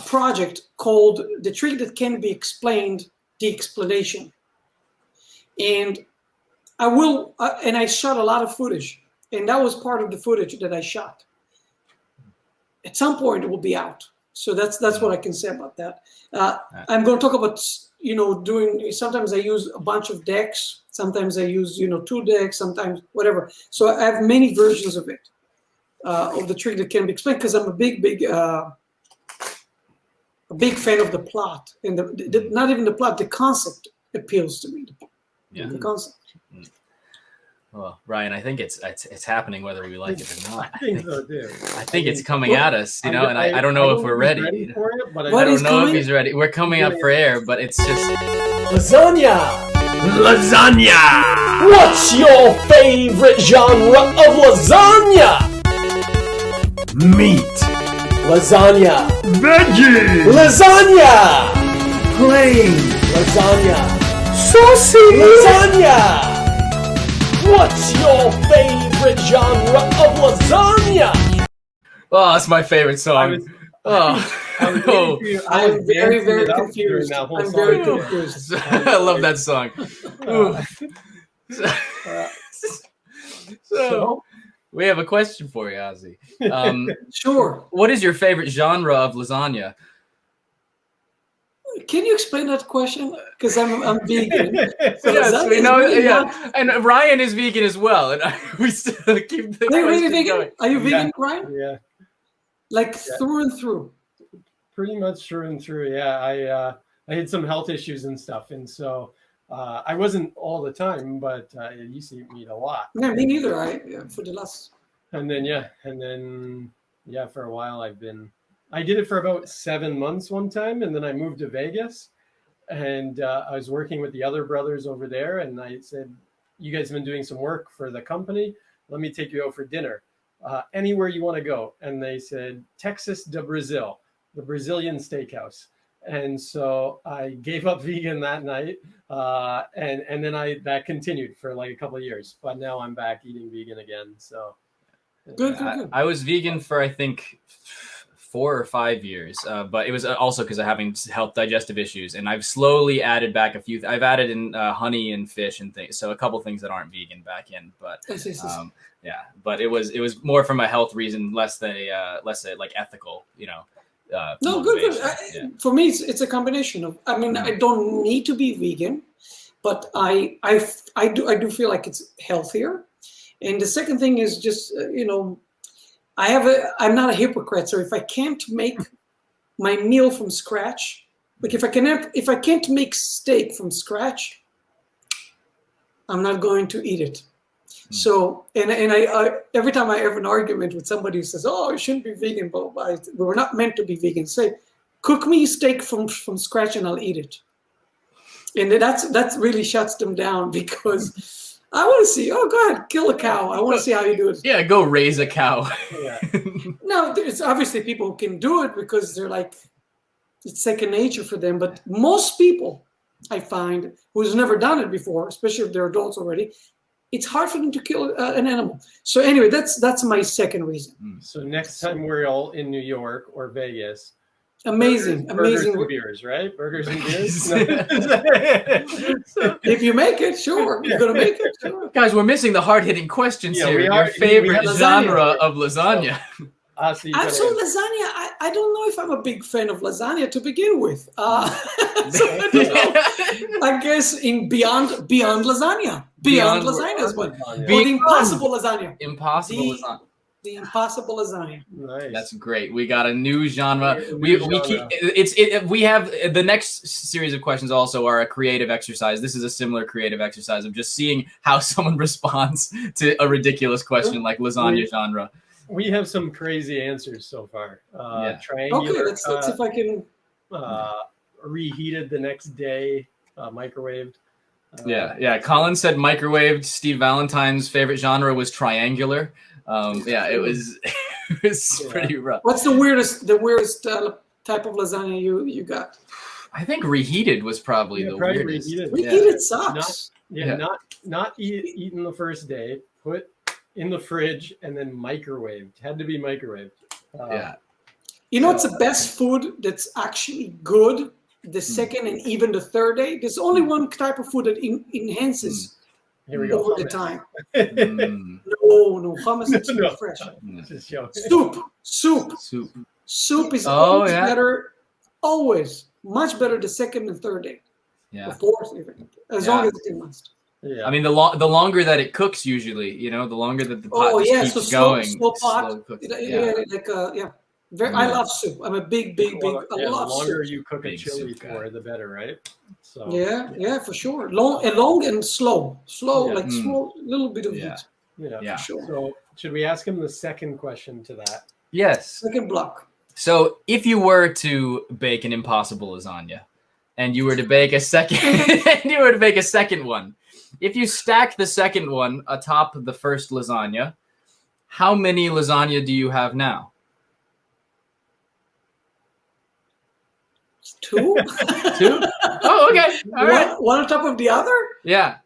project called "The Trick That Can Be Explained: The Explanation," and I shot a lot of footage, and that was part of the footage that I shot. At some point, it will be out. So that's what I can say about that. I'm going to talk about doing. Sometimes I use a bunch of decks. Sometimes I use 2 decks. Sometimes whatever. So I have many versions of it, of the trick that can be explained, because I'm a big fan of the plot, and not even the plot. The concept appeals to me. Yeah. The concept. Well, Ryan, I think it's happening whether we like it or not. I think so too. I think it's coming at us, and I don't know if we're ready. For it, but I don't know if he's ready. We're coming up for air, but it's just lasagna. Lasagna! What's your favorite genre of lasagna? Meat. Lasagna. Veggie. Lasagna. Plain. Lasagna. Saucy. Lasagna. What's your favorite genre of lasagna? Oh, that's my favorite song. I'm very, very confused. I'm very confused. I love that song. So, we have a question for you, Ozzy. Sure. What is your favorite genre of lasagna? Can you explain that question? Because I'm vegan. So Yes, we know. Yeah, and Ryan is vegan as well, and we still keep the. Are you really question vegan? going. Are you vegan, Ryan? Yeah. Like through and through. Pretty much through and through. Yeah, I had some health issues and stuff, and so I wasn't all the time, but I used to eat meat a lot. No, me neither. For the last. And then for a while I did it for about 7 months one time, and then I moved to Vegas, and I was working with the other brothers over there, and I said, "You guys have been doing some work for the company. Let me take you out for dinner, anywhere you want to go." And they said, "Texas de Brazil, the Brazilian steakhouse." And so I gave up vegan that night, and then that continued for like a couple of years. But now I'm back eating vegan again. So Good. I was vegan for I think 4 or 5 years, but it was also because of having health digestive issues, and I've slowly added back a few. I've added in honey and fish and things, so a couple things that aren't vegan back in. But but it was more from a health reason, less like ethical, No, good. For me, it's a combination of. I mean, I don't need to be vegan, but I do feel like it's healthier. And the second thing is just I'm not a hypocrite. So if I can't make my meal from scratch, like if I can't make steak from scratch, I'm not going to eat it. So, and I every time I have an argument with somebody who says, "Oh, I shouldn't be vegan," but we're not meant to be vegan. Say, cook me steak from scratch and I'll eat it. And that really shuts them down, because I want to see. Oh, go ahead, kill a cow. I want to see how you do it. Yeah, go raise a cow. yeah. No, it's obviously people who can do it because they're like, it's second nature for them. But most people, I find, who's never done it before, especially if they're adults already, it's hard for them to kill an animal. So anyway, that's my second reason. So next time we're all in New York or Vegas. Amazing. Burgers and beers, right? Burgers and beers. If you make it, sure. You're gonna make it, sure. Guys, we're missing the hard-hitting questions here. We Your favorite genre of lasagna. So lasagna, I don't know if I'm a big fan of lasagna to begin with. So I don't know. I guess beyond lasagna. Beyond lasagna is what. Or the impossible lasagna. Impossible lasagna. the impossible lasagna. Nice. That's great. We got a new genre. New We keep genre. we have the next series of questions also are a creative exercise. This is a similar creative exercise of just seeing how someone responds to a ridiculous question like lasagna genre. We have some crazy answers so far. Triangular. Okay, let's see if I can. Reheated the next day, microwaved. Colin said microwaved. Steve Valentine's favorite genre was triangular. It was pretty rough. What's the weirdest type of lasagna you got? I think reheated was probably the weirdest. Reheated sucks. Not eaten the first day. Put in the fridge and then microwaved. Had to be microwaved. You know, it's the best food that's actually good the second and even the third day. There's only one type of food that enhances over the time. No, hummus is too fresh. Soup is always better, always much better the second and third day. The fourth even, as long as it can last. Yeah. I mean, the longer that it cooks, usually, you know, the longer that the pot keeps going. Slow pot. I love soup. I'm a big. I love the longer soup. you cook a chili for, the better, right? So yeah, for sure. Long and slow, like small, little bit of heat. Yeah, for sure. So should we ask him the second question to that? Yes. Second block. So if you were to bake an impossible lasagna, and you were to bake a second, one, if you stack the second one atop the first lasagna, how many lasagna do you have now? 2? 2? Oh, okay. All right. One on top of the other? Yeah.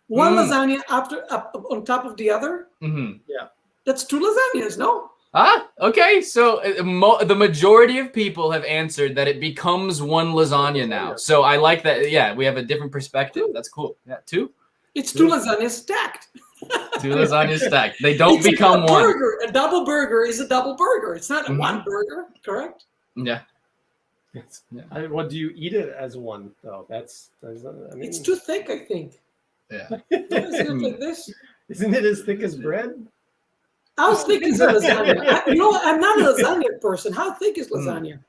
One lasagna on top of the other? Mm-hmm. Yeah. That's 2 lasagnas, no? Okay. So the majority of people have answered that it becomes one lasagna now. So I like that. Yeah, we have a different perspective. That's cool. Yeah, 2? It's 2 lasagnas stacked. 2 lasagnas stacked. They don't become one. Burger. A double burger is a double burger. It's not one burger, correct? Yeah. What do you eat it as one though? It's too thick, I think. Yeah. Isn't it like this? Isn't it as thick as bread? How thick is a lasagna? I'm not a lasagna person. How thick is lasagna?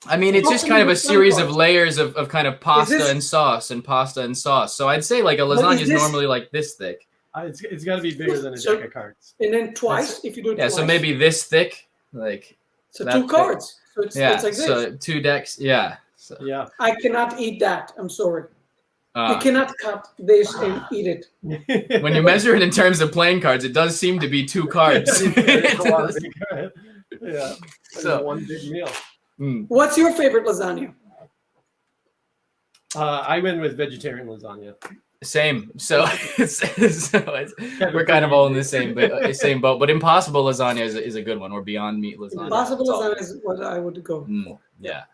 I mean, it's just kind of a series of layers of kind of pasta and sauce and pasta and sauce. So I'd say like a lasagna is normally like this thick. It's got to be bigger than a deck of cards. And then twice, if you do it twice. So maybe this thick, like. So 2 cards. So it's like this. So 2 decks. Yeah. So. Yeah. I cannot eat that. I'm sorry. You cannot cut this and eat it. When you measure it in terms of playing cards, it does seem to be 2 cards. Yeah. So one big meal. What's your favorite lasagna? I went with vegetarian lasagna. Same. So we're kind of all in the same boat. But impossible lasagna is a good one, or beyond meat lasagna. Impossible lasagna is what I would go. Yeah.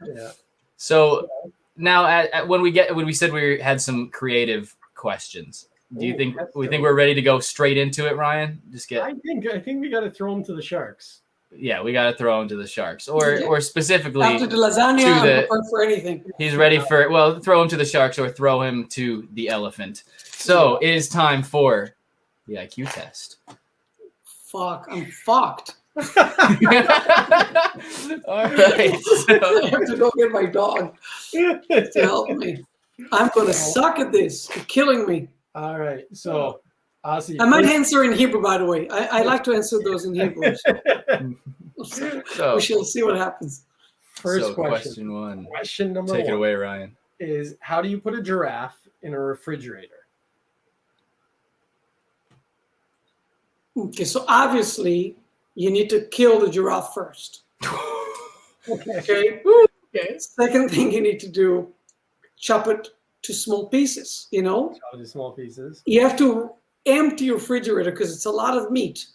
So now, when we said we had some creative questions, do you think we're ready to go straight into it, Ryan? I think we got to throw them to the sharks. Yeah, we got to throw him to the sharks, or specifically after the lasagna. I'm prepared for anything. He's ready for throw him to the sharks or throw him to the elephant. So it is time for the IQ test. Fuck, I'm fucked. All right, I have to go get my dog to help me. I'm gonna suck at this. You're killing me. All right, so. Asi, I might answer in Hebrew, by the way. I like to answer those in Hebrew. So we shall see what happens. First question 1. Question number 1. Take it away, Ryan. Is how do you put a giraffe in a refrigerator? Okay, so obviously you need to kill the giraffe first. Okay. Second thing you need to do, chop it to small pieces. Chop it to small pieces. You have to empty your refrigerator because it's a lot of meat.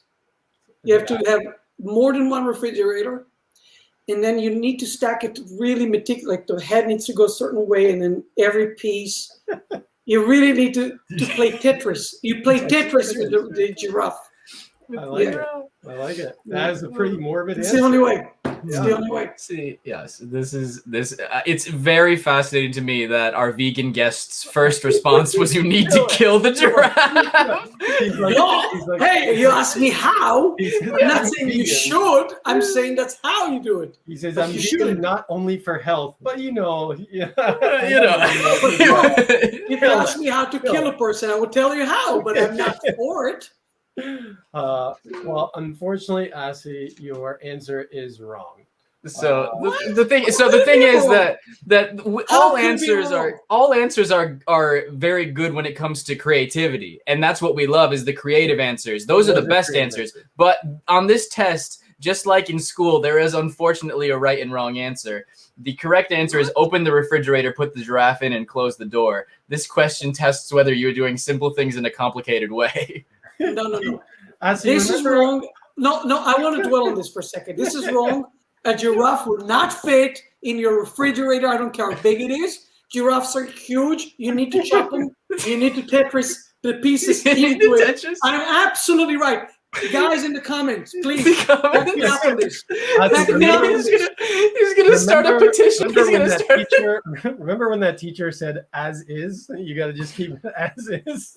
You have to have more than one refrigerator, and then you need to stack it really meticulously. Like the head needs to go a certain way, and then every piece. You really need to play Tetris. You play Tetris with the giraffe. I like it. That is a pretty morbid answer. It's the only way. It's the only way. See, yes, this. It's very fascinating to me that our vegan guest's first response was, "You need to kill the giraffe." He's like, Hey, you asked me how. I'm I'm not saying you should. I'm saying that's how you do it. He says, But I'm you vegan should. not only for health, but You know. If you ask me how to kill a person, I would tell you how, but I'm not for it. Well, unfortunately, Asi, your answer is wrong. So the thing is that all answers are very good when it comes to creativity, and that's what we love is the creative answers. Those are the best answers. But on this test, just like in school, there is unfortunately a right and wrong answer. The correct answer is open the refrigerator, put the giraffe in, and close the door. This question tests whether you're doing simple things in a complicated way. No. Asi, This is wrong. No, I want to dwell on this for a second. This is wrong. A giraffe will not fit in your refrigerator. I don't care how big it is. Giraffes are huge. You need to chop them. You need to Tetris the pieces into it. I'm absolutely right. Guys in the comments, please back me up on this. He's gonna start a petition. Remember when that teacher said "as is"? You got to just keep it as is.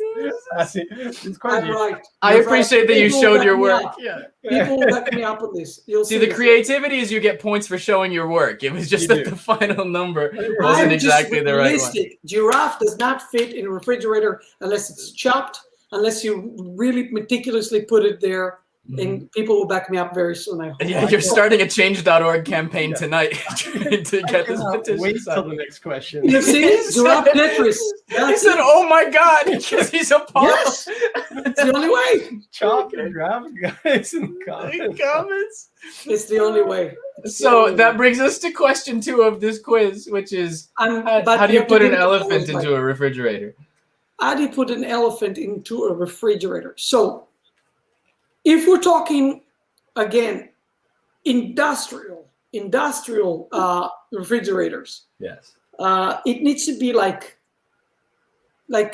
It's quite I'm right. I appreciate that you showed your work. Yeah, people will back me up on this. You'll see the creativity is you get points for showing your work. It was just that the final number wasn't exactly the right one. Giraffe does not fit in a refrigerator unless it's chopped. Unless you really meticulously put it there, and people will back me up very soon. I hope. Yeah, you're starting a change.org campaign tonight to get this petition. Wait till the next question. You see, Giraffe Tetris. He said, "Oh my God," because he's a pop. Yes, it's the only way. Chop and grab, guys, in the comments. It's the only way. So that brings us to question 2 of this quiz, which is how do you put an elephant into a refrigerator? How do you put an elephant into a refrigerator? So if we're talking, again, industrial refrigerators, yes, it needs to be like a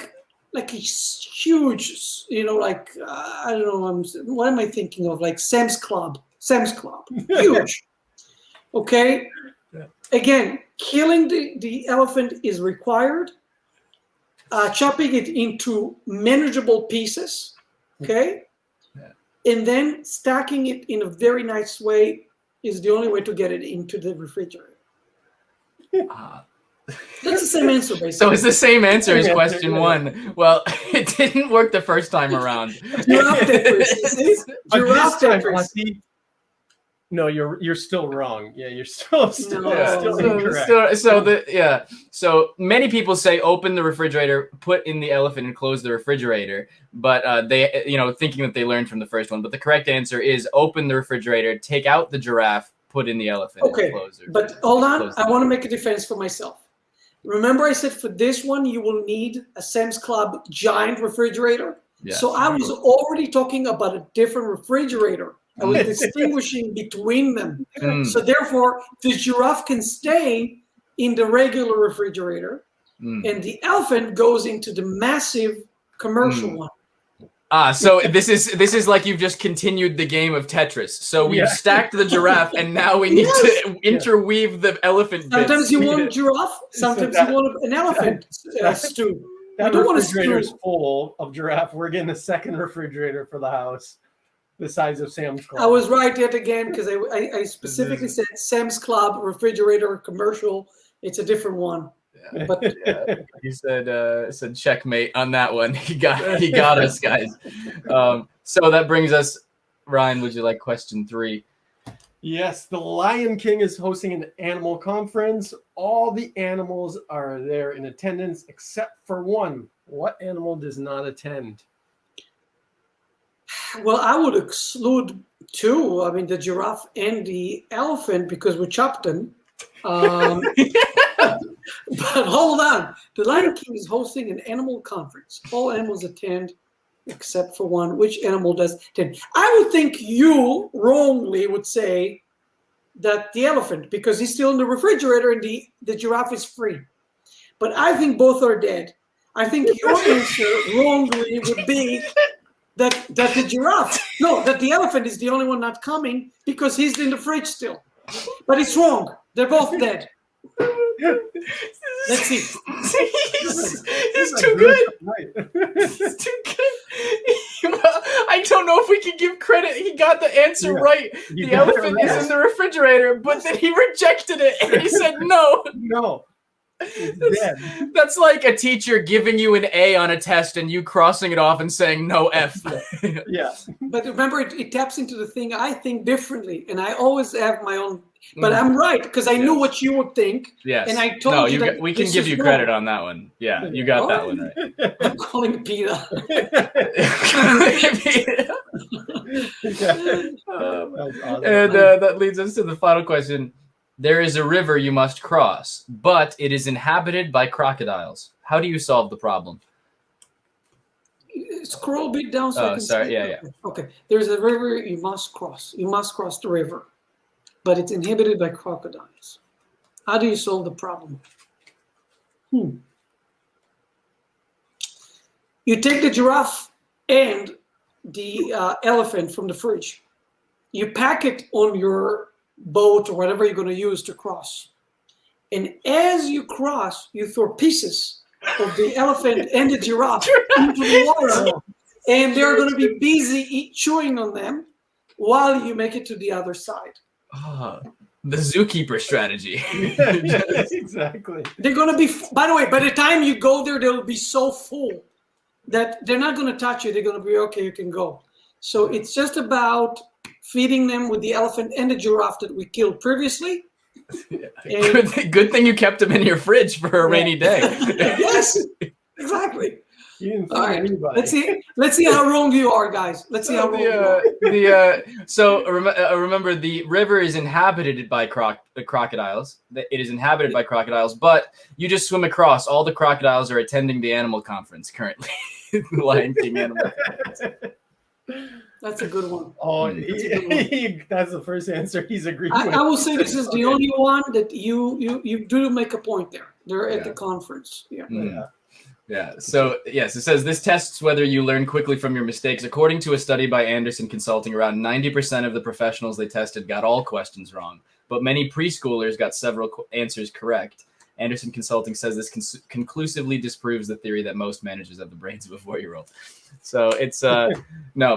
huge, I don't know, what am I thinking of? Like Sam's Club, huge. Okay? Again, killing the elephant is required. Chopping it into manageable pieces, okay? And then stacking it in a very nice way is the only way to get it into the refrigerator. That's the same answer, basically. So it's the same answer as question 1. Well, it didn't work the first time around. Giraffe Tetris. No, you're still wrong. Yeah, you're still incorrect. So many people say open the refrigerator, put in the elephant, and close the refrigerator. But they, thinking that they learned from the first one. But the correct answer is open the refrigerator, take out the giraffe, put in the elephant. Okay, and close it. But hold on. I want to make a defense for myself. Remember, I said for this one you will need a Sam's Club giant refrigerator. Yeah. So I was already talking about a different refrigerator. I was distinguishing between them. So therefore, the giraffe can stay in the regular refrigerator, and the elephant goes into the massive commercial one. So this is like you've just continued the game of Tetris. So we've stacked the giraffe, and now we need to interweave the elephant bits. Sometimes you want a giraffe, sometimes you want an elephant stew. That refrigerator's full of giraffe. We're getting a second refrigerator for the house. The size of Sam's Club. I was right yet again because I specifically said Sam's Club refrigerator commercial. It's a different one. Yeah. But he said checkmate on that one. He got us, guys. So that brings us, Ryan. Would you like question 3? Yes, the Lion King is hosting an animal conference. All the animals are there in attendance except for one. What animal does not attend? Well, I would exclude 2. I mean, the giraffe and the elephant because we chopped them. But hold on. The Lion King is hosting an animal conference. All animals attend except for one. Which animal does attend? I would think you wrongly would say that the elephant because he's still in the refrigerator and the giraffe is free. But I think both are dead. I think your answer wrongly would be that the giraffe, that the elephant is the only one not coming because he's in the fridge still. But it's wrong. They're both dead. Let's see. He's too good. He's too good. I don't know if we can give credit. He got the answer right. The elephant is in the refrigerator, but then he rejected it and he said no. No. That's like a teacher giving you an A on a test and you crossing it off and saying no F. Yeah. But remember, it taps into the thing. I think differently, and I always have my own. But I'm right because I knew what you would think. Yes. And I told you that we can give you credit on that one. Yeah, you got that one right. I'm calling Peter. Awesome. And that leads us to the final question. There is a river you must cross, but it is inhabited by crocodiles. How do you solve the problem? Scroll a bit down so I can see. Yeah. Okay. There's a river you must cross. You must cross the river, but it's inhabited by crocodiles. How do you solve the problem? You take the giraffe and the elephant from the fridge. You pack it on your boat or whatever you're going to use to cross. And as you cross, you throw pieces of the elephant and the giraffe into the water, and they're going to be busy chewing on them while you make it to the other side. The zookeeper strategy. Yes, exactly. They're going to be, by the way, by the time you go there, they'll be so full that they're not going to touch you. They're going to be, okay, you can go. So it's just about feeding them with the elephant and the giraffe that we killed previously. Good thing you kept them in your fridge for a rainy day. Yes, exactly. All right, let's see how wrong you are, guys. Let's see how wrong you are. So remember, the river is inhabited by crocodiles. It is inhabited by crocodiles, but you just swim across. All the crocodiles are attending the animal conference currently. The Lion King animal conference. That's a good one. Oh, that's the first answer he's agreed with. I will say this is the only one that you do make a point there. They're at the conference. Yeah. So, yes, it says this tests whether you learn quickly from your mistakes. According to a study by Anderson Consulting, around 90% of the professionals they tested got all questions wrong, but many preschoolers got several answers correct. Anderson Consulting says this conclusively disproves the theory that most managers have the brains of a 4-year-old. So it's no,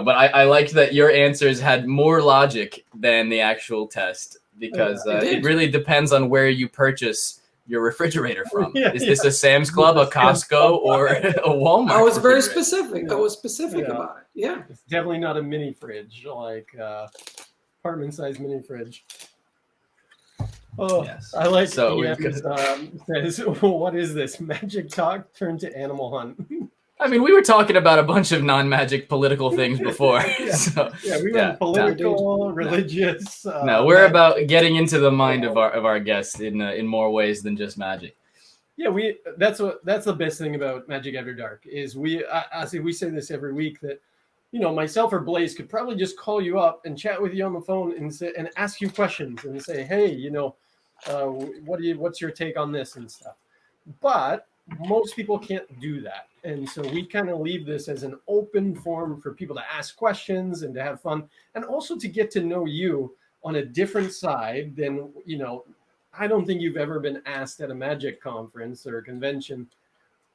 but I liked that your answers had more logic than the actual test because it really depends on where you purchase your refrigerator from. Is this a Sam's Club, a Costco, or a Walmart? I was very specific. I was specific about it. Yeah. It's definitely not a mini fridge, like apartment-sized mini fridge. Oh, yes. I like so says, what is this? Magic talk turned to Animal Hunt. I mean, we were talking about a bunch of non-magic political things before. We went political, religious. No, we're about getting into the mind of our guests in more ways than just magic. Yeah, that's the best thing about Magic After Dark is we say this every week that myself or Blaze could probably just call you up and chat with you on the phone and ask you questions and say, hey, what's your take on this and stuff. But most people can't do that. And so we kind of leave this as an open forum for people to ask questions and to have fun and also to get to know you on a different side than, I don't think you've ever been asked at a magic conference or a convention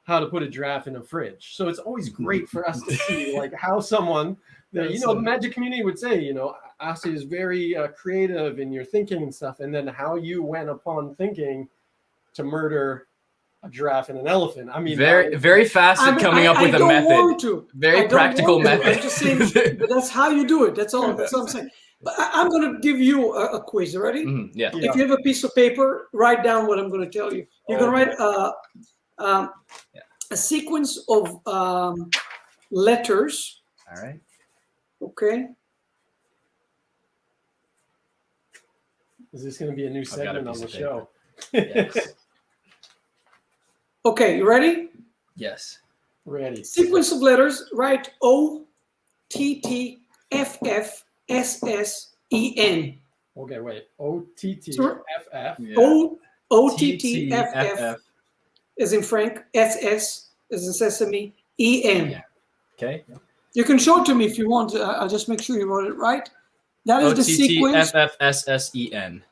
how to put a giraffe in a fridge. So it's always great for us to see like how someone that, the magic community would say, Asi is very creative in your thinking and stuff. And then how you went upon thinking to murder a giraffe and an elephant. I mean, very fast at coming up with a method. Very practical method. I'm just saying, but that's how you do it. That's all. That's what I'm saying. But I'm going to give you a quiz. Ready? Mm-hmm. Yeah. If you have a piece of paper, write down what I'm going to tell you. You're going to write a sequence of letters. All right. Okay. Is this going to be a new segment on the show? Yes. Okay, you ready? Yes. Ready. Sequence of letters, write O, T, T, F, F, S, S, E, N. Okay, wait. O, T, T, F, F. O, T, T, F, F, as in Frank, S, S, as in sesame, E, N. Yeah. Okay. You can show it to me if you want. I'll just make sure you wrote it right. That is the sequence. O, T, T, F, F, S, S, E, N.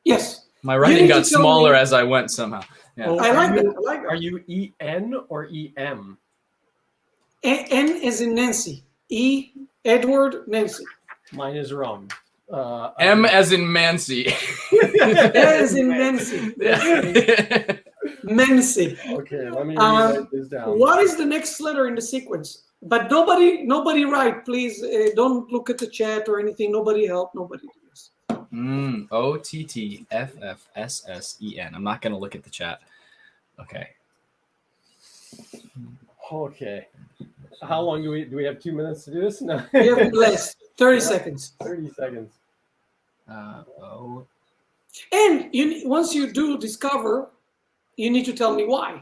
Yes. My writing need to got tell smaller me- as I went somehow. Yeah. Oh, I like are that. you, I like that. Are you EN or EM? N is in Nancy. E, Edward, Nancy. Mine is wrong. M as in Mancy. N is in Nancy. Nancy. Okay, let me write this down. What is the next letter in the sequence? But nobody write, please. Don't look at the chat or anything. Nobody help. Nobody do this. OTTFFSSEN. I'm not gonna look at the chat. Okay. Okay. How long do we have 2 minutes to do this? No. We have less. 30 seconds. 30 seconds. O. And once you do discover, you need to tell me why.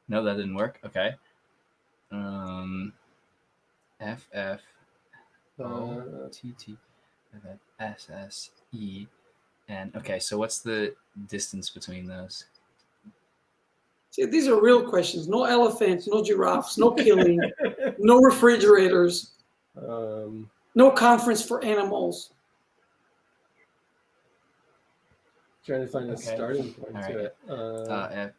No, that didn't work. Okay. FF OTT SSE. And okay, so what's the distance between those? See, these are real questions. No elephants, no giraffes, no killing, no refrigerators, no conference for animals. Trying to find a Okay. starting point All to it.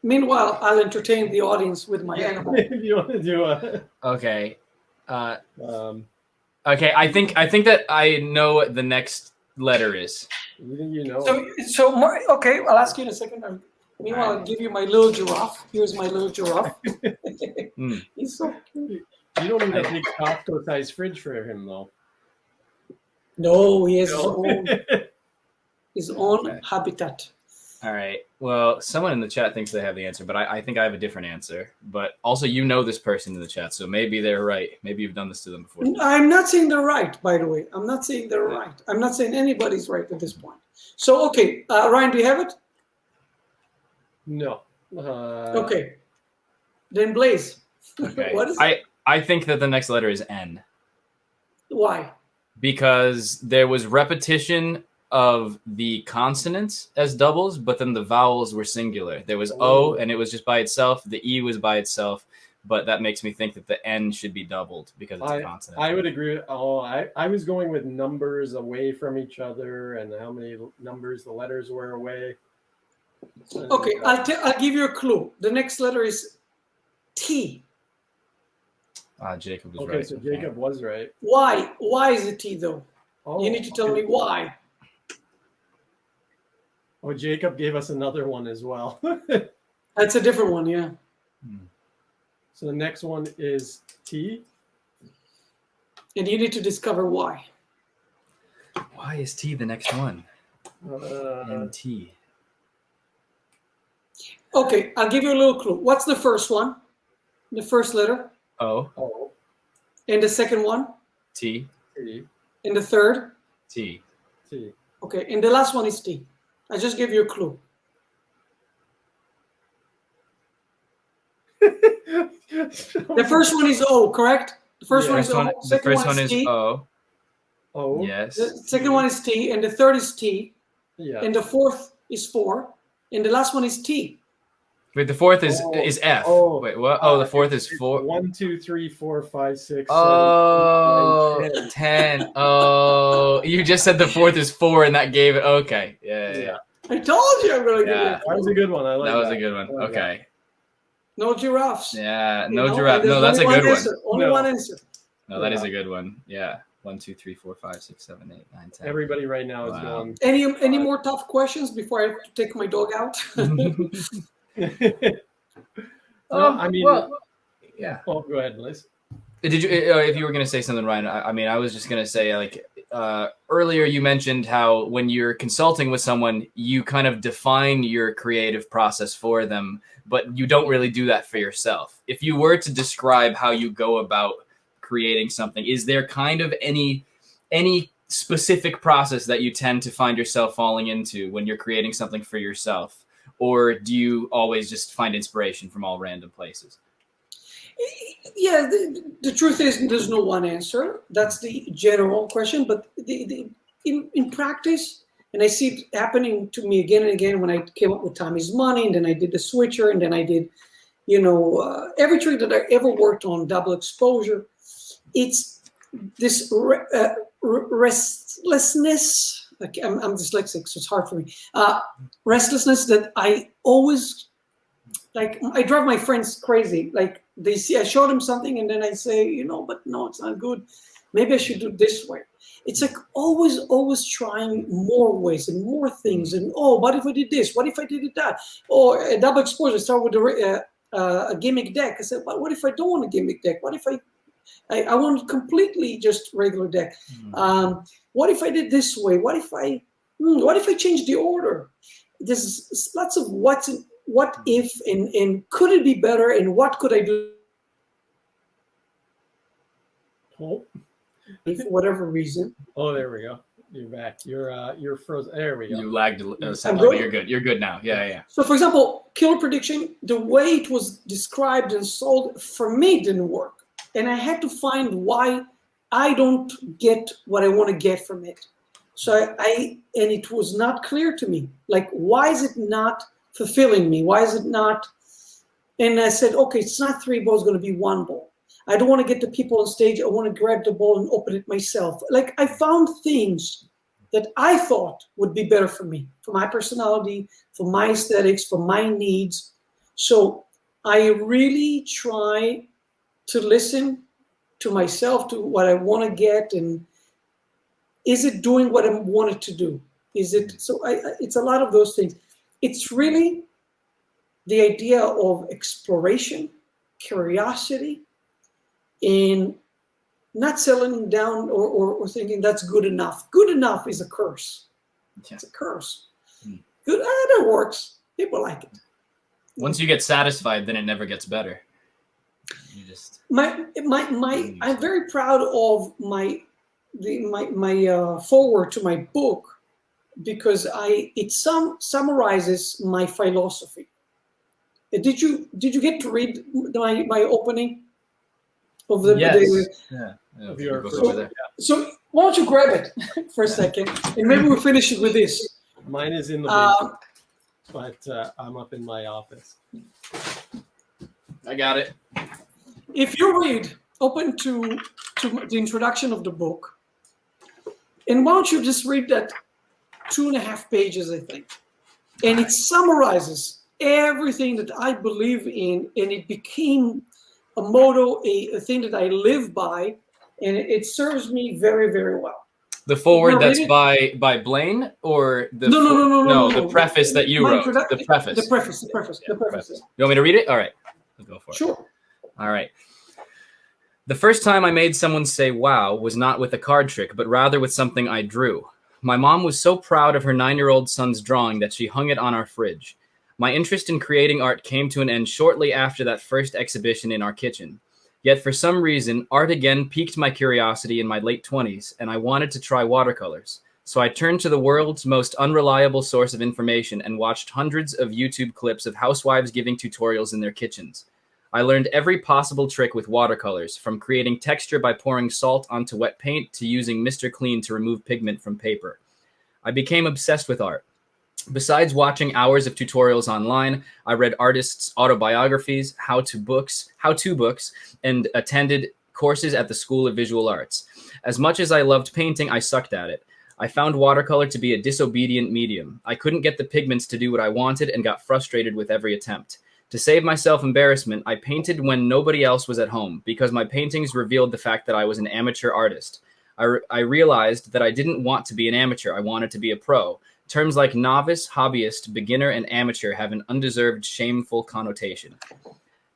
Meanwhile, I'll entertain the audience with my animal. If you want to do a. Okay. Okay, I think that I know what the next letter is. You think you know? Okay, I'll ask you in a second. Meanwhile, I'll give you my little giraffe. Here's my little giraffe. He's so cute. You don't need a big Costco-sized fridge for him, though. No, he has No. his own Okay. habitat. All right. Well, someone in the chat thinks they have the answer, but I think I have a different answer. But also, you know this person in the chat, so maybe they're right. Maybe you've done this to them before. I'm not saying they're right, by the way. I'm not saying they're right. I'm not saying anybody's right at this point. So, okay, Ryan, do you have it? No. Okay. Then Blaze. Okay. What is it? I think that the next letter is N. Why? Because there was repetition of the consonants as doubles, but then the vowels were singular. There was O, and it was just by itself. The E was by itself, but that makes me think that the N should be doubled because it's a consonant. I would agree. I was going with numbers away from each other and how many numbers the letters were away. Okay, I'll give you a clue. The next letter is T. Jacob was Okay, right. so Jacob was right. Why? Why is it T, though? Oh, You need to tell me why. Oh, Jacob gave us another one as well. That's a different one, yeah. So the next one is T. And you need to discover why. Why is T the next one? And T. Okay, I'll give you a little clue. What's the first one? The first letter? O. Oh, And the second one? T. T. And the third? T. T. Okay, and the last one is T. I just gave you a clue. The first one is O, correct? The first one is O. The Second first one is T. O. Oh, Yes. The second one is T, and the third is T, yeah. and the fourth is 4, and the last one is T. Wait, the fourth is F. Oh. Wait, what? Oh, the fourth is 4. 1, 2, 3, 4, 5, 6. Oh, 7, 8, 9, 10. Oh, you just said the fourth is 4, and that gave it. Okay, yeah. I told you I'm really good Yeah. at it. That was a good one. I like That was a good one. I like that. Okay. No giraffes. Yeah, You no know, giraffe. and No, there's that's a only good one one. answer. Only No. one answer. No, that is a good one. Yeah. 1, 2, 3, 4, 5, 6, 7, 8, 9, 10. Everybody right now is Wow. going. Any more tough questions before I have to take my dog out? I mean, yeah. oh, go ahead, Liz. Did you, if you were going to say something, Ryan, I mean, I was just going to say, like, earlier you mentioned how when you're consulting with someone, you kind of define your creative process for them, but you don't really do that for yourself. If you were to describe how you go about creating something, is there kind of any specific process that you tend to find yourself falling into when you're creating something for yourself? Or do you always just find inspiration from all random places? Yeah, the truth is there's no one answer. That's the general question. But in practice, and I see it happening to me again and again when I came up with Tommy's Money, and then I did The Switcher, and then I did every trick that I ever worked on, double exposure, it's this restlessness. Like I'm dyslexic, so it's hard for me. Restlessness that I always, like, I drive my friends crazy. Like, they see I showed them something and then I say, but no, it's not good. Maybe I should do it this way. It's like always trying more ways and more things. And what if I did this? What if I did that? Or a double exposure. Start with a gimmick deck. I said, well, what if I don't want a gimmick deck? What if I want completely just regular deck? What if I did this way? What if I change the order? There's lots of what if and could it be better and what could I do? Oh. For whatever reason. Oh, there we go. You're back. You're frozen. There we go. You lagged a second, but you're good. You're good now. Yeah. So, for example, Killer Prediction, the way it was described and sold for me didn't work, and I had to find why I don't get what I want to get from it. So and it was not clear to me. Like, why is it not fulfilling me? Why is it not? And I said, okay, it's not 3 balls, going to be 1 ball. I don't want to get the people on stage. I want to grab the ball and open it myself. Like, I found things that I thought would be better for me, for my personality, for my aesthetics, for my needs. So I really try to listen to myself, to what I want to get, and is it doing what I want it to do? Is it? So it's a lot of those things. It's really the idea of exploration, curiosity, and not settling down or thinking that's good enough. Good enough is a curse. Yeah. It's a curse. Good, that works. People like it. Once you get satisfied, then it never gets better. You just I'm very proud of my foreword to my book, because it summarizes my philosophy. Did you get to read my opening? Of the So why don't you grab it for a second, and maybe we'll finish it with this. Mine is in the basement, but I'm up in my office. I got it. If you read, open to the introduction of the book, and why don't you just read that 2.5 pages, I think, and it summarizes everything that I believe in, and it became a motto, a thing that I live by, and it serves me very, very well. The foreword that's by Blaine, or the no, the preface that you wrote. The preface. The preface. You want me to read it? All right, let's go for it. Sure. All right. The first time I made someone say "wow" was not with a card trick, but rather with something I drew. My mom was so proud of her 9-year-old son's drawing that she hung it on our fridge. My interest in creating art came to an end shortly after that first exhibition in our kitchen. Yet for some reason, art again piqued my curiosity in my late 20s, and I wanted to try watercolors. So I turned to the world's most unreliable source of information and watched hundreds of YouTube clips of housewives giving tutorials in their kitchens. I learned every possible trick with watercolors, from creating texture by pouring salt onto wet paint to using Mr. Clean to remove pigment from paper. I became obsessed with art. Besides watching hours of tutorials online, I read artists' autobiographies, how-to books, and attended courses at the School of Visual Arts. As much as I loved painting, I sucked at it. I found watercolor to be a disobedient medium. I couldn't get the pigments to do what I wanted and got frustrated with every attempt. To save myself embarrassment, I painted when nobody else was at home, because my paintings revealed the fact that I was an amateur artist. I realized that I didn't want to be an amateur, I wanted to be a pro. Terms like novice, hobbyist, beginner, and amateur have an undeserved, shameful connotation.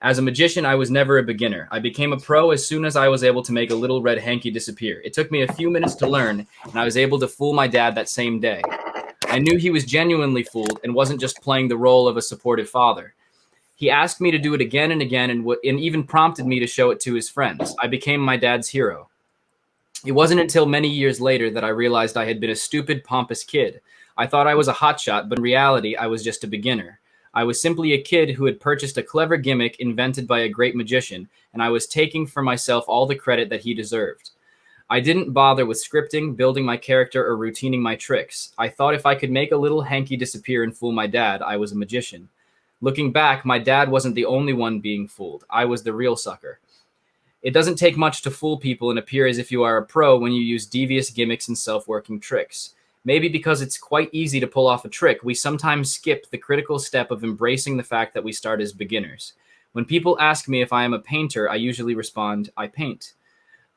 As a magician, I was never a beginner. I became a pro as soon as I was able to make a little red hanky disappear. It took me a few minutes to learn, and I was able to fool my dad that same day. I knew he was genuinely fooled and wasn't just playing the role of a supportive father. He asked me to do it again and again, and even prompted me to show it to his friends. I became my dad's hero. It wasn't until many years later that I realized I had been a stupid, pompous kid. I thought I was a hotshot, but in reality, I was just a beginner. I was simply a kid who had purchased a clever gimmick invented by a great magician, and I was taking for myself all the credit that he deserved. I didn't bother with scripting, building my character, or routining my tricks. I thought if I could make a little hanky disappear and fool my dad, I was a magician. Looking back, my dad wasn't the only one being fooled. I was the real sucker. It doesn't take much to fool people and appear as if you are a pro when you use devious gimmicks and self-working tricks. Maybe because it's quite easy to pull off a trick, we sometimes skip the critical step of embracing the fact that we start as beginners. When people ask me if I am a painter, I usually respond, I paint.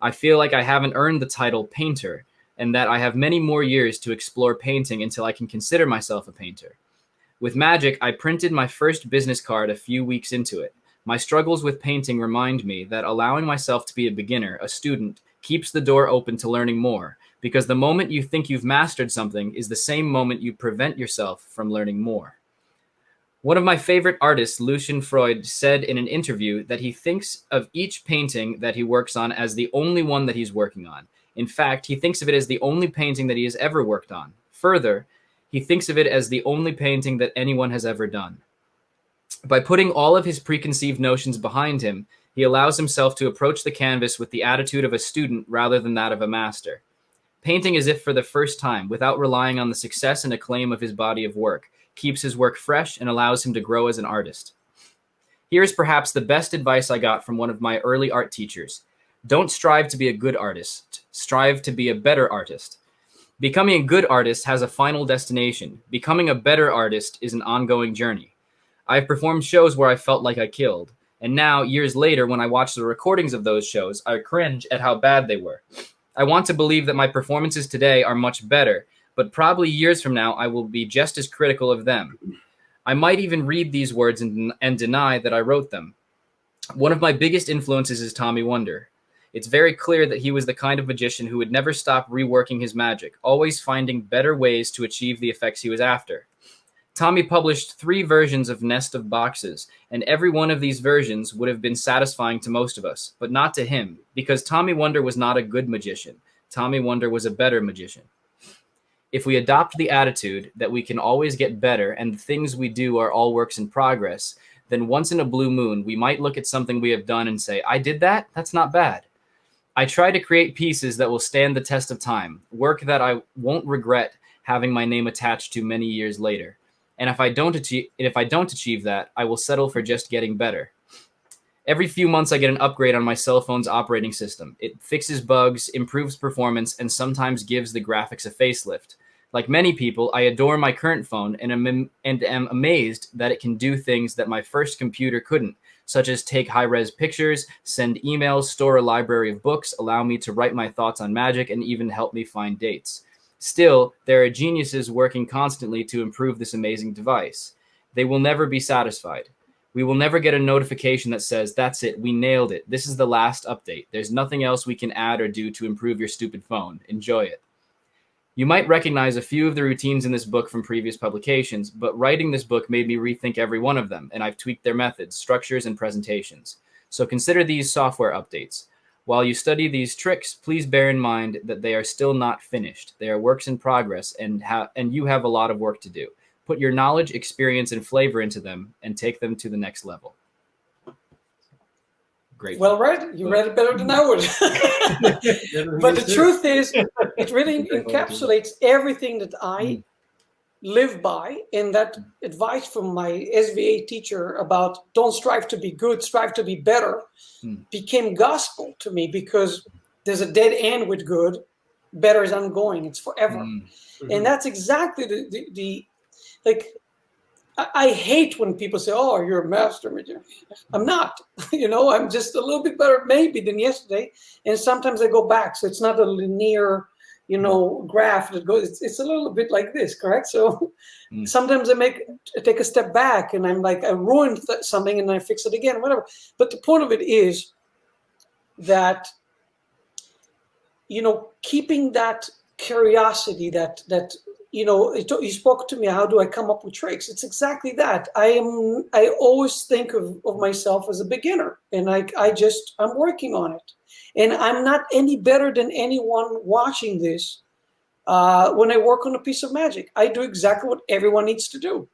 I feel like I haven't earned the title painter, and that I have many more years to explore painting until I can consider myself a painter. With magic, I printed my first business card a few weeks into it. My struggles with painting remind me that allowing myself to be a beginner, a student, keeps the door open to learning more, because the moment you think you've mastered something is the same moment you prevent yourself from learning more. One of my favorite artists, Lucian Freud, said in an interview that he thinks of each painting that he works on as the only one that he's working on. In fact, he thinks of it as the only painting that he has ever worked on. Further, he thinks of it as the only painting that anyone has ever done. By putting all of his preconceived notions behind him, he allows himself to approach the canvas with the attitude of a student rather than that of a master. Painting as if for the first time, without relying on the success and acclaim of his body of work, keeps his work fresh and allows him to grow as an artist. Here is perhaps the best advice I got from one of my early art teachers. Don't strive to be a good artist. Strive to be a better artist. Becoming a good artist has a final destination. Becoming a better artist is an ongoing journey. I've performed shows where I felt like I killed. And now, years later, when I watch the recordings of those shows, I cringe at how bad they were. I want to believe that my performances today are much better, but probably years from now, I will be just as critical of them. I might even read these words and deny that I wrote them. One of my biggest influences is Tommy Wonder. It's very clear that he was the kind of magician who would never stop reworking his magic, always finding better ways to achieve the effects he was after. Tommy published 3 versions of Nest of Boxes, and every one of these versions would have been satisfying to most of us, but not to him, because Tommy Wonder was not a good magician. Tommy Wonder was a better magician. If we adopt the attitude that we can always get better and the things we do are all works in progress, then once in a blue moon, we might look at something we have done and say, I did that? That's not bad. I try to create pieces that will stand the test of time, work that I won't regret having my name attached to many years later. And if I don't achieve that, I will settle for just getting better. Every few months, I get an upgrade on my cell phone's operating system. It fixes bugs, improves performance, and sometimes gives the graphics a facelift. Like many people, I adore my current phone and am amazed that it can do things that my first computer couldn't, such as take high-res pictures, send emails, store a library of books, allow me to write my thoughts on magic, and even help me find dates. Still, there are geniuses working constantly to improve this amazing device. They will never be satisfied. We will never get a notification that says, that's it, we nailed it. This is the last update. There's nothing else we can add or do to improve your stupid phone. Enjoy it. You might recognize a few of the routines in this book from previous publications, but writing this book made me rethink every one of them, and I've tweaked their methods, structures, and presentations. So consider these software updates. While you study these tricks, please bear in mind that they are still not finished. They are works in progress, and you have a lot of work to do. Put your knowledge, experience, and flavor into them, and take them to the next level. Great. Well read. You read it better than I would. But the truth is, it really encapsulates everything that I live by, and that advice from my SVA teacher about don't strive to be good, strive to be better, became gospel to me, because there's a dead end with good. Better is ongoing. It's forever. And that's exactly the like, I hate when people say, oh, you're a master magician. I'm not. I'm just a little bit better maybe than yesterday. And sometimes I go back. So it's not a linear, graph that goes. It's a little bit like this, correct? So sometimes I take a step back and I'm like, I ruined something and I fix it again, whatever. But the point of it is that, keeping that curiosity, that you spoke to me, how do I come up with tricks? It's exactly that. I always think of myself as a beginner, and I'm working on it. And I'm not any better than anyone watching this. When I work on a piece of magic, I do exactly what everyone needs to do.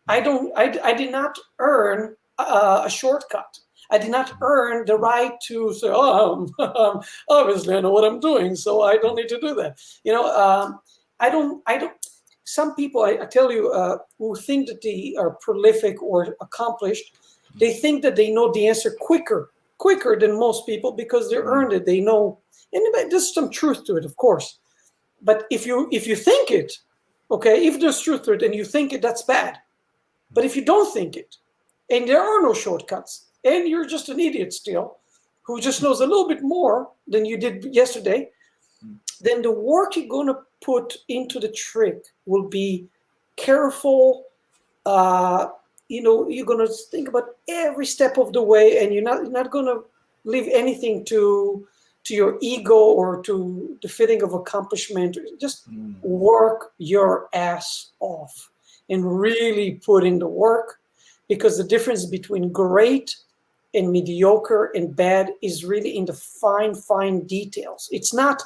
I did not earn a shortcut. I did not earn the right to say, obviously I know what I'm doing, so I don't need to do that. I don't. some people, I tell you, who think that they are prolific or accomplished, they think that they know the answer quicker than most people because they earned it. They know, and there's some truth to it, of course. But if you think it, okay, if there's truth to it and you think it, that's bad. But if you don't think it, and there are no shortcuts, and you're just an idiot still, who just knows a little bit more than you did yesterday, then the work you're going to put into the trick will be careful. You're going to think about every step of the way, and you're not going to leave anything to your ego or to the feeling of accomplishment. Just work your ass off and really put in the work, because the difference between great and mediocre and bad is really in the fine details. It's not,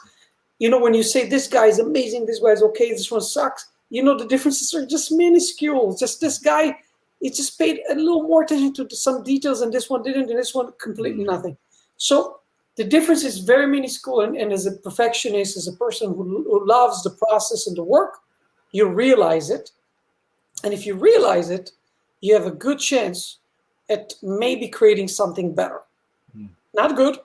when you say this guy is amazing, this guy's okay, this one sucks, the differences are just minuscule. Just this guy, he just paid a little more attention to some details and this one didn't, and this one completely nothing. So the difference is very minuscule, and as a perfectionist, as a person who loves the process and the work, you realize it. And if you realize it, you have a good chance at maybe creating something better. Not good,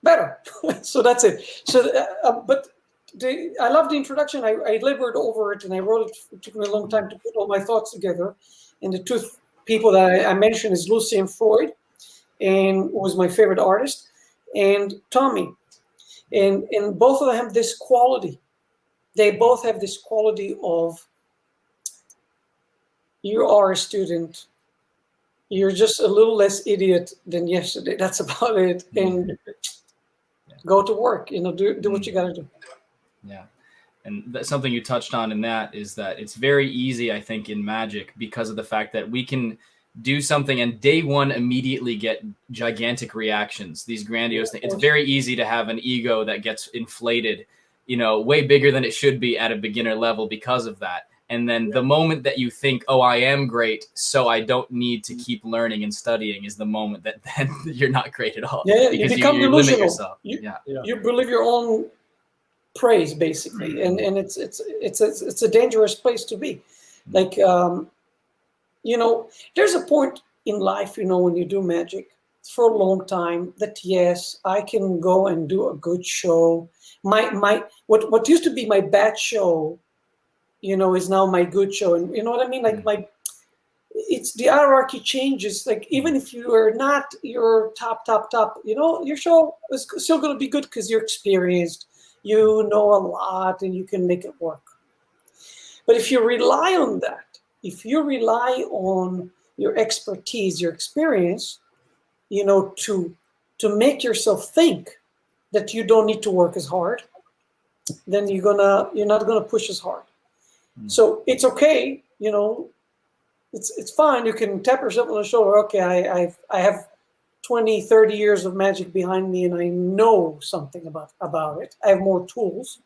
better. So that's it. So, I love the introduction. I labored over it and I wrote it. It took me a long time to put all my thoughts together. And the two people that I mentioned is Lucy and Freud, and who was my favorite artist, and Tommy. And both of them have this quality. They both have this quality of, you are a student. You're just a little less idiot than yesterday. That's about it. And go to work. Do what you got to do. Yeah. And that's something you touched on in that is that it's very easy, I think, in magic because of the fact that we can do something and day one immediately get gigantic reactions, these grandiose things. It's very easy to have an ego that gets inflated, way bigger than it should be at a beginner level because of that. And then the moment that you think, oh, I am great, so I don't need to keep learning and studying, is the moment that then you're not great at all. Yeah, because you become you limit delusional. yourself. You believe your own praise, basically, and it's a dangerous place to be. Like, there's a point in life, when you do magic for a long time, that yes, I can go and do a good show. What used to be my bad show, is now my good show. And you know what I mean? Like it's the hierarchy changes. Like even if you are not your top, your show is still going to be good because you're experienced, you know a lot, and you can make it work. But if you rely on that, if you rely on your expertise, your experience, to make yourself think that you don't need to work as hard, then you're not gonna push as hard. So it's okay, it's fine. You can tap yourself on the shoulder. Okay, I have 20, 30 years of magic behind me, and I know something about it. I have more tools,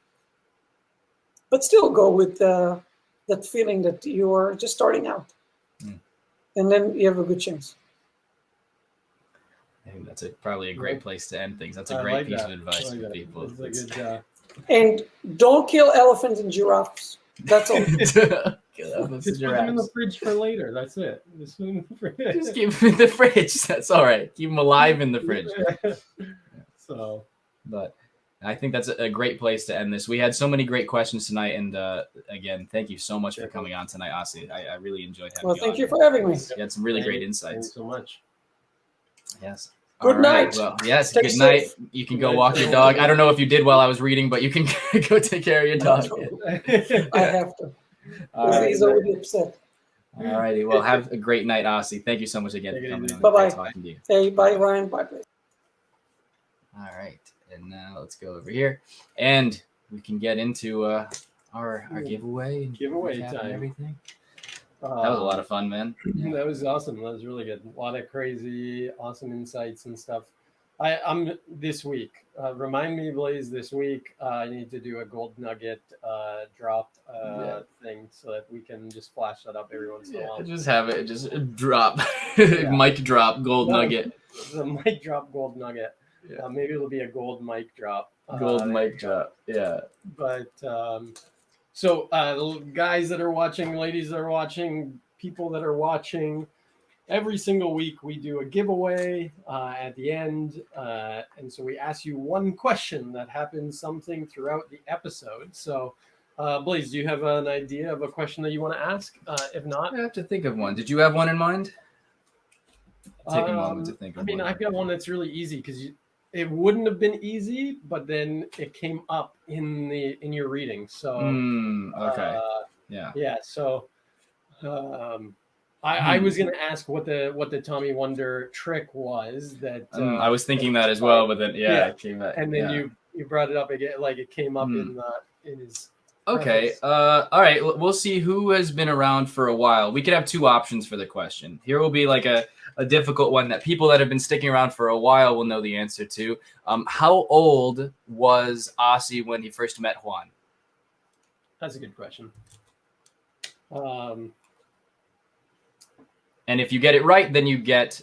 but still go with that feeling that you are just starting out, and then you have a good chance. I think that's probably a great place to end things. That's a great piece of advice for people. And don't kill elephants and giraffes. That's all. Just put them in the fridge for later. That's it. Just put them in the fridge. Just keep them in the fridge. That's all right. Keep them alive in the fridge. But I think that's a great place to end this. We had so many great questions tonight, and again, thank you so much for coming on tonight, Asi. I really enjoyed having you on. Well, thank you for having me. You had some really great insights. Thanks so much. Yes. Good night. Well, yes. Good night. You can go walk your dog. I don't know if you did while I was reading, but you can go take care of your dog. I have to. He's already upset. All righty. Well, have a great night, Asi. Thank you so much again for coming on. Bye-bye. Talking to you. Hey, bye, Ryan. Bye, please. All right. And now let's go over here, and we can get into our giveaway. Giveaway time. And everything. That was a lot of fun, man. Yeah. That was awesome. That was really good. A lot of crazy, awesome insights and stuff. I'm this week. Remind me, Blaze, this week I need to do a gold nugget drop thing so that we can just flash that up every once in a while. Just have it. Just drop. Mic drop gold nugget. The mic drop gold nugget. Yeah. Maybe it'll be a gold mic drop. Gold mic drop. Yeah. But So guys that are watching, ladies that are watching, people that are watching, every single week we do a giveaway at the end. And so we ask you one question that happens something throughout the episode. So Blaze, do you have an idea of a question that you want to ask? If not, I have to think of one. Did you have one in mind? Take a moment to think of one. I've got one that's really easy because it wouldn't have been easy, but then it came up in your reading. So okay. Yeah. So I was going to ask what the Tommy Wonder trick was that I was thinking that as well, but then it came up. And then you brought it up again, like it came up in his. Okay. All right. We'll see who has been around for a while. We could have two options for the question. Here will be like a difficult one that people that have been sticking around for a while will know the answer to. How old was Asi when he first met Juan? That's a good question. And if you get it right, then you get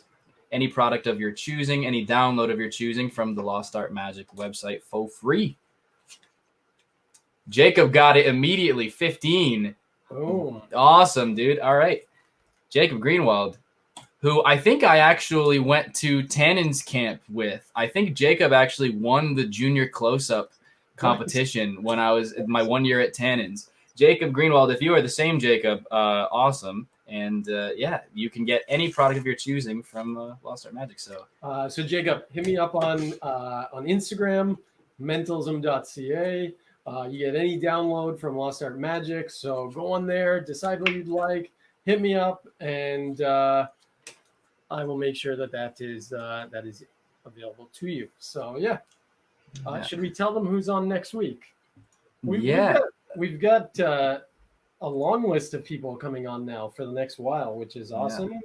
any product of your choosing, any download of your choosing from the Lost Art Magic website for free. Jacob got it immediately, 15. Oh, awesome, dude. All right. Jacob Greenwald, who I think I actually went to Tannen's camp with. I think Jacob actually won the junior close-up competition when I was my 1 year at Tannen's. Jacob Greenwald, if you are the same Jacob, awesome. And you can get any product of your choosing from Lost Art Magic. So Jacob, hit me up on Instagram, mentalism.ca. You get any download from Lost Art Magic. So go on there, decide what you'd like, hit me up, and I will make sure that is available to you. So should we tell them who's on next week? We've got a long list of people coming on now for the next while, which is awesome.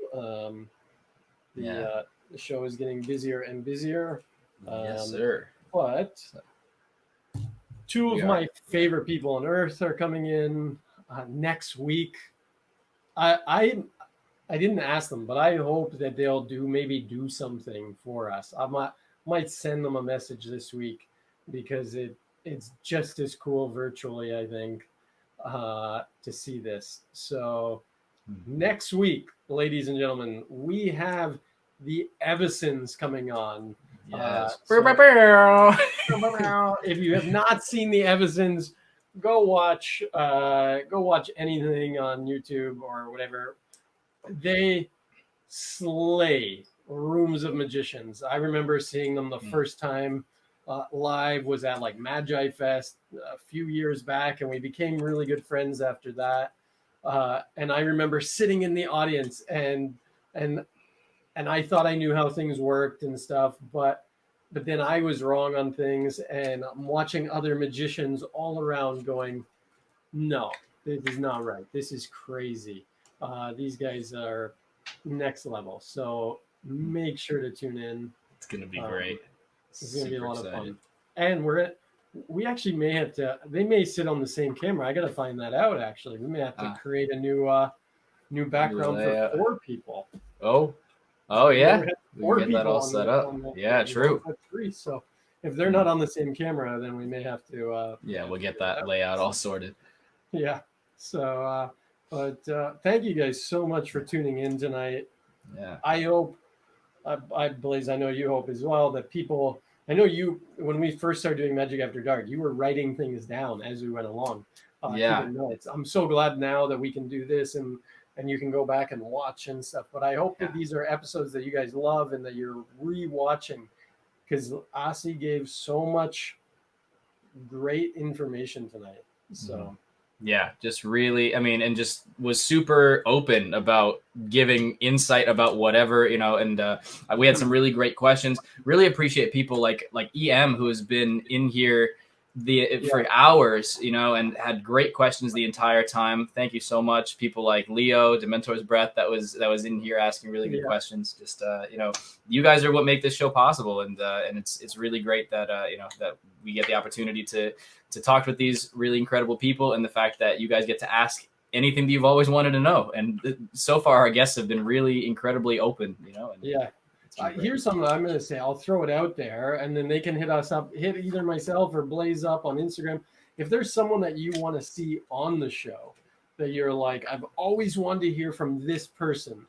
The show is getting busier and busier. Yes, sir. But two of my favorite people on earth are coming in next week. I didn't ask them, but I hope that they'll do something for us. I might send them a message this week because it's just as cool virtually, I think, to see this. So next week, ladies and gentlemen, we have the Eversons coming on. Yes. If you have not seen the Eversons, go watch anything on YouTube or whatever. They slay rooms of magicians. I remember seeing them the first time live was at like Magi Fest a few years back, and we became really good friends after that. And I remember sitting in the audience and I thought I knew how things worked and stuff, but then I was wrong on things, and I'm watching other magicians all around going, no, this is not right. This is crazy. These guys are next level. So make sure to tune in. It's going to be great. It's going to be a lot of fun. And we actually may have to, they may sit on the same camera. I got to find that out, actually. We may have to create a new background for 4 people. Oh yeah. We Four can get that all set up. Yeah, true. 3. So if they're not on the same camera, then we may have to. We'll get that layout all sorted. Yeah. So, but thank you guys so much for tuning in tonight. Yeah. I hope, Blaze, I know you hope as well that people. I know you, when we first started doing Magic After Dark, you were writing things down as we went along. Taking notes. I'm so glad now that we can do this and you can go back and watch and stuff. But I hope that these are episodes that you guys love and that you're re-watching, because Asi gave so much great information tonight. So just really, and just was super open about giving insight about whatever, and we had some really great questions. Really appreciate people like EM, who has been in here for hours, and had great questions the entire time. Thank you so much. People like Leo, Dementor's Breath, that was in here asking really good questions. Just you guys are what make this show possible, and it's really great that that we get the opportunity to talk with these really incredible people, and the fact that you guys get to ask anything that you've always wanted to know. And so far, our guests have been really incredibly open. Here's something I'm going to say. I'll throw it out there, and then they can hit us up, hit either myself or Blaze up on Instagram. if there's someone that you want to see on the show that you're like, I've always wanted to hear from this person,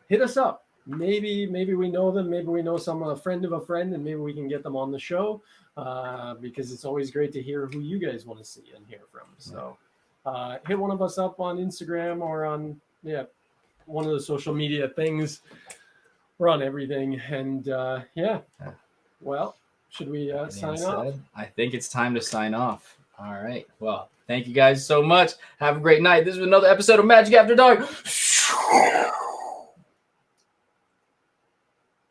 hit us up. Maybe we know them. Maybe we know a friend of a friend, and maybe we can get them on the show, because it's always great to hear who you guys want to see and hear from. So hit one of us up on Instagram or on one of the social media things. We're on everything. And well, should we sign off? I think it's time to sign off. All right. Well, thank you guys so much. Have a great night. This is another episode of Magic After Dark.